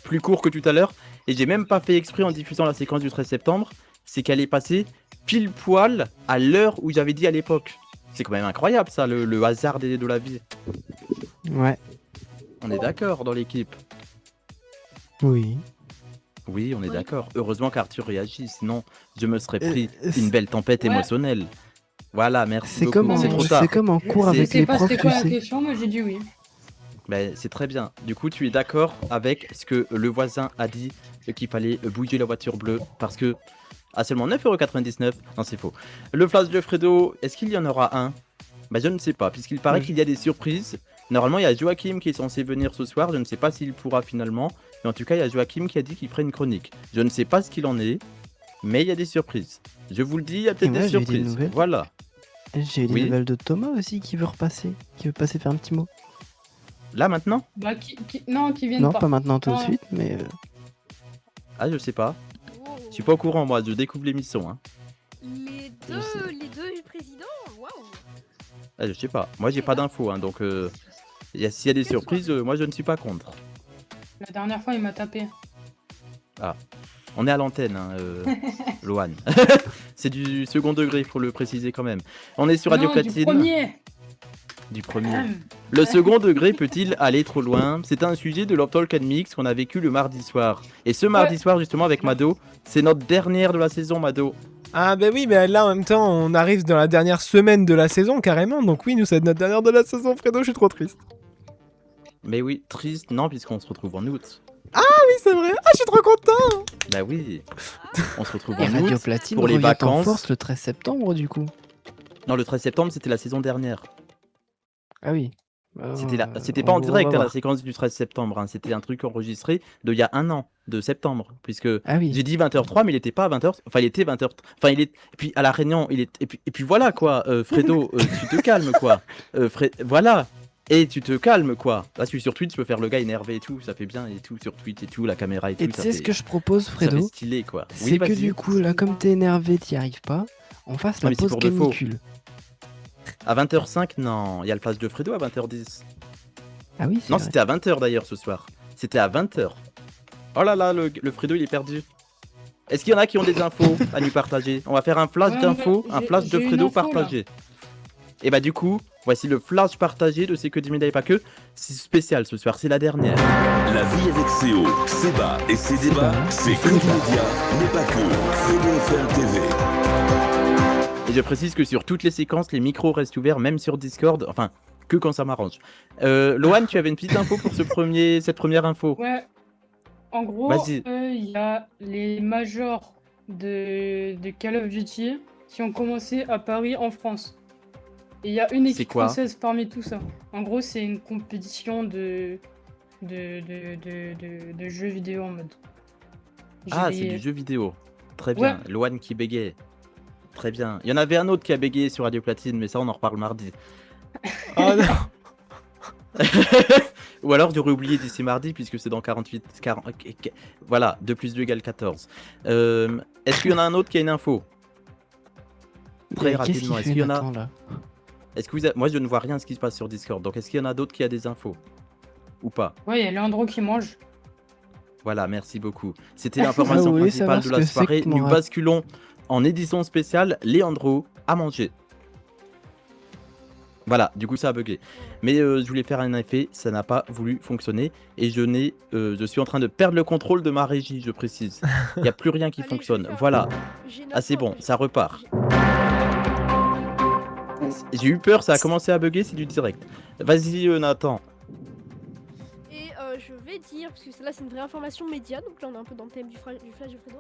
Plus court que tout à l'heure. Et j'ai même pas fait exprès en diffusant la séquence du 13 septembre. C'est qu'elle est passée pile poil à l'heure où j'avais dit à l'époque. C'est quand même incroyable ça, le hasard de la vie. Ouais. On est d'accord dans l'équipe. Oui. Oui, on est d'accord. Heureusement qu'Arthur réagit, sinon je me serais pris une belle tempête émotionnelle. Voilà, merci beaucoup. C'est trop tard. C'est comme en cours avec les profs, c'était quoi tu la sais. question, moi j'ai dit oui. Ben, c'est très bien. Du coup, tu es d'accord avec ce que le voisin a dit, qu'il fallait bouger la voiture bleue parce que à seulement 9,99€. Non, c'est faux. Le flash de Fredo, est-ce qu'il y en aura un? Ben, je ne sais pas, puisqu'il paraît qu'il y a des surprises. Normalement, il y a Joachim qui est censé venir ce soir. Je ne sais pas s'il pourra finalement. Mais en tout cas, il y a Joachim qui a dit qu'il ferait une chronique. Je ne sais pas ce qu'il en est, mais il y a des surprises. Je vous le dis, il y a peut-être des surprises. Voilà. J'ai eu des nouvelles de Thomas aussi qui veut repasser, qui veut passer faire un petit mot. Là, maintenant? Bah, non, qui viennent Non, pas. pas maintenant tout de Non. suite, mais Ah, je sais pas. Je suis pas au courant, moi, je découvre l'émission. Hein. Les deux présidents, waouh. Ah, je sais pas. Moi, j'ai pas d'infos, hein, donc s'il y a des surprises, moi, je ne suis pas contre. La dernière fois, il m'a tapé. Ah, on est à l'antenne, hein, Loane. C'est du second degré, il faut le préciser quand même. On est sur Radio Non, Platine. du premier. Du premier. Le second degré peut-il aller trop loin? C'est un sujet de Love Talk and Mix qu'on a vécu le mardi soir. Et ce mardi soir, justement, avec Mado, c'est notre dernière de la saison, Mado. Ah bah oui, mais là en même temps, on arrive dans la dernière semaine de la saison carrément. Donc oui, nous c'est notre dernière de la saison, Fredo, je suis trop triste. Mais oui, triste, non, puisqu'on se retrouve en août. Ah oui, c'est vrai. Ah, je suis trop content. Bah oui, on se retrouve Et en Radio août Platine pour les revient en vacances. force le 13 septembre du coup. Non, le 13 septembre, c'était la saison dernière. Ah oui. C'était pas en on direct, va hein, la voir. séquence du 13 septembre. Hein. C'était un truc enregistré d'il y a un an, de septembre. Puisque j'ai dit 20h03, mais il était pas à 20h. Enfin, il était 20h. Enfin, il est. Et puis à La Réunion, il est. Et puis voilà quoi, Fredo, tu te calmes quoi. Voilà. Et tu te calmes quoi. Là, je suis sur Twitch, je peux faire le gars énervé et tout. Ça fait bien et tout sur Twitch et tout, la caméra et tout. Et tu ça sais fait- ce que je propose, ça fait Fredo? stylé quoi. C'est Oui, que vas-y. du coup, là, comme t'es énervé, t'y arrives pas, on fasse Non, la mais c'est pause pour de faux. canicule. À 20h05, non. Il y a le flash de Fredo à 20h10. Ah oui, c'est Non, vrai. c'était à 20h d'ailleurs ce soir. C'était à 20h. Oh là là, le Fredo il est perdu. Est-ce qu'il y en a qui ont des infos à nous partager? On va faire un flash Ouais, d'infos, mais un flash de j'ai une Fredo info, là. partagé. Et bah du coup, voici le flash partagé de C'est que du média et pas que. C'est spécial ce soir, c'est la dernière. La vie avec CO, Seba et ses débats, c'est que du média, mais pas que. Fredo FM TV. Et je précise que sur toutes les séquences, les micros restent ouverts, même sur Discord. Enfin, que quand ça m'arrange. Loane, tu avais une petite info pour cette première info. Ouais. En gros, Vas-y. il y a les majors de Call of Duty qui ont commencé à Paris en France. Et il y a une C'est équipe quoi française parmi tout ça. En gros, c'est une compétition de jeux vidéo en mode. Ah, c'est GDF. du jeu vidéo. Très bien. Ouais. Loane qui bégayait. Très bien. Il y en avait un autre qui a bégayé sur Radio Platine, mais ça, on en reparle mardi. Oh non. Ou alors j'aurais oublié d'ici mardi puisque c'est dans 48. Voilà, 2 plus 2 égale 14. Est-ce qu'il y en a un autre qui a une info? Très Qu'est-ce qu'il rapidement, est-ce fait, qu'il y en a? Nathan, là Est-ce que moi je ne vois rien de ce qui se passe sur Discord, donc est-ce qu'il y en a d'autres qui a des infos? Ou pas? Ouais, il y a Leandro qui mange. Voilà, merci beaucoup. C'était l'information Ah oui, principale de savoir la ce que c'est soirée. que Nous mon basculons en édition spéciale Leandro à manger. Voilà, du coup ça a bugué. Mais je voulais faire un effet, ça n'a pas voulu fonctionner. Et je suis en train de perdre le contrôle de ma régie, je précise. Il n'y a plus rien qui fonctionne. Voilà. Ah c'est bon, ça repart. J'ai eu peur, ça a commencé à bugger, c'est du direct. Vas-y Nathan. Et je vais dire, parce que là c'est une vraie information média, donc là on est un peu dans le thème du flash de Fredo.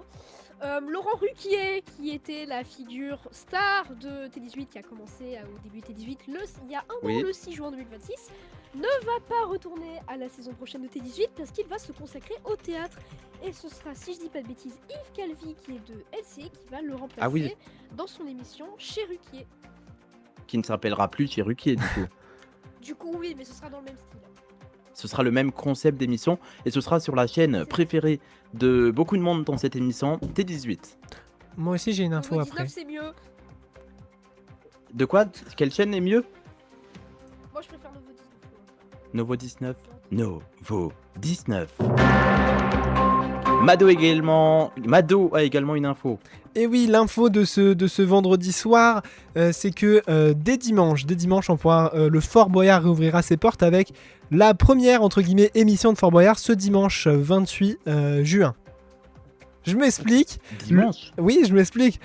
Laurent Ruquier, qui était la figure star de T18, qui a commencé au début de T18 il y a un Oui. an, le 6 juin 2026, ne va pas retourner à la saison prochaine de T18 parce qu'il va se consacrer au théâtre. Et ce sera, si je dis pas de bêtises, Yves Calvi, qui est de LC, qui va le remplacer Ah oui. dans son émission chez Ruquier. Qui ne s'appellera plus chez Ruquier du coup. Du coup, oui, mais ce sera dans le même style. Ce sera le même concept d'émission et ce sera sur la chaîne préférée de beaucoup de monde dans cette émission, T18. Moi aussi j'ai une info Nouveau après. 19, c'est mieux. De quoi? Quelle chaîne est mieux? Moi je préfère Nouveau 19. Novo 19. Mado a également une info. Et oui, l'info de ce vendredi soir, c'est que dès dimanche, le Fort Boyard réouvrira ses portes avec la première, entre guillemets, émission de Fort Boyard ce dimanche 28 juin. Je m'explique. Dimanche Oui, je m'explique.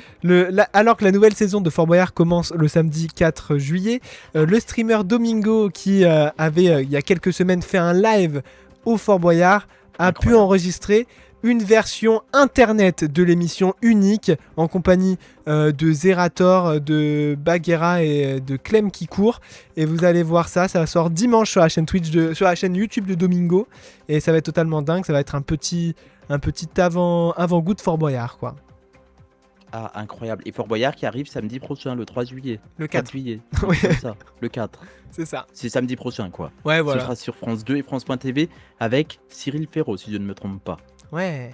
Alors que la nouvelle saison de Fort Boyard commence le samedi 4 juillet, le streamer Domingo, qui avait il y a quelques semaines fait un live au Fort Boyard, a pu enregistrer une version internet de l'émission unique en compagnie de Zerator, de Bagheera et de Clem qui court. Et vous allez voir ça sort dimanche sur la chaîne sur la chaîne YouTube de Domingo. Et ça va être totalement dingue, ça va être un petit avant-goût de Fort Boyard, quoi. Ah, incroyable. Et Fort Boyard qui arrive samedi prochain, le 3 juillet. Le 4 juillet. Ouais. C'est ça, le 4. C'est ça. C'est samedi prochain, quoi. Ouais, voilà. Ce sera sur France 2 et France.tv avec Cyril Ferraud, si je ne me trompe pas. Ouais.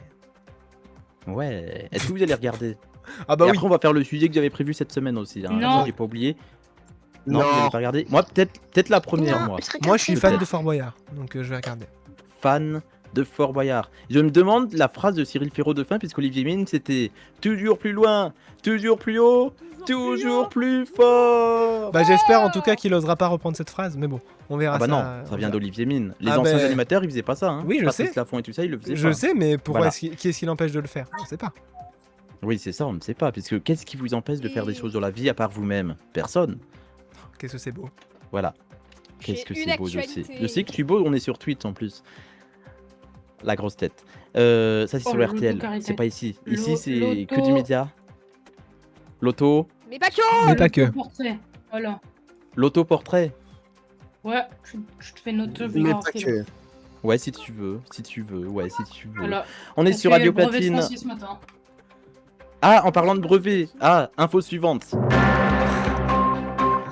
Ouais. Est-ce que vous allez regarder? Ah bah et oui. après, on va faire le sujet que j'avais prévu cette semaine aussi. Hein. Non. J'ai pas oublié. Non, Non. vous n'avez pas regardé. Moi, peut-être la première, Non, moi. Moi, je suis fan Peut-être. de Fort Boyard, donc je vais regarder. Fan de Fort Boyard. Je me demande la phrase de Cyril Ferraud de fin, puisqu'Olivier Mine, c'était toujours plus loin, toujours plus haut, toujours plus fort. Bah j'espère en tout cas qu'il osera pas reprendre cette phrase, mais bon, on verra Ah bah ça. non, ça vient d'Olivier Mine. Les Ah anciens bah- animateurs, ils faisaient pas ça. Hein. Oui, je Patrice sais. Laffont et tout ça, ils le faisaient Je pas. sais, mais pourquoi Voilà. qui est-ce qui l'empêche de le faire? On sait pas. Oui, c'est ça, on ne sait pas. Puisque qu'est-ce qui vous empêche de faire des choses dans la vie à part vous-même? Personne. Qu'est-ce que c'est beau. Voilà. J'ai Qu'est-ce que une c'est beau, je sais. actualité. Je sais que je suis beau, on est sur Twitch en plus. La grosse tête. Ça, c'est Oh, sur le RTL. loto-carité. C'est pas ici. Ici, Lo- c'est loto. que du média. L'auto. Mais pas que. Mais pas que. Portrait. Voilà. L'auto-portrait. Ouais, je te fais notre Mais pas que. Ouais, si tu veux. Si tu veux. Ouais, si tu veux. Voilà. On est On sur fait Radio le brevet de Platine. Francis ce matin. Ah, en parlant de brevet. Ah, info suivante.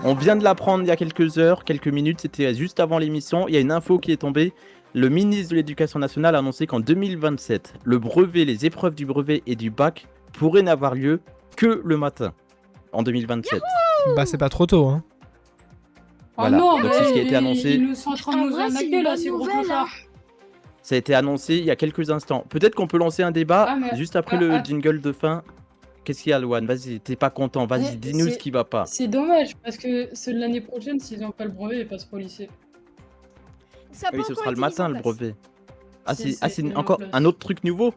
On vient de l'apprendre il y a quelques heures, quelques minutes, c'était juste avant l'émission. Il y a une info qui est tombée. Le ministre de l'Éducation nationale a annoncé qu'en 2027, le brevet, les épreuves du brevet et du bac pourraient n'avoir lieu que le matin. En 2027. Bah c'est pas trop tôt, hein. Voilà. Oh non, Donc c'est ce qui a été ils annoncé. nous sont en train de En nous vrai, c'est arnaquer une là, bonne c'est gros nouvelle, clochard. Ça a été annoncé il y a quelques instants. Peut-être qu'on peut lancer un débat Ah, mais- juste après ah, le ah. jingle de fin. Qu'est-ce qu'il y a, Loane? Vas-y, t'es pas content. Vas-y, Mais dis-nous c'est- ce qui va pas. C'est dommage parce que c'est l'année prochaine, s'ils n'ont pas le brevet, ils passent pas au lycée. Ça a Oui, pas ce encore sera le été mis matin en le place. brevet. Ah, C'est- c'est c'est mis en encore place. un autre truc nouveau?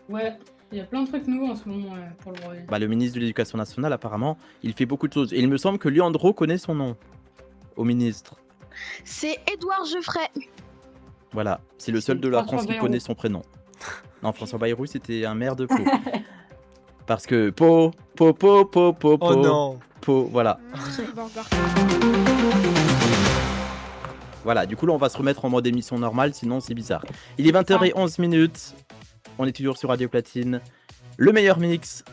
Ouais, il y a plein de trucs nouveaux en ce moment pour le brevet. Bah, le ministre de l'Éducation nationale, apparemment, il fait beaucoup de choses. Et il me semble que Leandro connaît son nom au ministre. C'est Édouard Geoffrey. Voilà, c'est le seul de la François France qui Bayrou. connaît son prénom. Non, François Bayrou, c'était un maire de Pau. Parce que Pau. Oh non. Pau, voilà. Il va encore. Voilà, du coup, là, on va se remettre en mode émission normale, sinon c'est bizarre. Il est 20h11. On est toujours sur Radio Platine. Le meilleur mix.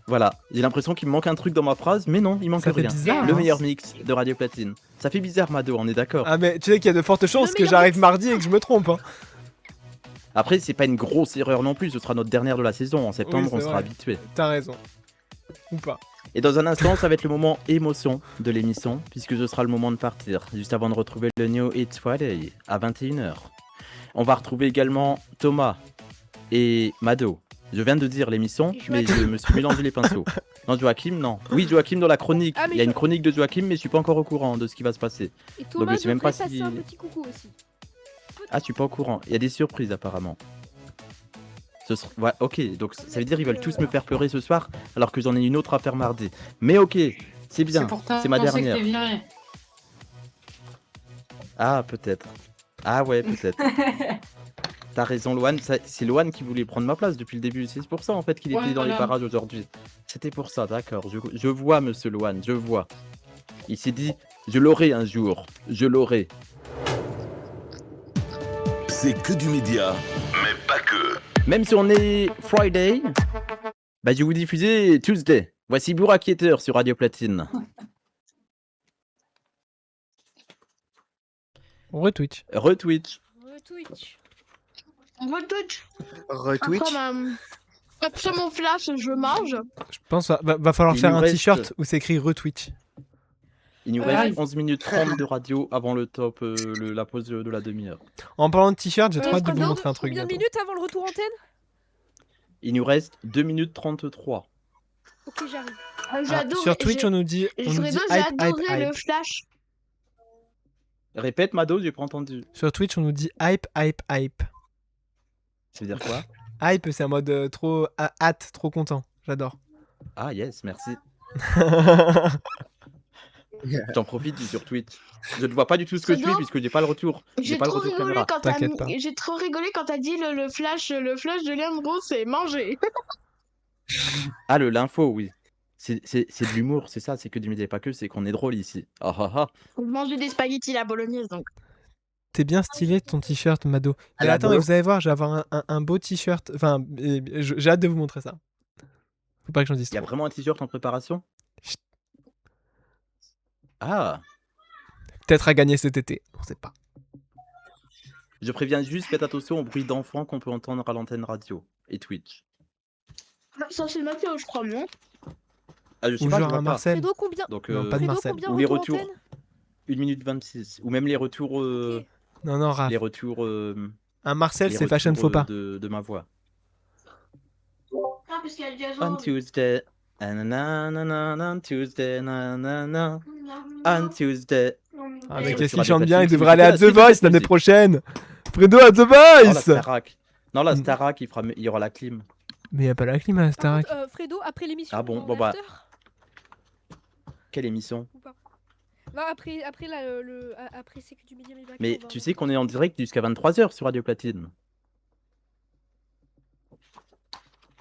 Voilà, j'ai l'impression qu'il me manque un truc dans ma phrase, mais non, il manque Ça fait rien. bizarre, Le hein. meilleur mix de Radio Platine. Ça fait bizarre, Mado, on est d'accord. Ah mais tu sais qu'il y a de fortes chances que j'arrive mardi et que je me trompe, hein. Après, c'est pas une grosse erreur non plus, ce sera notre dernière de la saison. En septembre, Oui, on c'est sera vrai. habitué. T'as raison. Ou pas. Et dans un instant, ça va être le moment émotion de l'émission, puisque ce sera le moment de partir, juste avant de retrouver le New Hit Friday à 21h. On va retrouver également Thomas et Mado. Je viens de dire l'émission, mais je me suis mélangé les pinceaux. Non, Joachim, non. Oui, Joachim dans la chronique. Ah, mais Il y a je- une chronique de Joachim, mais je suis pas encore au courant de ce qui va se passer. Et Donc Thomas je sais même pas devrait si... passer un petit coucou aussi. Ah, je suis pas au courant. Il y a des surprises apparemment. Ouais, ok, donc ça veut dire qu'ils veulent tous me faire pleurer ce soir, alors que j'en ai une autre à faire mardi. Mais ok, c'est bien, C'est pour ta c'est ma pensée que dernière. t'es viré. Ah, peut-être. Ah ouais, peut-être. T'as raison, Loane. C'est Loane qui voulait prendre ma place depuis le début. C'est pour ça en fait qu'il Ouais, était dans les voilà. parages aujourd'hui. C'était pour ça, d'accord. Je vois, monsieur Loane, je vois. Il s'est dit, je l'aurai un jour. Je l'aurai. C'est que du média, mais pas que. Même si on est Friday, bah je vais vous diffuser Tuesday. Voici Burak Yeter sur Radio Platine. Retweet. Retweet. Retweet. Retweet. Retweet. Après mon flash, je mange. Je pense va falloir Il faire nous un reste- t-shirt où c'est écrit retweet. Il nous Ah, reste 11 minutes 30 de radio avant le top, la pause de la demi-heure. En parlant de t-shirt, j'ai trop hâte de vous Combien montrer un truc Combien de bientôt. minutes avant le retour antenne? Il nous reste 2 minutes 33. Ok, j'arrive. J'adore. Sur Twitch, on nous dit Fredo, j'ai hype, adoré hype, le hype. flash. Répète, Mado, j'ai pas entendu. Sur Twitch, on nous dit hype, hype, hype. Ça veut dire quoi? Hype, c'est un mode trop hâte, trop content. J'adore. Ah yes, merci. J'en profite sur Twitch. Je ne vois pas du tout ce que je fais puisque j'ai pas le retour. J'ai J'ai pas le trop retour rigolé caméra. quand j'ai trop rigolé quand t'as dit le flash de Leandro, c'est manger. Ah, l'info, oui. C'est de l'humour, c'est ça, c'est que du média, pas que, c'est qu'on est drôle ici. Ah ah ah. Je mangeais des spaghettis la bolognaise donc. T'es bien stylé ton t-shirt, Mado. À Et la attends, mais bolo. vous allez voir, je vais avoir un beau t-shirt. Enfin, j'ai hâte de vous montrer ça. Faut pas que j'en dise Il y a trop. vraiment un t-shirt en préparation? Ah, Peut-être à gagner cet été, on sait pas. je préviens juste, faites attention au bruit d'enfants qu'on peut entendre à l'antenne radio et Twitch. Ça, c'est Mathéo, je crois, non? Ah, je sais Ou pas, je genre vois un pas. Marcel. Fredo, combien Donc, Non, pas de Fredo, Marcel. combien ou les retours retours, antenne 1 minute 26. Ou même les retours, Non, non, Raph. les retours, Un Marcel, les c'est fashion retours, faux pas. de ma voix. Ah, parce qu'il y a le gazon. On Tuesday, nanana, on Tuesday, nanana, on Tuesday. Ah, Et mais sur qu'est-ce qu'il Radio chante bien, il Platine, si devrait vous aller à écoutez The la suite de Voice cette l'année musique. prochaine. Fredo à The Non, la Voice. Starac. Non, la Mm. Starac, il y aura la clim. Mais y a pas la clim à la Par Starac. contre, Fredo, après l'émission, Ah bon, on bon va bah, after quelle émission? ou pas? Non, après après c'est que du Midi Midi Mais tu sais qu'on est en direct jusqu'à 23h sur Radio Platine.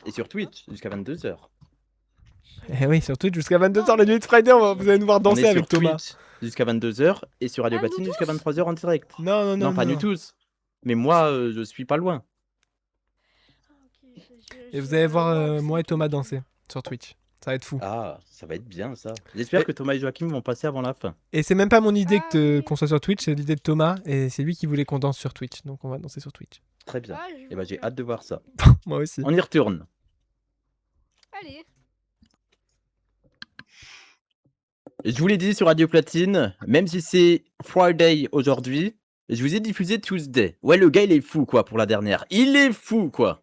Et sur Twitch jusqu'à 22h. Eh oui, sur Twitch jusqu'à 22h la nuit de Friday, vous allez nous voir On danser est avec sur Thomas. Twitch jusqu'à 22h et sur Radio Ah, nous Platine jusqu'à tous 23h en direct. Non, non, non, Non, pas non. nous tous. Mais moi, je suis pas loin. Et vous allez voir moi et Thomas danser sur Twitch. Ça va être fou. Ah, ça va être bien ça. J'espère que Thomas et Joachim vont passer avant la fin. Et c'est même pas mon idée qu'on soit sur Twitch, c'est l'idée de Thomas et c'est lui qui voulait qu'on danse sur Twitch. Donc on va danser sur Twitch. Très bien. Et ben j'ai hâte de voir ça. Moi aussi. On y retourne. Allez. Je vous l'ai dit sur Radio Platine, même si c'est Friday aujourd'hui, je vous ai diffusé Tuesday. Ouais, le gars il est fou quoi pour la dernière. Il est fou quoi.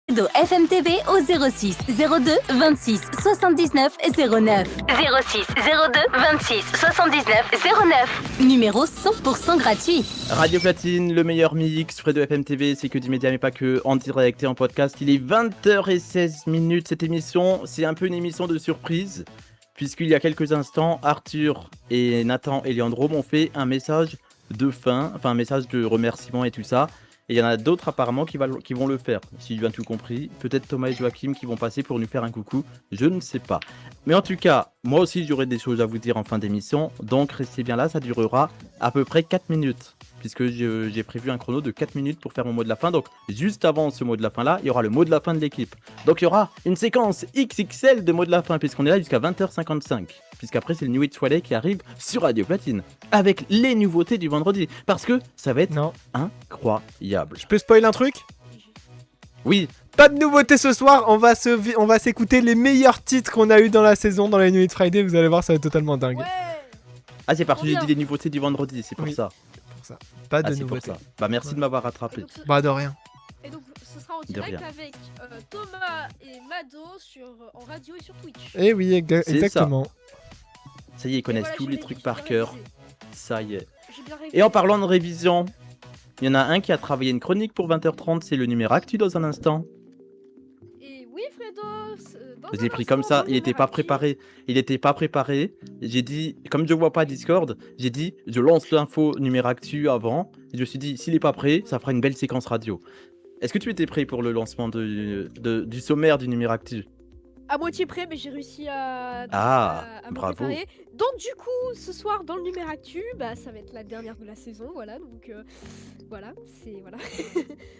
Fredo FM TV au 06 02 26 79 09. 06 02 26 79 09. Numéro 100% gratuit. Radio Platine, le meilleur mix. Fredo FM TV, c'est que du média mais pas que, en direct et en podcast. Il est 20h16 cette émission. C'est un peu une émission de surprise, puisqu'il y a quelques instants, Arthur et Nathan et Leandro m'ont fait un message de fin, enfin un message de remerciement et tout ça. Et il y en a d'autres apparemment qui vont le faire, si j'ai bien tout compris. Peut-être Thomas et Joachim qui vont passer pour nous faire un coucou, je ne sais pas. Mais en tout cas, moi aussi j'aurai des choses à vous dire en fin d'émission, donc restez bien là, ça durera à peu près 4 minutes. Puisque j'ai prévu un chrono de 4 minutes pour faire mon mot de la fin. Donc juste avant ce mot de la fin là, il y aura le mot de la fin de l'équipe. Donc il y aura une séquence XXL de mots de la fin, puisqu'on est là jusqu'à 20h55. Puisqu'après c'est le New Hit Friday qui arrive sur Radio Platine. Avec les nouveautés du vendredi. Parce que ça va être incroyable. Je peux spoiler un truc? Oui. Pas de nouveauté ce soir, on va s'écouter les meilleurs titres qu'on a eu dans la saison, dans la Nuit de Friday, vous allez voir, ça va être totalement dingue. Ah c'est parce que j'ai dit les nouveautés du vendredi, c'est pour ça. Ça. Pas de c'est pour nouveautés. ça. Bah merci de m'avoir rattrapé. Bah de rien. Et donc ce sera en De direct rien. avec Thomas et Mado en radio et sur Twitch. Eh oui, C'est exactement. Ça y est, ils connaissent voilà, tous j'ai les révisé, trucs par j'ai cœur. révisé. Ça y est. J'ai bien révisé. Et en parlant de révision, il y en a un qui a travaillé une chronique pour 20h30, c'est le numéro actu dans un instant. Et oui Fredo, dans J'ai un pris comme instant, ça, dans il le était pas Numéro préparé. Il était pas préparé. J'ai dit, comme je vois pas Discord, j'ai dit, je lance l'info numéro actu avant. Et je me suis dit, s'il est pas prêt, ça fera une belle séquence radio. Est-ce que tu étais prêt pour le lancement du sommaire du numéro actu? à moitié près, mais j'ai réussi à me bravo. préparer. Donc du coup, ce soir dans le numéro actu, bah ça va être la dernière de la saison, voilà. Donc voilà, c'est voilà.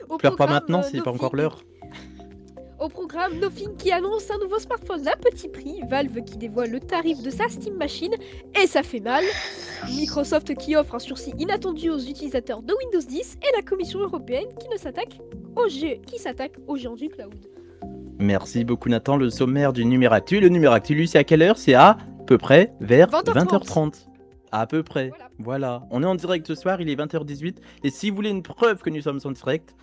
Au Pleure pas programme, maintenant, c'est pas Nothing- encore l'heure. Au programme, Nothing qui annonce un nouveau smartphone à petit prix, Valve qui dévoile le tarif de sa Steam Machine, et ça fait mal, Microsoft qui offre un sursis inattendu aux utilisateurs de Windows 10, et la Commission européenne qui s'attaque aux géants du cloud. Merci beaucoup Nathan, le sommaire du numéro actu. Le numéro actu, lui, c'est à quelle heure? C'est à peu près vers 20h30. À peu près. Voilà. On est en direct ce soir, il est 20h18. Et si vous voulez une preuve que nous sommes en direct,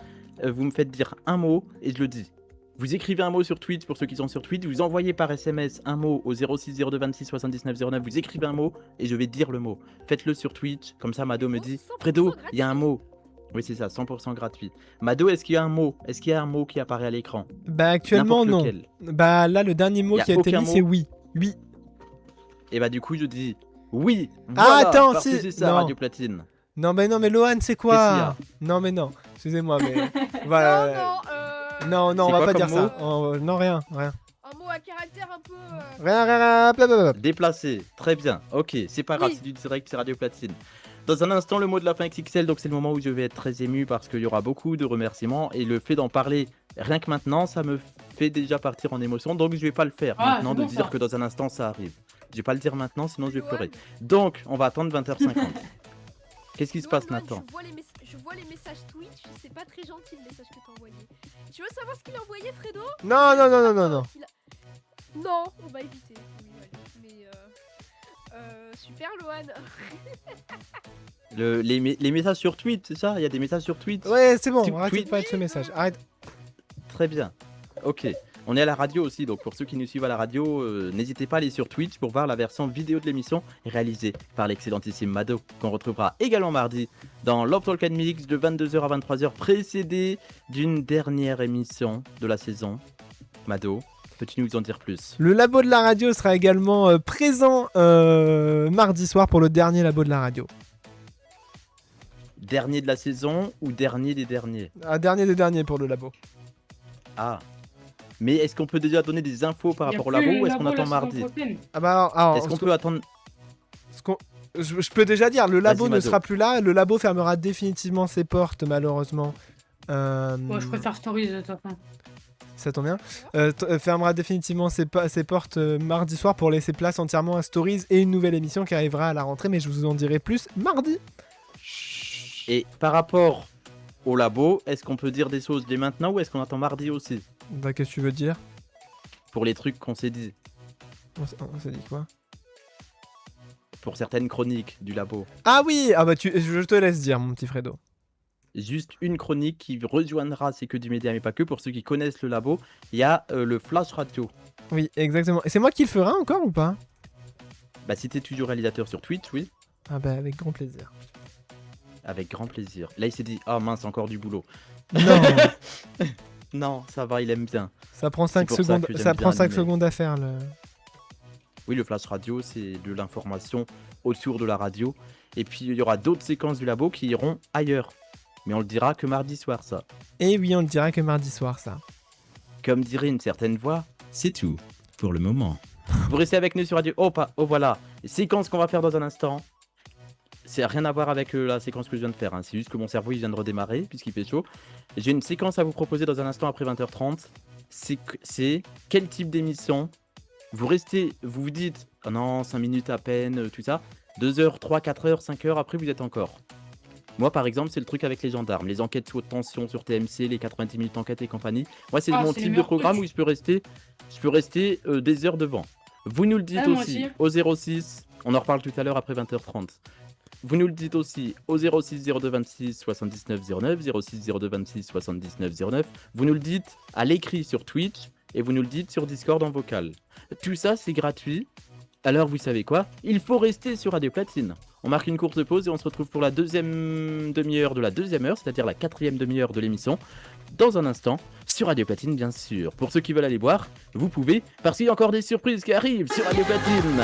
vous me faites dire un mot et je le dis. Vous écrivez un mot sur Twitch pour ceux qui sont sur Twitch, vous envoyez par SMS un mot au 06 02 26 79 09, vous écrivez un mot et je vais dire le mot. Faites-le sur Twitch, comme ça Mado me dit « Fredo, il y a un mot ». Oui c'est ça, 100% gratuit. Mado, est-ce qu'il y a un mot? Est-ce qu'il y a un mot qui apparaît à l'écran? Bah actuellement N'importe non. lequel. Bah là le dernier mot Y a qui a été aucun mis mot c'est oui. Oui. Et bah du coup je dis oui. Ah Voilà, attends, parce que si- c'est ça non. Radio Platine. Non mais Lohan c'est Qu'est-ce qu'il y a quoi? Non mais non, excusez-moi mais voilà. Non, on C'est va quoi pas comme dire mot ça. Non rien. Un mot à caractère un peu... Rien. Déplacé, très bien. Ok, c'est pas grave, Oui. c'est du direct, c'est Radio Platine. Dans un instant, le mot de la fin XXL, donc c'est le moment où je vais être très ému parce qu'il y aura beaucoup de remerciements et le fait d'en parler rien que maintenant, ça me fait déjà partir en émotion, donc je vais pas le faire maintenant c'est de bon, dire ça. que dans un instant ça arrive. Je vais pas le dire maintenant, sinon je vais pleurer. Donc, on va attendre 20h50. Qu'est-ce qui se passe, Nathan? Je vois les messages Twitch, c'est pas très gentil le message que t'as envoyé. Tu veux savoir ce qu'il a envoyé, Fredo? Non, non, non, non, non, non. Non, on va éviter. Oui, allez. Mais super, Lohan. Les messages sur Twitch, c'est ça? Il y a des messages sur Twitch? Ouais, c'est bon, Sur arrêtez de Twitch. parler de ce message. Arrête. Très bien. Ok. On est à la radio aussi, donc pour ceux qui nous suivent à la radio, n'hésitez pas à aller sur Twitch pour voir la version vidéo de l'émission réalisée par l'excellentissime Mado, qu'on retrouvera également mardi dans Love Talk and Mix de 22h à 23h, précédé d'une dernière émission de la saison. Mado, peux-tu nous en dire plus? Le labo de la radio sera également présent mardi soir pour le dernier labo de la radio. Dernier de la saison ou dernier des derniers? Dernier des derniers pour le labo. Ah. Mais est-ce qu'on peut déjà donner des infos par rapport au labo ou est-ce qu'on attend mardi? Ah bah alors, est-ce qu'on peut attendre? Je peux déjà dire, le labo ne Mado. sera plus là, le labo fermera définitivement ses portes malheureusement. Moi, je préfère Stories de toute façon. Ça tombe bien. Fermera définitivement ses portes mardi soir pour laisser place entièrement à Stories et une nouvelle émission qui arrivera à la rentrée, mais je vous en dirai plus mardi. Et par rapport au labo, est-ce qu'on peut dire des choses dès maintenant ou est-ce qu'on attend mardi aussi? Bah qu'est-ce que tu veux dire? Pour les trucs qu'on s'est dit. On s'est dit quoi? Pour certaines chroniques du labo. Ah oui, ah bah je te laisse dire mon petit Fredo. Juste une chronique qui rejoindra C'est que du média mais pas que. Pour ceux qui connaissent le labo, il y a le Flash Radio. Oui, exactement. Et c'est moi qui le ferai encore ou pas? Bah si t'es toujours réalisateur sur Twitch, oui. Ah bah avec grand plaisir. Avec grand plaisir. Là il s'est dit, ah mince, encore du boulot. Non. Non, ça va, il aime bien. Ça prend 5 C'est pour ça secondes, que j'aime ça bien prend 5 animer. secondes à faire le... Oui, le Flash Radio, c'est de l'information autour de la radio. Et puis il y aura d'autres séquences du labo qui iront ailleurs. Mais on le dira que mardi soir, ça. Et oui, on le dira que mardi soir, ça. Comme dirait une certaine voix, c'est tout pour le moment. Vous restez avec nous sur Radio. Oh voilà. Séquence qu'on va faire dans un instant. C'est rien à voir avec la séquence que je viens de faire. Hein. C'est juste que mon cerveau il vient de redémarrer puisqu'il fait chaud. J'ai une séquence à vous proposer dans un instant après 20h30. C'est quel type d'émission? Vous restez, vous vous dites, oh non, 5 minutes à peine, tout ça. 2 heures, 3, 4 heures, 5 heures, après vous êtes encore. Moi par exemple, c'est le truc avec les gendarmes, les enquêtes sous haute tension sur TMC, les 90 minutes enquête et compagnie. Moi c'est mon type de programme où je peux rester des heures devant. Vous nous le dites aussi au 06, on en reparle tout à l'heure après 20h30. Vous nous le dites aussi au 06 02 26 79 09, 06 02 26 79 09. Vous nous le dites à l'écrit sur Twitch et vous nous le dites sur Discord en vocal. Tout ça c'est gratuit. Alors vous savez quoi? Il faut rester sur Radio Platine. On marque une courte pause et on se retrouve pour la deuxième demi-heure de la deuxième heure, c'est-à-dire la 4e demi-heure de l'émission, dans un instant, sur Radio Platine bien sûr. Pour ceux qui veulent aller boire, vous pouvez, parce qu'il y a encore des surprises qui arrivent sur Radio Platine.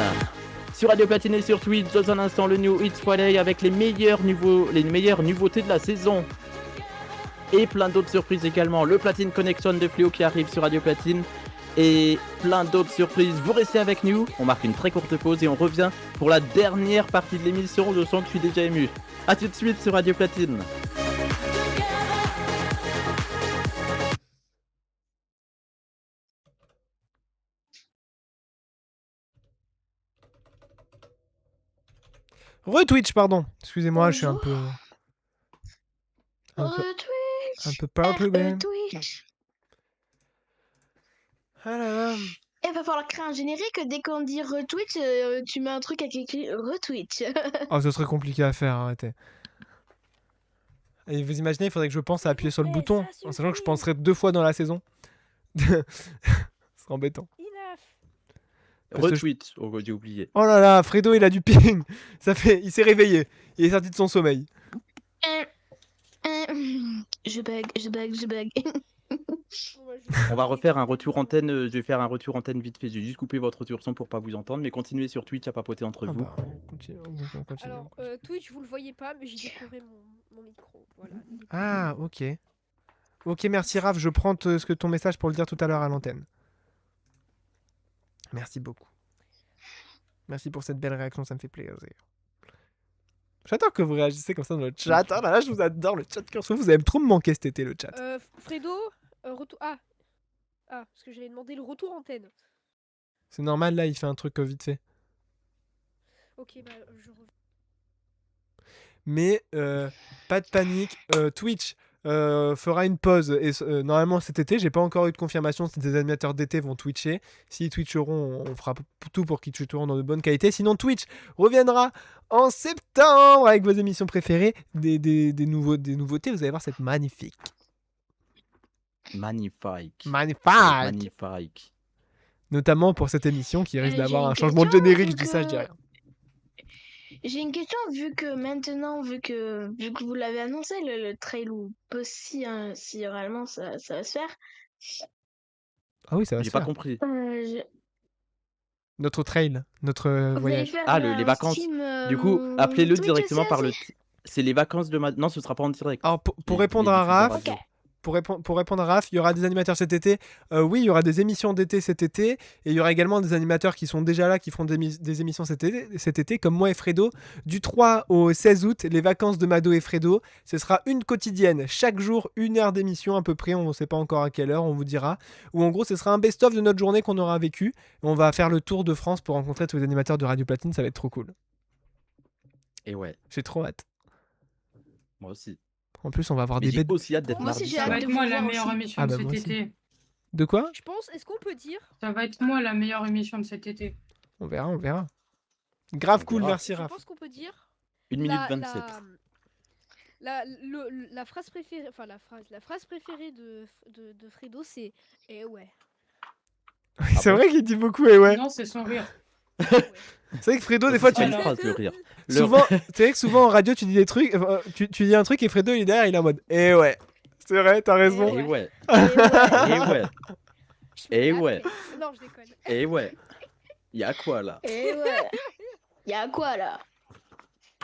Sur Radio Platine et sur Twitch, dans un instant, le New Hits Friday avec les meilleures nouveautés de la saison. Et plein d'autres surprises également. Le Platine Connection de Fléau qui arrive sur Radio Platine. Et plein d'autres surprises. Vous restez avec nous. On marque une très courte pause et on revient pour la dernière partie de l'émission. Je sens que je suis déjà ému. A tout de suite sur Radio Platine. Retwitch, pardon. Excusez-moi, je suis un peu perturbé. Ah là là. Il va falloir créer un générique. Dès qu'on dit retweet, tu mets un truc avec écrit retweet. Oh, ce serait compliqué à faire, arrêtez. Et vous imaginez, il faudrait que je pense à appuyer sur le bouton, en sachant que je penserai 2 fois dans la saison. Ce serait embêtant. Retweet, j'ai oublié. Oh là là, Fredo, il a du ping. Il s'est réveillé. Il est sorti de son sommeil. Je bug. On va refaire un retour antenne. Je vais faire un retour antenne vite fait. J'ai juste coupé votre retour son pour pas vous entendre, mais continuez sur Twitch à papoter entre vous. Continue. Alors, Twitch, vous le voyez pas, mais j'ai décoré mon micro. Voilà. Ah, ok. Ok, merci Raph. Je prends ton message pour le dire tout à l'heure à l'antenne. Merci beaucoup. Merci pour cette belle réaction, ça me fait plaisir. J'adore que vous réagissez comme ça dans le chat. Ah là là, je vous adore le chat. Vous allez trop me manquer cet été, le chat. Fredo, retour. Ah, parce que j'avais demandé le retour antenne. C'est normal, là, il fait un truc vite fait. Ok, bah je reviens. Mais pas de panique. Twitch fera une pause. Et normalement cet été, j'ai pas encore eu de confirmation si des animateurs d'été vont twitcher. S'ils twitcheront, on fera tout pour qu'ils twitcheront dans de bonnes qualités. Sinon, Twitch reviendra en septembre avec vos émissions préférées. Des nouveautés. Vous allez voir, c'est magnifique. Magnifique. Notamment pour cette émission qui risque J'ai d'avoir une un changement de question, générique. Je vu dis ça, je que- dis rien. J'ai une question, vu que vous l'avez annoncé, le trail ou pas si réellement ça va se faire. Ah oui, ça va J'ai se pas faire. compris. Notre trail, notre Vous allez voyage. faire Ah, les un vacances. stream, Du coup, appelez-le Twitch directement aussi, par le. aussi C'est les vacances de ma. Non, ce sera pas en direct. Alors, pour Les- répondre les à diffuseurs Raph, radio. pour répondre à Raph, il y aura des animateurs cet été. Oui, il y aura des émissions d'été cet été. Et il y aura également des animateurs qui sont déjà là, qui feront des émissions cet été, comme moi et Fredo. Du 3 au 16 août, les vacances de Mado et Fredo. Ce sera une quotidienne. Chaque jour, 1 heure d'émission à peu près. On ne sait pas encore à quelle heure, on vous dira. Ou en gros, ce sera un best-of de notre journée qu'on aura vécu. On va faire le tour de France pour rencontrer tous les animateurs de Radio Platine. Ça va être trop cool. Et ouais, J'ai trop hâte. moi aussi. En plus, on va avoir Mais des j'ai bêtes. aussi hâte d'être Moi aussi, mardi j'ai Ça hâte va de être vous moi la voir meilleure aussi. émission Ah de bah, cet moi aussi. été. De quoi? Je pense, est-ce qu'on peut dire Ça va être moi la meilleure émission de cet été. On verra, on verra. Grave On cool, verra. merci Je Raph. pense qu'on peut dire 1 minute 27. la phrase préférée, enfin la phrase préférée de Fredo, c'est eh ouais. C'est vrai qu'il dit beaucoup, et ouais. Non, c'est son rire. C'est vrai que Fredo, des fois, tu C'est une phrase, le rire. souvent, c'est vrai que souvent en radio, tu dis des trucs, tu dis un truc et Fredo il est derrière, il est en mode eh ouais. C'est vrai, t'as raison. Et ouais. Eh Et ouais. Et ouais. Non, je déconne. Et ouais. Y'a quoi là? Et ouais. Y'a quoi là?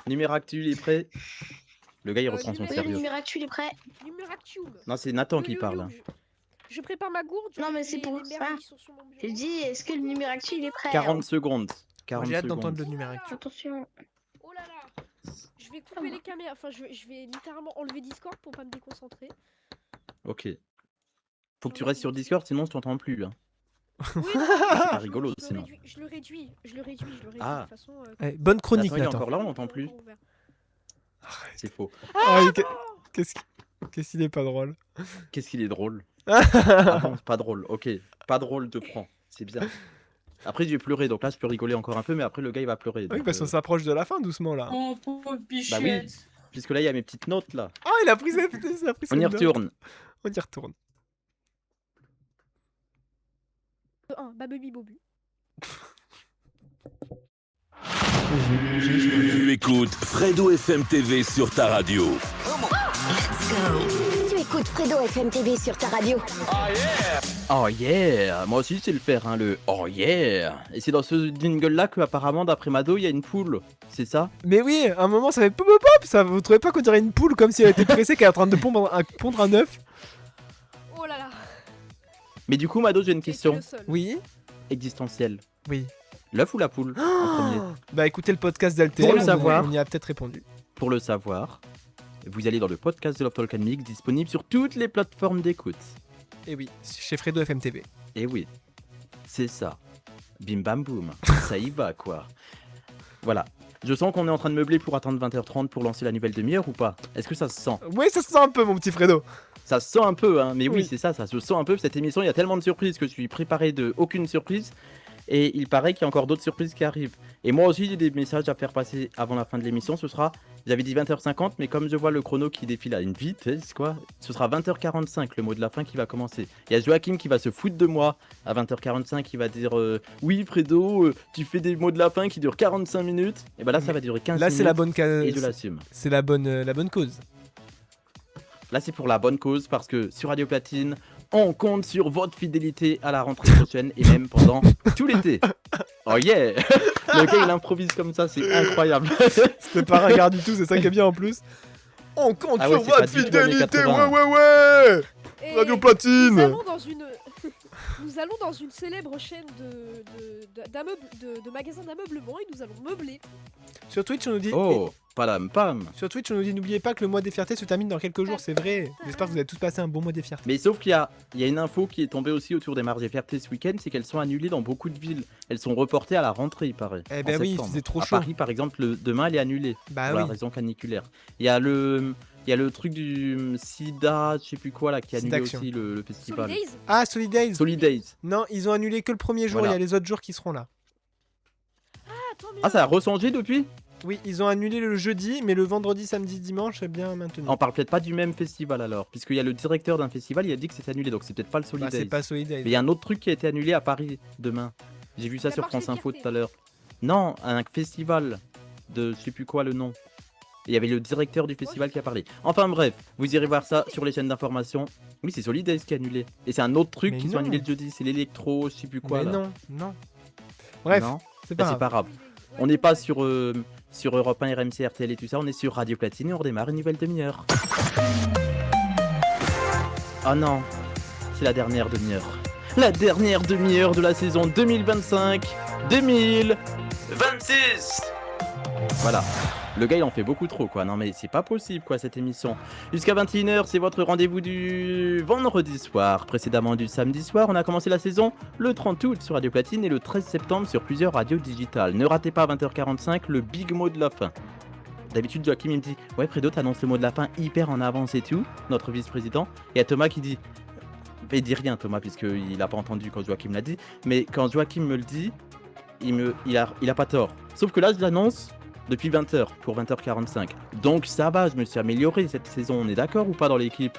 Numérac-tu, il est prêt? Le gars il reprend son numéro- Le sérieux. numérac-tu, il est prêt? Numeractium. Non, c'est Nathan qui parle. hein. Je prépare ma gourde. Non, mais c'est pour les ça. merdes qui sont sur mon bureau. J'ai dit, est-ce que le numérac-tu, il est prêt? 40 secondes. 40 J'ai hâte secondes. d'entendre le numérique. Attention. Oh là là. Je vais couper les caméras. Enfin, je vais littéralement enlever Discord pour pas me déconcentrer. Ok. Faut que tu restes sur Discord, sinon je t'entends plus. Hein. Oui, C'est pas rigolo, sinon. Je le réduis. Ah. De toute façon, Ouais, bonne chronique, Nathan, il est Nathan. encore là, on n'entend plus. ouvert. C'est faux. Ah, qu'est-ce qu'il est pas drôle. Qu'est-ce qu'il est drôle. Ah bon, pas drôle, ok. Pas drôle de prends. C'est bien. Après, je vais pleurer, donc là, je peux rigoler encore un peu, mais après, le gars, il va pleurer. Oui, donc, parce qu'on s'approche de la fin doucement là. Oh, pauvre Bah bichette. oui, puisque là, il y a mes petites notes, là. Ah, il a pris ses On y notes. retourne. On y retourne. 1. Babubi Bobu. Tu écoutes Fredo FM TV sur ta radio. Tu écoutes Fredo FM TV sur ta radio. Oh yeah. Moi aussi, je sais le faire, hein, le oh yeah. Et c'est dans ce jingle-là que, apparemment, d'après Mado, il y a une poule. C'est ça? Mais oui, à un moment ça fait pop pop pop. Ça, vous trouvez pas qu'on dirait une poule comme si elle était pressée qu'elle est en train de pondre un œuf? Oh là là. Mais du coup, Mado, j'ai une question Oui. existentielle. Oui. L'œuf ou la poule en premier? Bah écoutez le podcast d'Alter, Pour le savoir. on y a peut-être répondu. Pour le savoir, vous allez dans le podcast de Love Talk Mix, disponible sur toutes les plateformes d'écoute. Et oui, chez Fredo FM TV. Et oui, c'est ça. Bim bam boum, ça y va quoi. Voilà. Je sens qu'on est en train de meubler pour attendre 20h30 pour lancer la nouvelle demi-heure ou pas? Est-ce que ça se sent? Oui, ça se sent un peu mon petit Fredo. Ça se sent un peu, hein, mais oui, Oui. c'est ça se sent un peu. Cette émission, il y a tellement de surprises que je suis préparé de aucune surprise. Et il paraît qu'il y a encore d'autres surprises qui arrivent. Et moi aussi, j'ai des messages à faire passer avant la fin de l'émission. Ce sera, j'avais dit 20h50, mais comme je vois le chrono qui défile à une vitesse, quoi, ce sera 20h45, le mot de la fin qui va commencer. Il y a Joachim qui va se foutre de moi à 20h45, qui va dire oui, Fredo, tu fais des mots de la fin qui durent 45 minutes. Et bah là, ça va durer 15 Là minutes. c'est la bonne Et je l'assume. C'est la bonne cause. Là, c'est pour la bonne cause parce que sur Radio Platine, on compte sur votre fidélité à la rentrée prochaine et même pendant tout l'été. Oh yeah. Le gars, il improvise comme ça, c'est incroyable. C'était pas ringard du tout, c'est ça qui est bien en plus. On compte Ah ouais, sur c'est pas votre du tout années fidélité, 80. ouais. Et Radio Nous Platine. allons dans une. Nous allons dans une célèbre chaîne de magasins d'ameublement et nous allons meubler. Sur Twitch, on nous dit. Oh, padam pam. Sur Twitch, on nous dit n'oubliez pas que le mois des fiertés se termine dans quelques jours, c'est vrai. J'espère que vous avez tous passé un bon mois des fiertés. Mais sauf qu'il y a une info qui est tombée aussi autour des marches des fiertés ce week-end, c'est qu'elles sont annulées dans beaucoup de villes. Elles sont reportées à la rentrée, il paraît. Eh ben oui, c'est trop chaud. À Paris, par exemple, demain, elle est annulée. Bah pour la oui. raison caniculaire. Il y a le truc du SIDA, je sais plus quoi là, qui a annulé SIDAction. aussi le festival. Solidays. Ah, Solidays. Solidays. Non, ils ont annulé que le premier jour, Voilà. il y a les autres jours qui seront là. Ah, ça a rechangé depuis? Oui, ils ont annulé le jeudi, mais le vendredi, samedi, dimanche, c'est bien maintenu. On parle peut-être pas du même festival alors, puisqu'il y a le directeur d'un festival, il a dit que c'était annulé, donc c'est peut-être pas le Solidays. Bah, c'est pas Solidays. Mais il y a un autre truc qui a été annulé à Paris demain. J'ai vu ça sur France Info tout à l'heure. Non, un festival de je sais plus quoi le nom. Et il y avait le directeur du festival qui a parlé. Enfin bref, vous irez voir ça sur les chaînes d'information. Oui, c'est Solidays qui a annulé. Et c'est un autre truc Mais qui sont non. annulés le jeudi, c'est l'électro, je sais plus quoi Mais là. non. Bref, Non c'est Bah, pas c'est pas grave. On n'est pas sur Europe 1, RMC, RTL et tout ça, on est sur Radio Platine et on redémarre une nouvelle demi-heure. Oh non, c'est la dernière demi-heure. La dernière demi-heure de la saison 2025-2026. Voilà. Le gars il en fait beaucoup trop quoi, non mais c'est pas possible quoi cette émission. Jusqu'à 21h c'est votre rendez-vous du vendredi soir, précédemment du samedi soir. On a commencé la saison le 30 août sur Radio Platine et le 13 septembre sur plusieurs radios digitales. Ne ratez pas à 20h45 le big mot de la fin. D'habitude Joachim il me dit ouais Fredo t'annonces le mot de la fin hyper en avance et tout, notre vice-président. Et à Thomas qui dit, il dit rien Thomas puisqu'il a pas entendu quand Joachim l'a dit, mais quand Joachim me le dit, il a pas tort. Sauf que là je l'annonce depuis 20h pour 20h45. Donc ça va, je me suis amélioré cette saison, on est d'accord ou pas dans l'équipe?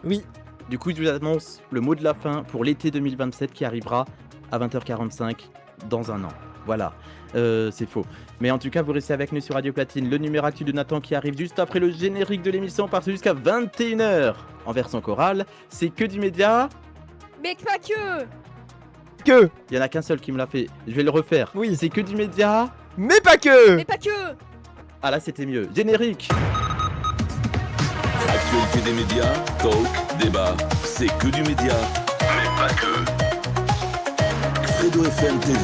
Oui. Du coup, je vous annonce le mot de la fin pour l'été 2027 qui arrivera à 20h45 dans un an. Voilà, c'est faux. Mais en tout cas, vous restez avec nous sur Radio Platine. Le numéro actu de Nathan qui arrive juste après le générique de l'émission part jusqu'à 21h en version chorale. C'est que du média. Mais pas que. Il y en a qu'un seul qui me l'a fait. Je vais le refaire. Oui. C'est que du média. Mais pas que. Mais pas que. Ah là, c'était mieux. Générique. Actualité des médias, talk, débat, c'est que du média, mais pas que. Fredo FM TV.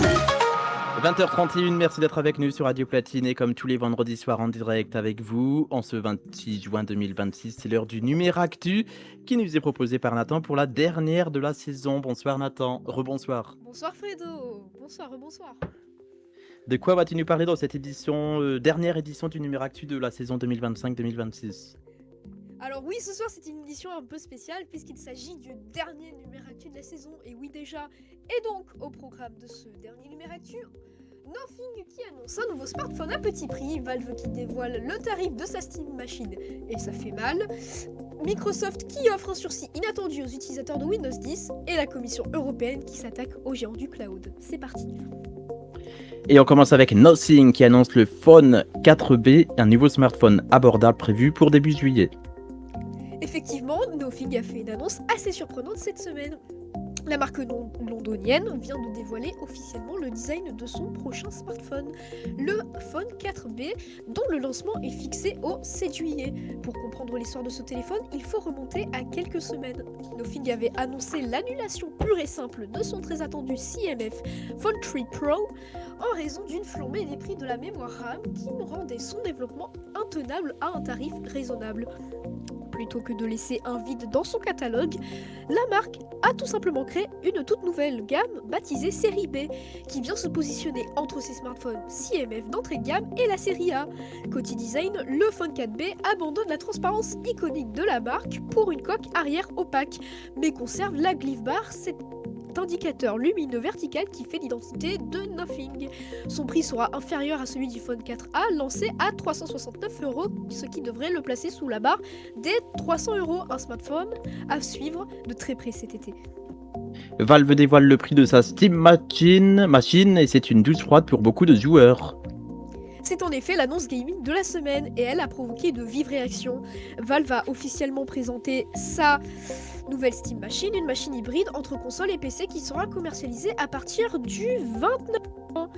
20h31, merci d'être avec nous sur Radio Platine et comme tous les vendredis soirs en direct avec vous, en ce 26 juin 2026, c'est l'heure du Numéractu qui nous est proposé par Nathan pour la dernière de la saison. Bonsoir Nathan, rebonsoir. Bonsoir Fredo. Bonsoir, rebonsoir. De quoi vas-tu nous parler dans cette édition, dernière édition du Numéractu de la saison 2025-2026 ? Alors oui, ce soir c'est une édition un peu spéciale puisqu'il s'agit du dernier Numéractu de la saison. Et oui déjà, et donc au programme de ce dernier Numéractu, Nothing qui annonce un nouveau smartphone à petit prix, Valve qui dévoile le tarif de sa Steam Machine et ça fait mal, Microsoft qui offre un sursis inattendu aux utilisateurs de Windows 10 et la Commission européenne qui s'attaque aux géants du cloud. C'est parti. Et on commence avec Nothing qui annonce le Phone 4B, un nouveau smartphone abordable prévu pour début juillet. Effectivement, Nothing a fait une annonce assez surprenante cette semaine. La marque londonienne vient de dévoiler officiellement le design de son prochain smartphone, le Phone 4B, dont le lancement est fixé au 7 juillet. Pour comprendre l'histoire de ce téléphone, il faut remonter à quelques semaines. Nothing avait annoncé l'annulation pure et simple de son très attendu CMF Phone 3 Pro en raison d'une flambée des prix de la mémoire RAM qui rendait son développement intenable à un tarif raisonnable. Plutôt que de laisser un vide dans son catalogue, la marque a tout simplement créé une toute nouvelle gamme baptisée Série B, qui vient se positionner entre ses smartphones CMF d'entrée de gamme et la série A. Côté design, le Phone 4B abandonne la transparence iconique de la marque pour une coque arrière opaque, mais conserve la glyph bar, cet indicateur lumineux vertical qui fait l'identité de Nothing. Son prix sera inférieur à celui du Phone 4A, lancé à 369€, ce qui devrait le placer sous la barre des 300€. Un smartphone à suivre de très près cet été. Valve dévoile le prix de sa Steam Machine et c'est une douche froide pour beaucoup de joueurs. C'est en effet l'annonce gaming de la semaine et elle a provoqué de vives réactions. Valve a officiellement présenté sa nouvelle Steam Machine, une machine hybride entre console et PC qui sera commercialisée à partir du 29 juin.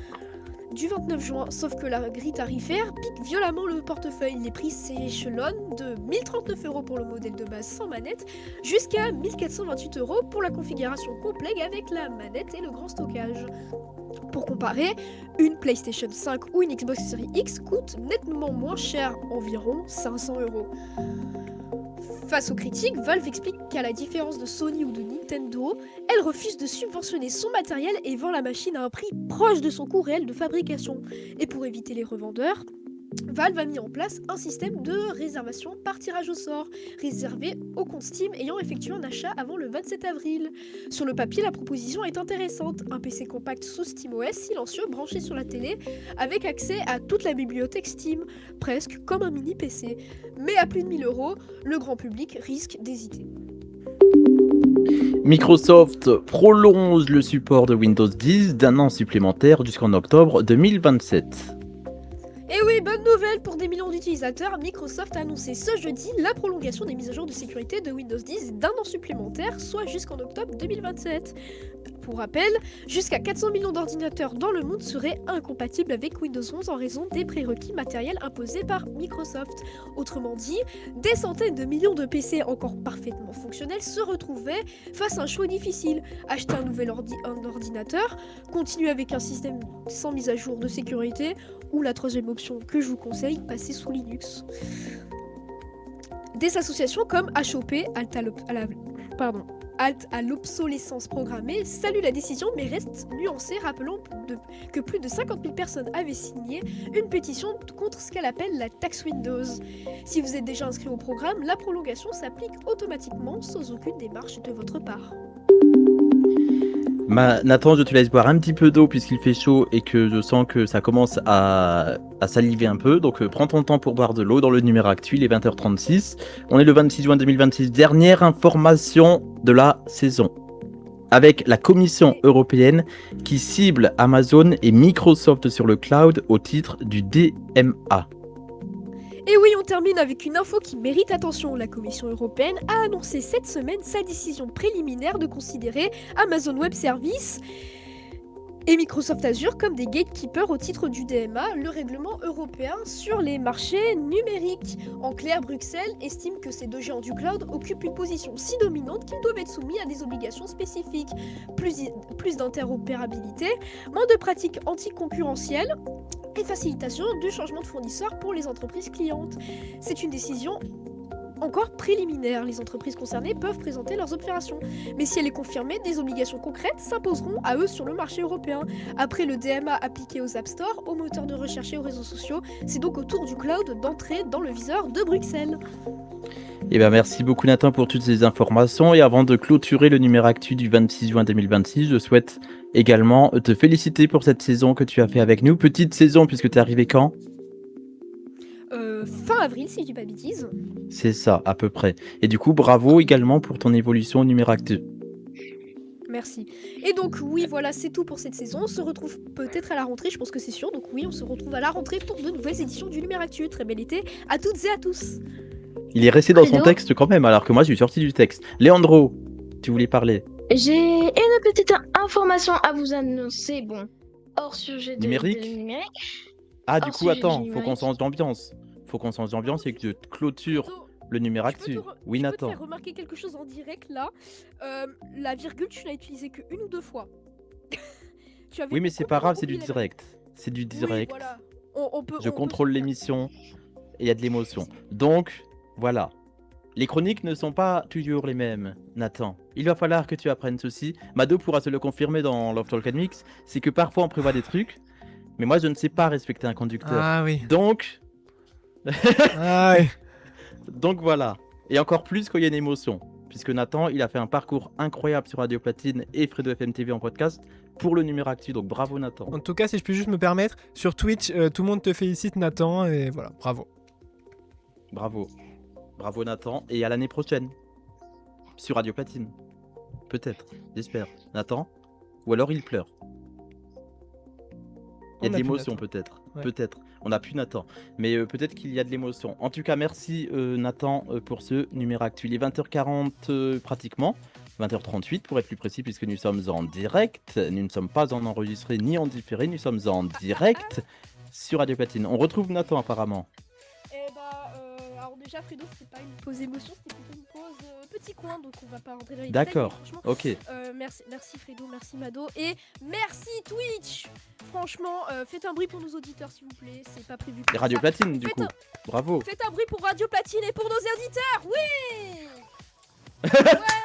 du 29 juin, sauf que la grille tarifaire pique violemment le portefeuille. Les prix s'échelonnent de 1039 € pour le modèle de base sans manette jusqu'à 1428 € pour la configuration complète avec la manette et le grand stockage. Pour comparer, une PlayStation 5 ou une Xbox Series X coûte nettement moins cher, environ 500 €. Face aux critiques, Valve explique qu'à la différence de Sony ou de Nintendo, elle refuse de subventionner son matériel et vend la machine à un prix proche de son coût réel de fabrication. Et pour éviter les revendeurs, Valve a mis en place un système de réservation par tirage au sort, réservé aux comptes Steam ayant effectué un achat avant le 27 avril. Sur le papier, la proposition est intéressante. Un PC compact sous SteamOS silencieux branché sur la télé, avec accès à toute la bibliothèque Steam, presque comme un mini PC. Mais à plus de 1000 €, le grand public risque d'hésiter. Microsoft prolonge le support de Windows 10 d'un an supplémentaire jusqu'en octobre 2027. Et oui, bonne nouvelle pour des millions d'utilisateurs, Microsoft a annoncé ce jeudi la prolongation des mises à jour de sécurité de Windows 10 d'un an supplémentaire, soit jusqu'en octobre 2027. Pour rappel, jusqu'à 400 millions d'ordinateurs dans le monde seraient incompatibles avec Windows 11 en raison des prérequis matériels imposés par Microsoft. Autrement dit, des centaines de millions de PC encore parfaitement fonctionnels se retrouvaient face à un choix difficile. Acheter un nouvel ordinateur, continuer avec un système sans mise à jour de sécurité, ou la troisième option que je vous conseille, passer sous Linux. Des associations comme HOP, Halte à l'obsolescence programmée, saluent la décision mais restent nuancés, rappelons que plus de 50 000 personnes avaient signé une pétition contre ce qu'elle appelle la taxe Windows. Si vous êtes déjà inscrit au programme, la prolongation s'applique automatiquement sans aucune démarche de votre part. Nathan, je te laisse boire un petit peu d'eau puisqu'il fait chaud et que je sens que ça commence à saliver un peu. Donc prends ton temps pour boire de l'eau dans le numéro actuel, il est 20h36. On est le 26 juin 2026, dernière information de la saison. Avec la Commission européenne qui cible Amazon et Microsoft sur le cloud au titre du DMA. Et oui, on termine avec une info qui mérite attention. La Commission européenne a annoncé cette semaine sa décision préliminaire de considérer Amazon Web Services et Microsoft Azure comme des gatekeepers au titre du DMA, le règlement européen sur les marchés numériques. En clair, Bruxelles estime que ces deux géants du cloud occupent une position si dominante qu'ils doivent être soumis à des obligations spécifiques. Plus d'interopérabilité, moins de pratiques anticoncurrentielles et facilitation du changement de fournisseur pour les entreprises clientes. C'est une décision encore préliminaire. Les entreprises concernées peuvent présenter leurs opérations, mais si elle est confirmée, des obligations concrètes s'imposeront à eux sur le marché européen. Après le DMA appliqué aux App Store, aux moteurs de recherche et aux réseaux sociaux, c'est donc au tour du cloud d'entrer dans le viseur de Bruxelles. Eh bien, merci beaucoup Nathan pour toutes ces informations. Et avant de clôturer le numéro actu du 26 juin 2026, je souhaite également te féliciter pour cette saison que tu as fait avec nous. Petite saison puisque tu es arrivé quand ? Fin avril, si je dis pas de bêtises. C'est ça, à peu près. Et du coup, bravo également pour ton évolution au numéro actu. Merci. Et donc oui, voilà, c'est tout pour cette saison. On se retrouve peut-être à la rentrée, je pense que c'est sûr. Donc oui, on se retrouve à la rentrée pour de nouvelles éditions du numéro actu. Très bel été à toutes et à tous. Il est resté dans son texte quand même, alors que moi je suis sorti du texte. Léandro, tu voulais parler ? J'ai une petite information à vous annoncer, bon, hors sujet de numérique. Ah, du coup, attends, faut qu'on change d'ambiance. Faut qu'on change d'ambiance et que tu clôtures le numéro actu. Oui, Nathan. Je peux te faire remarquer quelque chose en direct là. La virgule, tu l'as utilisée que une ou deux fois. Oui, mais c'est pas grave, c'est du direct. C'est du direct. Oui, voilà. Je contrôle l'émission et il y a de l'émotion. Donc, voilà. Les chroniques ne sont pas toujours les mêmes, Nathan. Il va falloir que tu apprennes ceci. Mado pourra se le confirmer dans Love Talk Mix. C'est que parfois on prévoit des trucs, mais moi je ne sais pas respecter un conducteur. Ah oui. Donc... ah oui. Donc voilà. Et encore plus quand il y a une émotion. Puisque Nathan, il a fait un parcours incroyable sur Radio Platine et Fredo FM TV en podcast pour le numéro actu. Donc bravo Nathan. En tout cas, si je peux juste me permettre, sur Twitch, tout le monde te félicite Nathan et voilà, bravo. Bravo. Bravo Nathan, et à l'année prochaine, sur Radio Platine. Peut-être, j'espère. Nathan ? Ou alors il pleure. Il y a de l'émotion peut-être. Ouais. Peut-être. On n'a plus Nathan. Mais peut-être qu'il y a de l'émotion. En tout cas, merci Nathan pour ce numéro actu. Il est 20h40 pratiquement. 20h38 pour être plus précis, puisque nous sommes en direct. Nous ne sommes pas en enregistré ni en différé, nous sommes en direct sur Radio Platine. On retrouve Nathan apparemment. Alors déjà Fredo, c'est pas une pause émotion, c'était plutôt une pause petit coin, donc on va pas rentrer dans les D'accord, détails, mais ok. Merci Fredo, merci Mado, et merci Twitch. Franchement, faites un bruit pour nos auditeurs s'il vous plaît, c'est pas prévu. Et Radio Platine du coup, bravo. Faites un bruit pour Radio Platine et pour nos auditeurs, oui.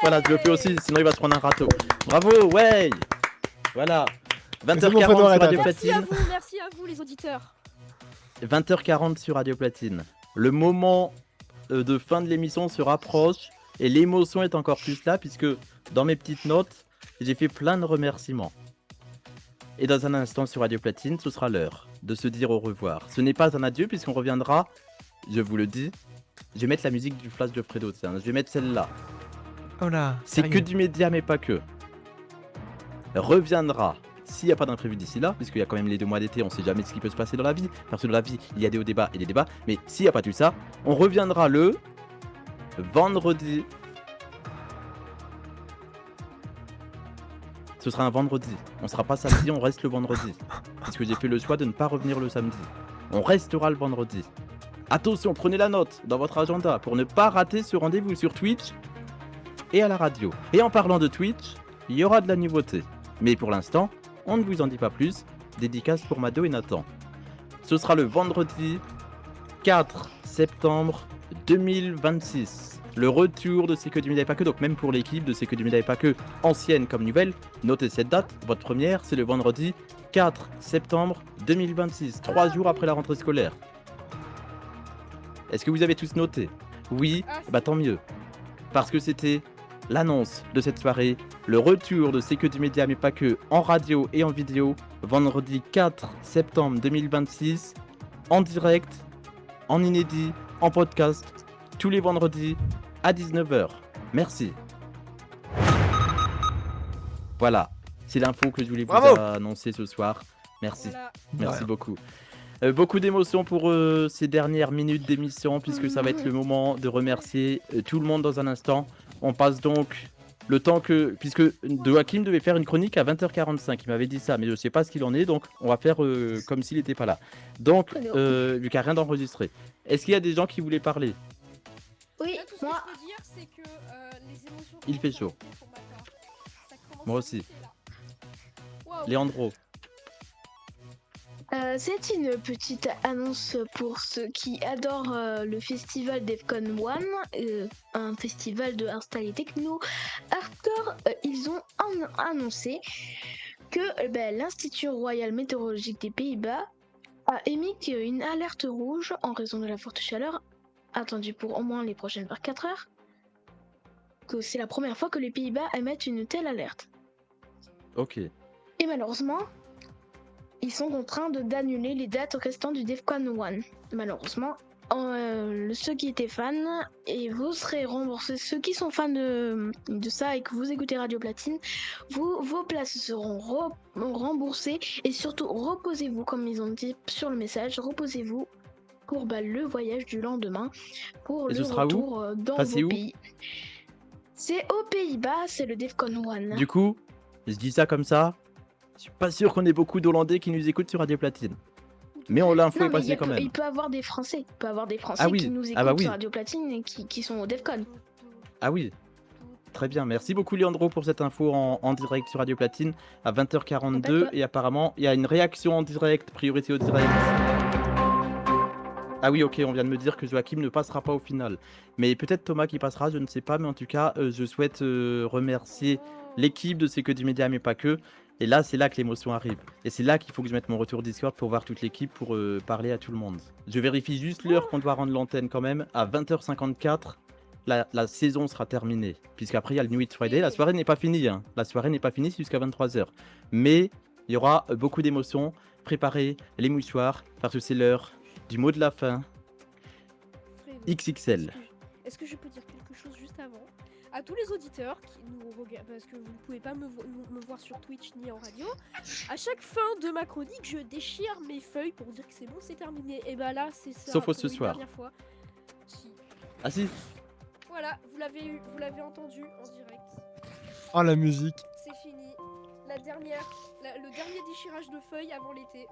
Voilà, je le fais aussi, sinon il va se prendre un râteau. Bravo, ouais. Voilà. 20h40 sur Radio Platine. Merci à vous les auditeurs. 20h40 sur Radio Platine. Le moment de fin de l'émission se rapproche et l'émotion est encore plus là puisque dans mes petites notes, j'ai fait plein de remerciements. Et dans un instant sur Radio Platine, ce sera l'heure de se dire au revoir. Ce n'est pas un adieu puisqu'on reviendra, je vous le dis, je vais mettre la musique du flash de Fredo, je vais mettre celle-là. Oh là, c'est que du média mais pas que. Reviendra. S'il n'y a pas d'imprévu d'ici là, puisqu'il y a quand même les 2 mois d'été, on sait jamais ce qui peut se passer dans la vie. Parce que dans la vie, il y a des hauts débats et des débats. Mais s'il n'y a pas tout ça, on reviendra le vendredi. Ce sera un vendredi. On sera pas samedi, on reste le vendredi. Puisque j'ai fait le choix de ne pas revenir le samedi. On restera le vendredi. Attention, prenez la note dans votre agenda pour ne pas rater ce rendez-vous sur Twitch et à la radio. Et en parlant de Twitch, il y aura de la nouveauté. Mais pour l'instant, on ne vous en dit pas plus. Dédicace pour Mado et Nathan. Ce sera le vendredi 4 septembre 2026. Le retour de C'est que du média et pas que. Donc même pour l'équipe de C'est que du média et pas que, ancienne comme nouvelle, notez cette date. Votre première, c'est le vendredi 4 septembre 2026. 3 jours après la rentrée scolaire. Est-ce que vous avez tous noté? Oui, bah tant mieux. Parce que c'était l'annonce de cette soirée, le retour de C'est que du média mais pas que en radio et en vidéo, vendredi 4 septembre 2026, en direct, en inédit, en podcast, tous les vendredis à 19h. Merci. Voilà, c'est l'info que je voulais vous annoncer ce soir. Merci, merci beaucoup. Beaucoup d'émotions pour ces dernières minutes d'émission puisque ça va être le moment de remercier tout le monde dans un instant. On passe donc le temps que... Puisque Joachim devait faire une chronique à 20h45, il m'avait dit ça, mais je ne sais pas ce qu'il en est, donc on va faire comme s'il n'était pas là. Donc, vu qu'il n'y a rien d'enregistré. Est-ce qu'il y a des gens qui voulaient parler? Oui, tout ce que je peux dire, c'est que les émotions... Il fait chaud. Moi aussi. Léandro. C'est une petite annonce pour ceux qui adorent le festival Defcon One, un festival de hardstyle techno hardcore. Ils ont annoncé que l'Institut Royal Météorologique des Pays-Bas a émis une alerte rouge en raison de la forte chaleur attendue pour au moins les prochaines 24 heures. Que c'est la première fois que les Pays-Bas émettent une telle alerte. Ok. Et malheureusement, ils sont contraints d'annuler les dates restantes du Defcon One. Malheureusement, ceux qui étaient fans, et vous serez remboursés. Ceux qui sont fans de ça et que vous écoutez Radio Platine, vos places seront remboursées. Et surtout, reposez-vous, comme ils ont dit sur le message, reposez-vous pour le voyage du lendemain, pour le retour dans vos pays. C'est aux Pays-Bas, c'est le Defcon One. Du coup, je dis ça comme ça. Je suis pas sûr qu'on ait beaucoup d'Hollandais qui nous écoutent sur Radio Platine. Mais l'info est passée quand même. Il peut avoir des Français. Il peut avoir des Français qui nous écoutent sur Radio Platine et qui sont au Defcon. Ah oui. Très bien. Merci beaucoup Léandro pour cette info en direct sur Radio Platine à 20h42. Et apparemment, il y a une réaction en direct, priorité au direct. Ah oui, ok, on vient de me dire que Joachim ne passera pas au final. Mais peut-être Thomas qui passera, je ne sais pas. Mais en tout cas, je souhaite remercier l'équipe de C'est que du média, mais pas que. Et là, c'est là que l'émotion arrive. Et c'est là qu'il faut que je mette mon retour Discord pour voir toute l'équipe, pour parler à tout le monde. Je vérifie juste l'heure qu'on doit rendre l'antenne quand même. À 20h54, la saison sera terminée. Puisqu'après, il y a le New It Friday. La soirée n'est pas finie. Hein. La soirée n'est pas finie jusqu'à 23h. Mais il y aura beaucoup d'émotions. Préparez les mouchoirs, parce que c'est l'heure du mot de la fin. XXL. Est-ce que je peux dire quelque chose juste avant? À tous les auditeurs qui nous regardent, parce que vous ne pouvez pas me voir sur Twitch ni en radio, à chaque fin de ma chronique, je déchire mes feuilles pour dire que c'est bon, c'est terminé. Et bah là, c'est ça. Sauf ce soir. Fois. Si. Ah si. Voilà, vous l'avez entendu en direct. Oh, la musique. C'est fini. Le dernier déchirage de feuilles avant l'été.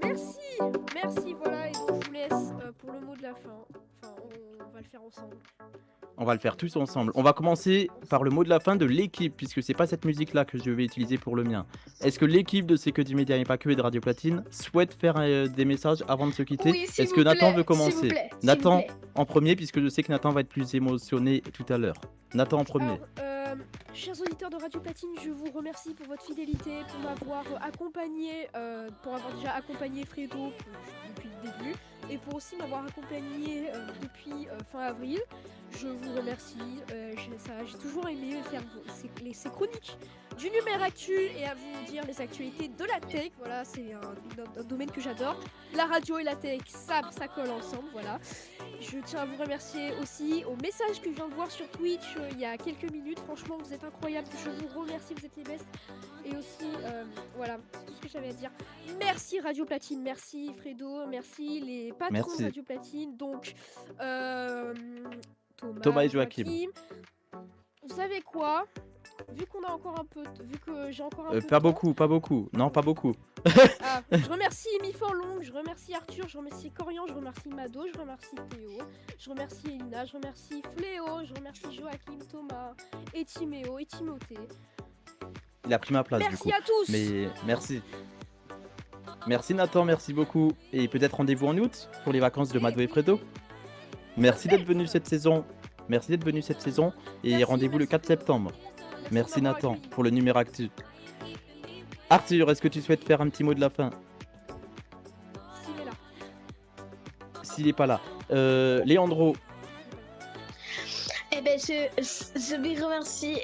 Merci, voilà, et donc je vous laisse pour le mot de la fin. Enfin, on va le faire ensemble. On va le faire tous ensemble. On va commencer par le mot de la fin de l'équipe, puisque c'est pas cette musique-là que je vais utiliser pour le mien. Est-ce que l'équipe de C'est que du média et pas que et de Radio Platine souhaite faire des messages avant de se quitter? Oui, s'il Est-ce vous que Nathan plaît, veut commencer? s'il vous plaît, s'il Nathan vous plaît. en premier, puisque je sais que Nathan va être plus émotionné tout à l'heure. Nathan en premier. Chers auditeurs de Radio Platine, je vous remercie pour votre fidélité, pour m'avoir accompagné, pour avoir déjà accompagné Fredo depuis le début, et pour aussi m'avoir accompagné depuis fin avril. Je vous remercie, j'ai toujours aimé faire ces chroniques du Numéro Actu et à vous dire les actualités de la tech. Voilà, c'est un domaine que j'adore. La radio et la tech, ça colle ensemble, voilà. Je tiens à vous remercier aussi au message que je viens de voir sur Twitch il y a quelques minutes. Franchement, vous êtes incroyables. Je vous remercie, vous êtes les best. Et aussi, voilà, c'est tout ce que j'avais à dire. Merci Radio Platine, merci Fredo, merci les patrons de Radio Platine. Donc, Thomas et Joachim. Vous savez quoi? Vu qu'on a encore un peu, vu que j'ai encore un peu. Pas beaucoup. Non, pas beaucoup. Je remercie Amy Forlong, je remercie Arthur, je remercie Corian, je remercie Mado, je remercie Théo, je remercie Elina, je remercie Fléau, je remercie Joachim, Thomas, et Timéo, et Timothée. Il a pris ma place Merci du coup. à tous. Mais merci. Merci Nathan, merci beaucoup. Et peut-être rendez-vous en août pour les vacances de Mado et Fredo. Merci d'être venu cette saison. Et rendez-vous le 4 septembre. Merci Nathan pour le Numéro Actu. Arthur, est-ce que tu souhaites faire un petit mot de la fin? S'il est pas là. Leandro. Eh ben, je vais remercier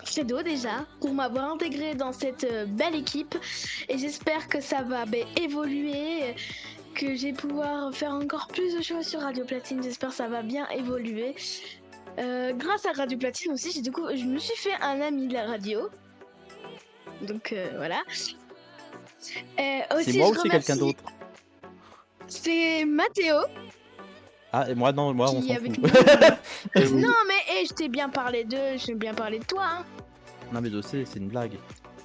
Fredo déjà pour m'avoir intégré dans cette belle équipe et j'espère que ça va évoluer, que je vais pouvoir faire encore plus de choses sur Radio Platine. J'espère que ça va bien évoluer. Grâce à Radio Platine aussi, je me suis fait un ami de la radio. Donc voilà. C'est moi ou c'est quelqu'un d'autre? C'est Mathéo. Ah, et moi non, moi on s'en fout. Non mais je t'ai bien parlé d'eux, je t'ai bien parlé de toi. Hein. Non mais je sais, c'est une blague.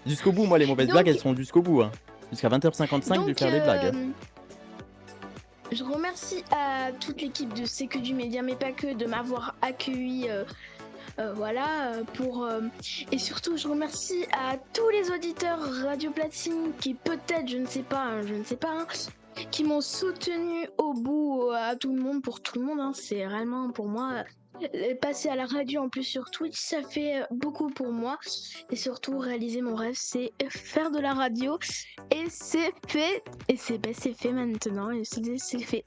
Jusqu'au bout, moi les mauvaises blagues elles sont jusqu'au bout. Hein. Jusqu'à 20h55 de faire des blagues. Hein. Je remercie à toute l'équipe de C'est que du média mais pas que de m'avoir accueilli. Et surtout je remercie à tous les auditeurs Radio Platine qui peut-être, je ne sais pas, qui m'ont soutenu au bout, à tout le monde, pour tout le monde, hein. C'est réellement pour moi, passer à la radio en plus sur Twitch, ça fait beaucoup pour moi. Et surtout réaliser mon rêve, c'est faire de la radio. Et c'est fait, c'est fait maintenant, et c'est fait.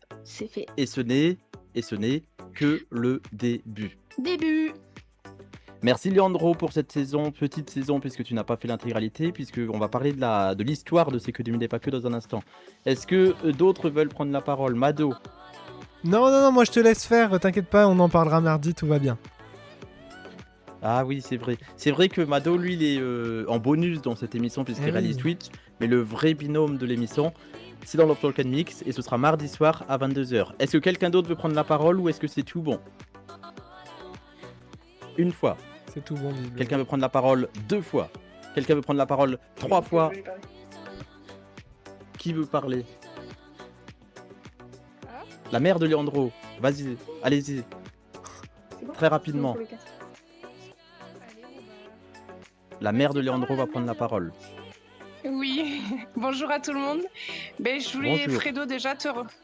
Et ce n'est que le début. Merci Leandro pour cette saison, petite saison, puisque tu n'as pas fait l'intégralité, puisqu'on va parler de l'histoire de C'est que du média et pas que dans un instant. Est-ce que d'autres veulent prendre la parole? Mado? Non, moi je te laisse faire, t'inquiète pas, on en parlera mardi, tout va bien. Ah oui, c'est vrai. C'est vrai que Mado, lui, il est en bonus dans cette émission, puisqu'il réalise Twitch, mais le vrai binôme de l'émission, c'est dans Love Talk and Mix, et ce sera mardi soir à 22h. Est-ce que quelqu'un d'autre veut prendre la parole, ou est-ce que c'est tout bon? Une fois. C'est tout bon. Quelqu'un veut prendre la parole 2 fois. Quelqu'un veut prendre la parole 3 fois. Qui veut parler? La mère de Leandro. Vas-y, allez-y. Très rapidement. La mère de Leandro va prendre la parole. Oui, bonjour à tout le monde. Je voulais, Bonjour. Fredo, déjà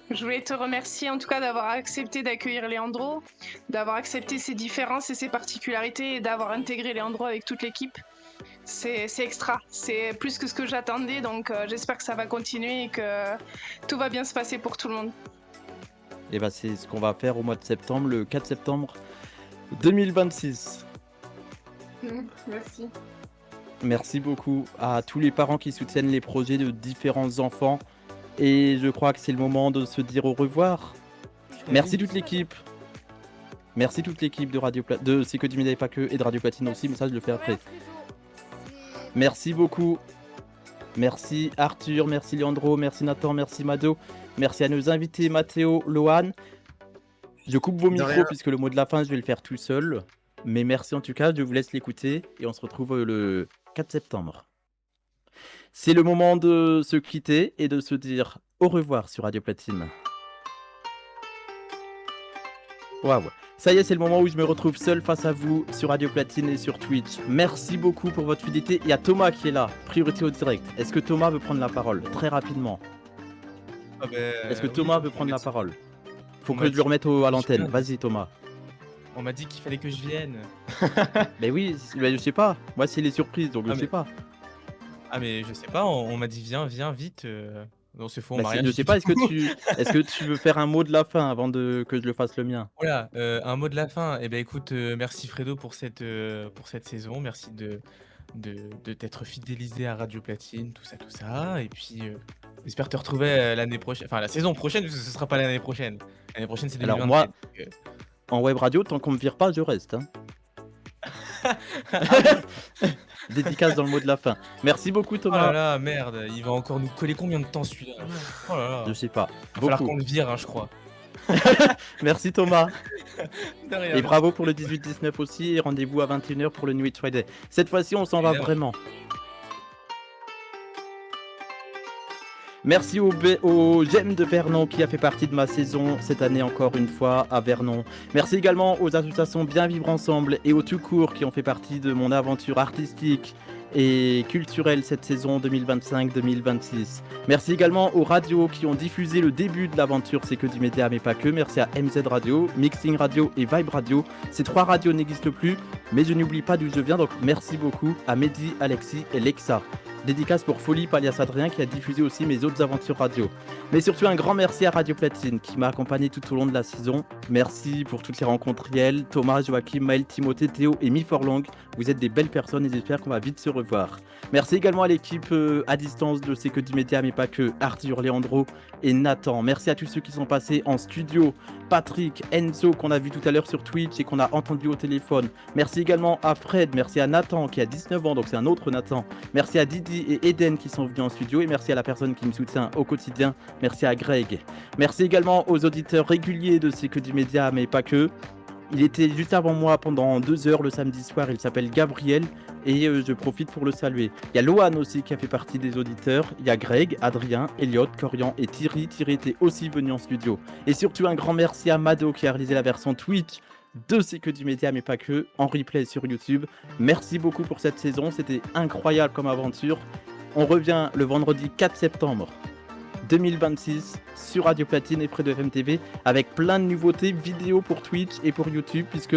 je voulais te remercier en tout cas d'avoir accepté d'accueillir Leandro, d'avoir accepté ses différences et ses particularités et d'avoir intégré Leandro avec toute l'équipe. C'est extra, c'est plus que ce que j'attendais, donc j'espère que ça va continuer et que tout va bien se passer pour tout le monde. Et c'est ce qu'on va faire au mois de septembre, le 4 septembre 2026. Merci. Merci beaucoup à tous les parents qui soutiennent les projets de différents enfants. Et je crois que c'est le moment de se dire au revoir. Merci toute l'équipe. Merci toute l'équipe de C'est que du média et pas que, et de Radio Platine aussi, mais ça je le fais après. Merci beaucoup. Merci Arthur, merci Leandro, merci Nathan, merci Mado. Merci à nos invités Mathéo, Lohan. Je coupe vos micros puisque le mot de la fin je vais le faire tout seul. Mais merci en tout cas, je vous laisse l'écouter et on se retrouve le 4 septembre. C'est le moment de se quitter et de se dire au revoir sur Radio Platine. Waouh. Ça y est, c'est le moment où je me retrouve seul face à vous sur Radio Platine et sur Twitch. Merci beaucoup pour votre fidélité. Il y a Thomas qui est là, priorité au direct. Est-ce que Thomas veut prendre la parole très rapidement? Est-ce que Thomas veut prendre la parole? Faut que je lui remette à l'antenne. Vas-y Thomas. On m'a dit qu'il fallait que je vienne. Mais oui, je sais pas. Moi c'est les surprises donc je sais pas. Ah mais je sais pas, on m'a dit viens vite. Non c'est faux, on m'a rien Je dit. sais pas, est-ce que tu veux faire un mot de la fin avant que je le fasse le mien? Voilà, un mot de la fin. Eh ben écoute, merci Fredo pour cette saison. Merci de t'être fidélisé à Radio Platine, tout ça. Et puis j'espère te retrouver l'année prochaine, enfin la saison prochaine, parce que ce sera pas l'année prochaine. L'année prochaine c'est 2027. Alors moi, donc, en web radio, tant qu'on me vire pas, je reste. Hein. Dédicace dans le mot de la fin. Merci beaucoup Oh Thomas. là là, merde, il va encore nous coller combien de temps celui-là? Oh là là. Je sais pas. Il va falloir Beaucoup. qu'on le vire, je crois. Merci Thomas. De rien. Et bravo pour le 18-19 aussi. Et rendez-vous à 21h pour le New It Friday. Cette fois-ci, on s'en va vraiment. Merci au GEM de Vernon qui a fait partie de ma saison cette année encore une fois à Vernon. Merci également aux associations Bien Vivre Ensemble et au Tout Court qui ont fait partie de mon aventure artistique et culturelle cette saison 2025-2026. Merci également aux radios qui ont diffusé le début de l'aventure C'est que du média mais pas que. Merci à MZ Radio, Mixing Radio et Vibe Radio. Ces 3 radios n'existent plus, mais je n'oublie pas d'où je viens, donc merci beaucoup à Mehdi, Alexis et Lexa. Dédicace pour Folie alias Adrien qui a diffusé aussi mes autres aventures radio. Mais surtout un grand merci à Radio Platine qui m'a accompagné tout au long de la saison. Merci pour toutes les rencontres réelles. Thomas, Joachim, Maël, Timothée, Théo et Mi Forlong. Vous êtes des belles personnes et j'espère qu'on va vite se revoir. Merci également à l'équipe à distance de C'est que du média mais pas que, Arthur, Léandro et Nathan. Merci à tous ceux qui sont passés en studio. Patrick, Enzo qu'on a vu tout à l'heure sur Twitch et qu'on a entendu au téléphone. Merci également à Fred, merci à Nathan qui a 19 ans donc c'est un autre Nathan. Merci à Didi et Eden qui sont venus en studio et merci à la personne qui me soutient au quotidien. Merci à Greg. Merci également aux auditeurs réguliers de C'est que du média mais pas que. Il était juste avant moi pendant 2 heures le samedi soir, il s'appelle Gabriel et je profite pour le saluer. Il y a Lohan aussi qui a fait partie des auditeurs, il y a Greg, Adrien, Elliot, Corian et Thierry. Thierry était aussi venu en studio. Et surtout un grand merci à Mado qui a réalisé la version Twitch de C'est que du média mais pas que, en replay sur YouTube. Merci beaucoup pour cette saison, c'était incroyable comme aventure. On revient le vendredi 4 septembre 2026 sur Radio Platine et Fredo FM TV avec plein de nouveautés vidéo pour Twitch et pour YouTube puisque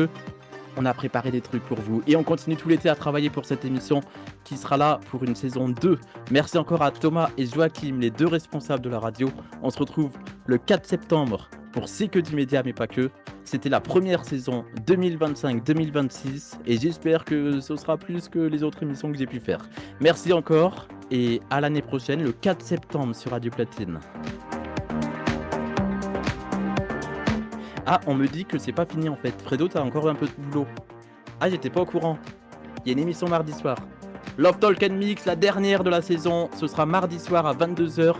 on a préparé des trucs pour vous et on continue tout l'été à travailler pour cette émission qui sera là pour une saison 2. Merci encore à Thomas et Joachim, les 2 responsables de la radio. On se retrouve le 4 septembre pour C'est que du média mais pas que. C'était la première saison 2025-2026 et j'espère que ce sera plus que les autres émissions que j'ai pu faire. Merci encore et à l'année prochaine le 4 septembre sur Radio Platine. Ah, on me dit que c'est pas fini en fait. Fredo, t'as encore un peu de boulot. Ah, j'étais pas au courant. Il y a une émission mardi soir. Love Talk and Mix, la dernière de la saison. Ce sera mardi soir à 22h.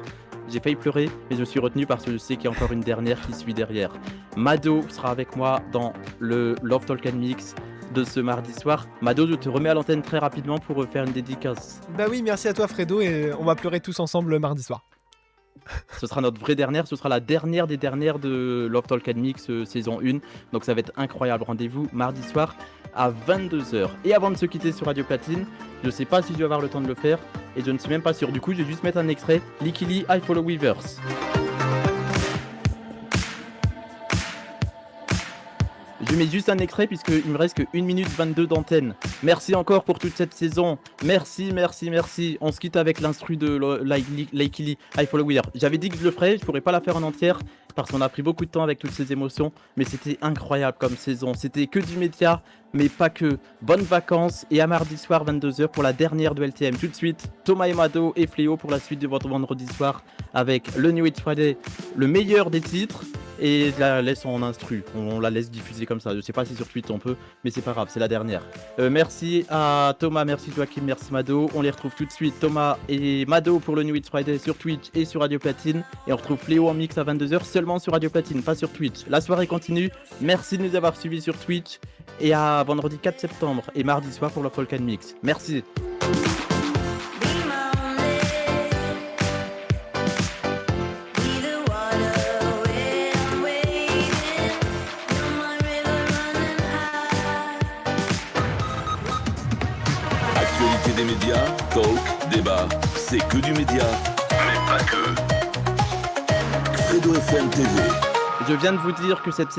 J'ai failli pleurer, mais je suis retenu parce que je sais qu'il y a encore une dernière qui suit derrière. Mado sera avec moi dans le Love Talk and Mix de ce mardi soir. Mado, je te remets à l'antenne très rapidement pour faire une dédicace. Bah oui, merci à toi Fredo et on va pleurer tous ensemble mardi soir. Ce sera notre vraie dernière, ce sera la dernière des dernières de Love Talk and Mix saison 1. Donc ça va être incroyable. Rendez-vous mardi soir à 22h. Et avant de se quitter sur Radio Platine, je sais pas si je vais avoir le temps de le faire et je ne suis même pas sûr. Du coup, je vais juste mettre un extrait. Likili, I Follow Weavers. Je mets juste un extrait puisqu'il me reste que 1 minute 22 d'antenne. Merci encore pour toute cette saison. Merci. On se quitte avec l'instru de Likili, I Follow Weavers. J'avais dit que je le ferais, je pourrais pas la faire en entière parce qu'on a pris beaucoup de temps avec toutes ces émotions. Mais c'était incroyable comme saison. C'était que du média, mais pas que. Bonnes vacances et à mardi soir 22h pour la dernière de LTM. Tout de suite, Thomas et Mado et Fléau pour la suite de votre vendredi soir avec le New It Friday, le meilleur des titres. Et je la laisse en instru, on la laisse diffuser comme ça. Je sais pas si sur Twitch on peut, mais c'est pas grave, c'est la dernière. Merci à Thomas, merci Joachim, merci Mado. On les retrouve tout de suite, Thomas et Mado pour le New It Friday sur Twitch et sur Radio Platine. Et on retrouve Fléau en mix à 22h seulement sur Radio Platine, pas sur Twitch. La soirée continue, merci de nous avoir suivis sur Twitch. et à vendredi 4 septembre et mardi soir pour le Folk and Mix. Merci. Actualité des médias, talk, débat, c'est que du média, mais pas que. Credo FM TV. Je viens de vous dire que cette saison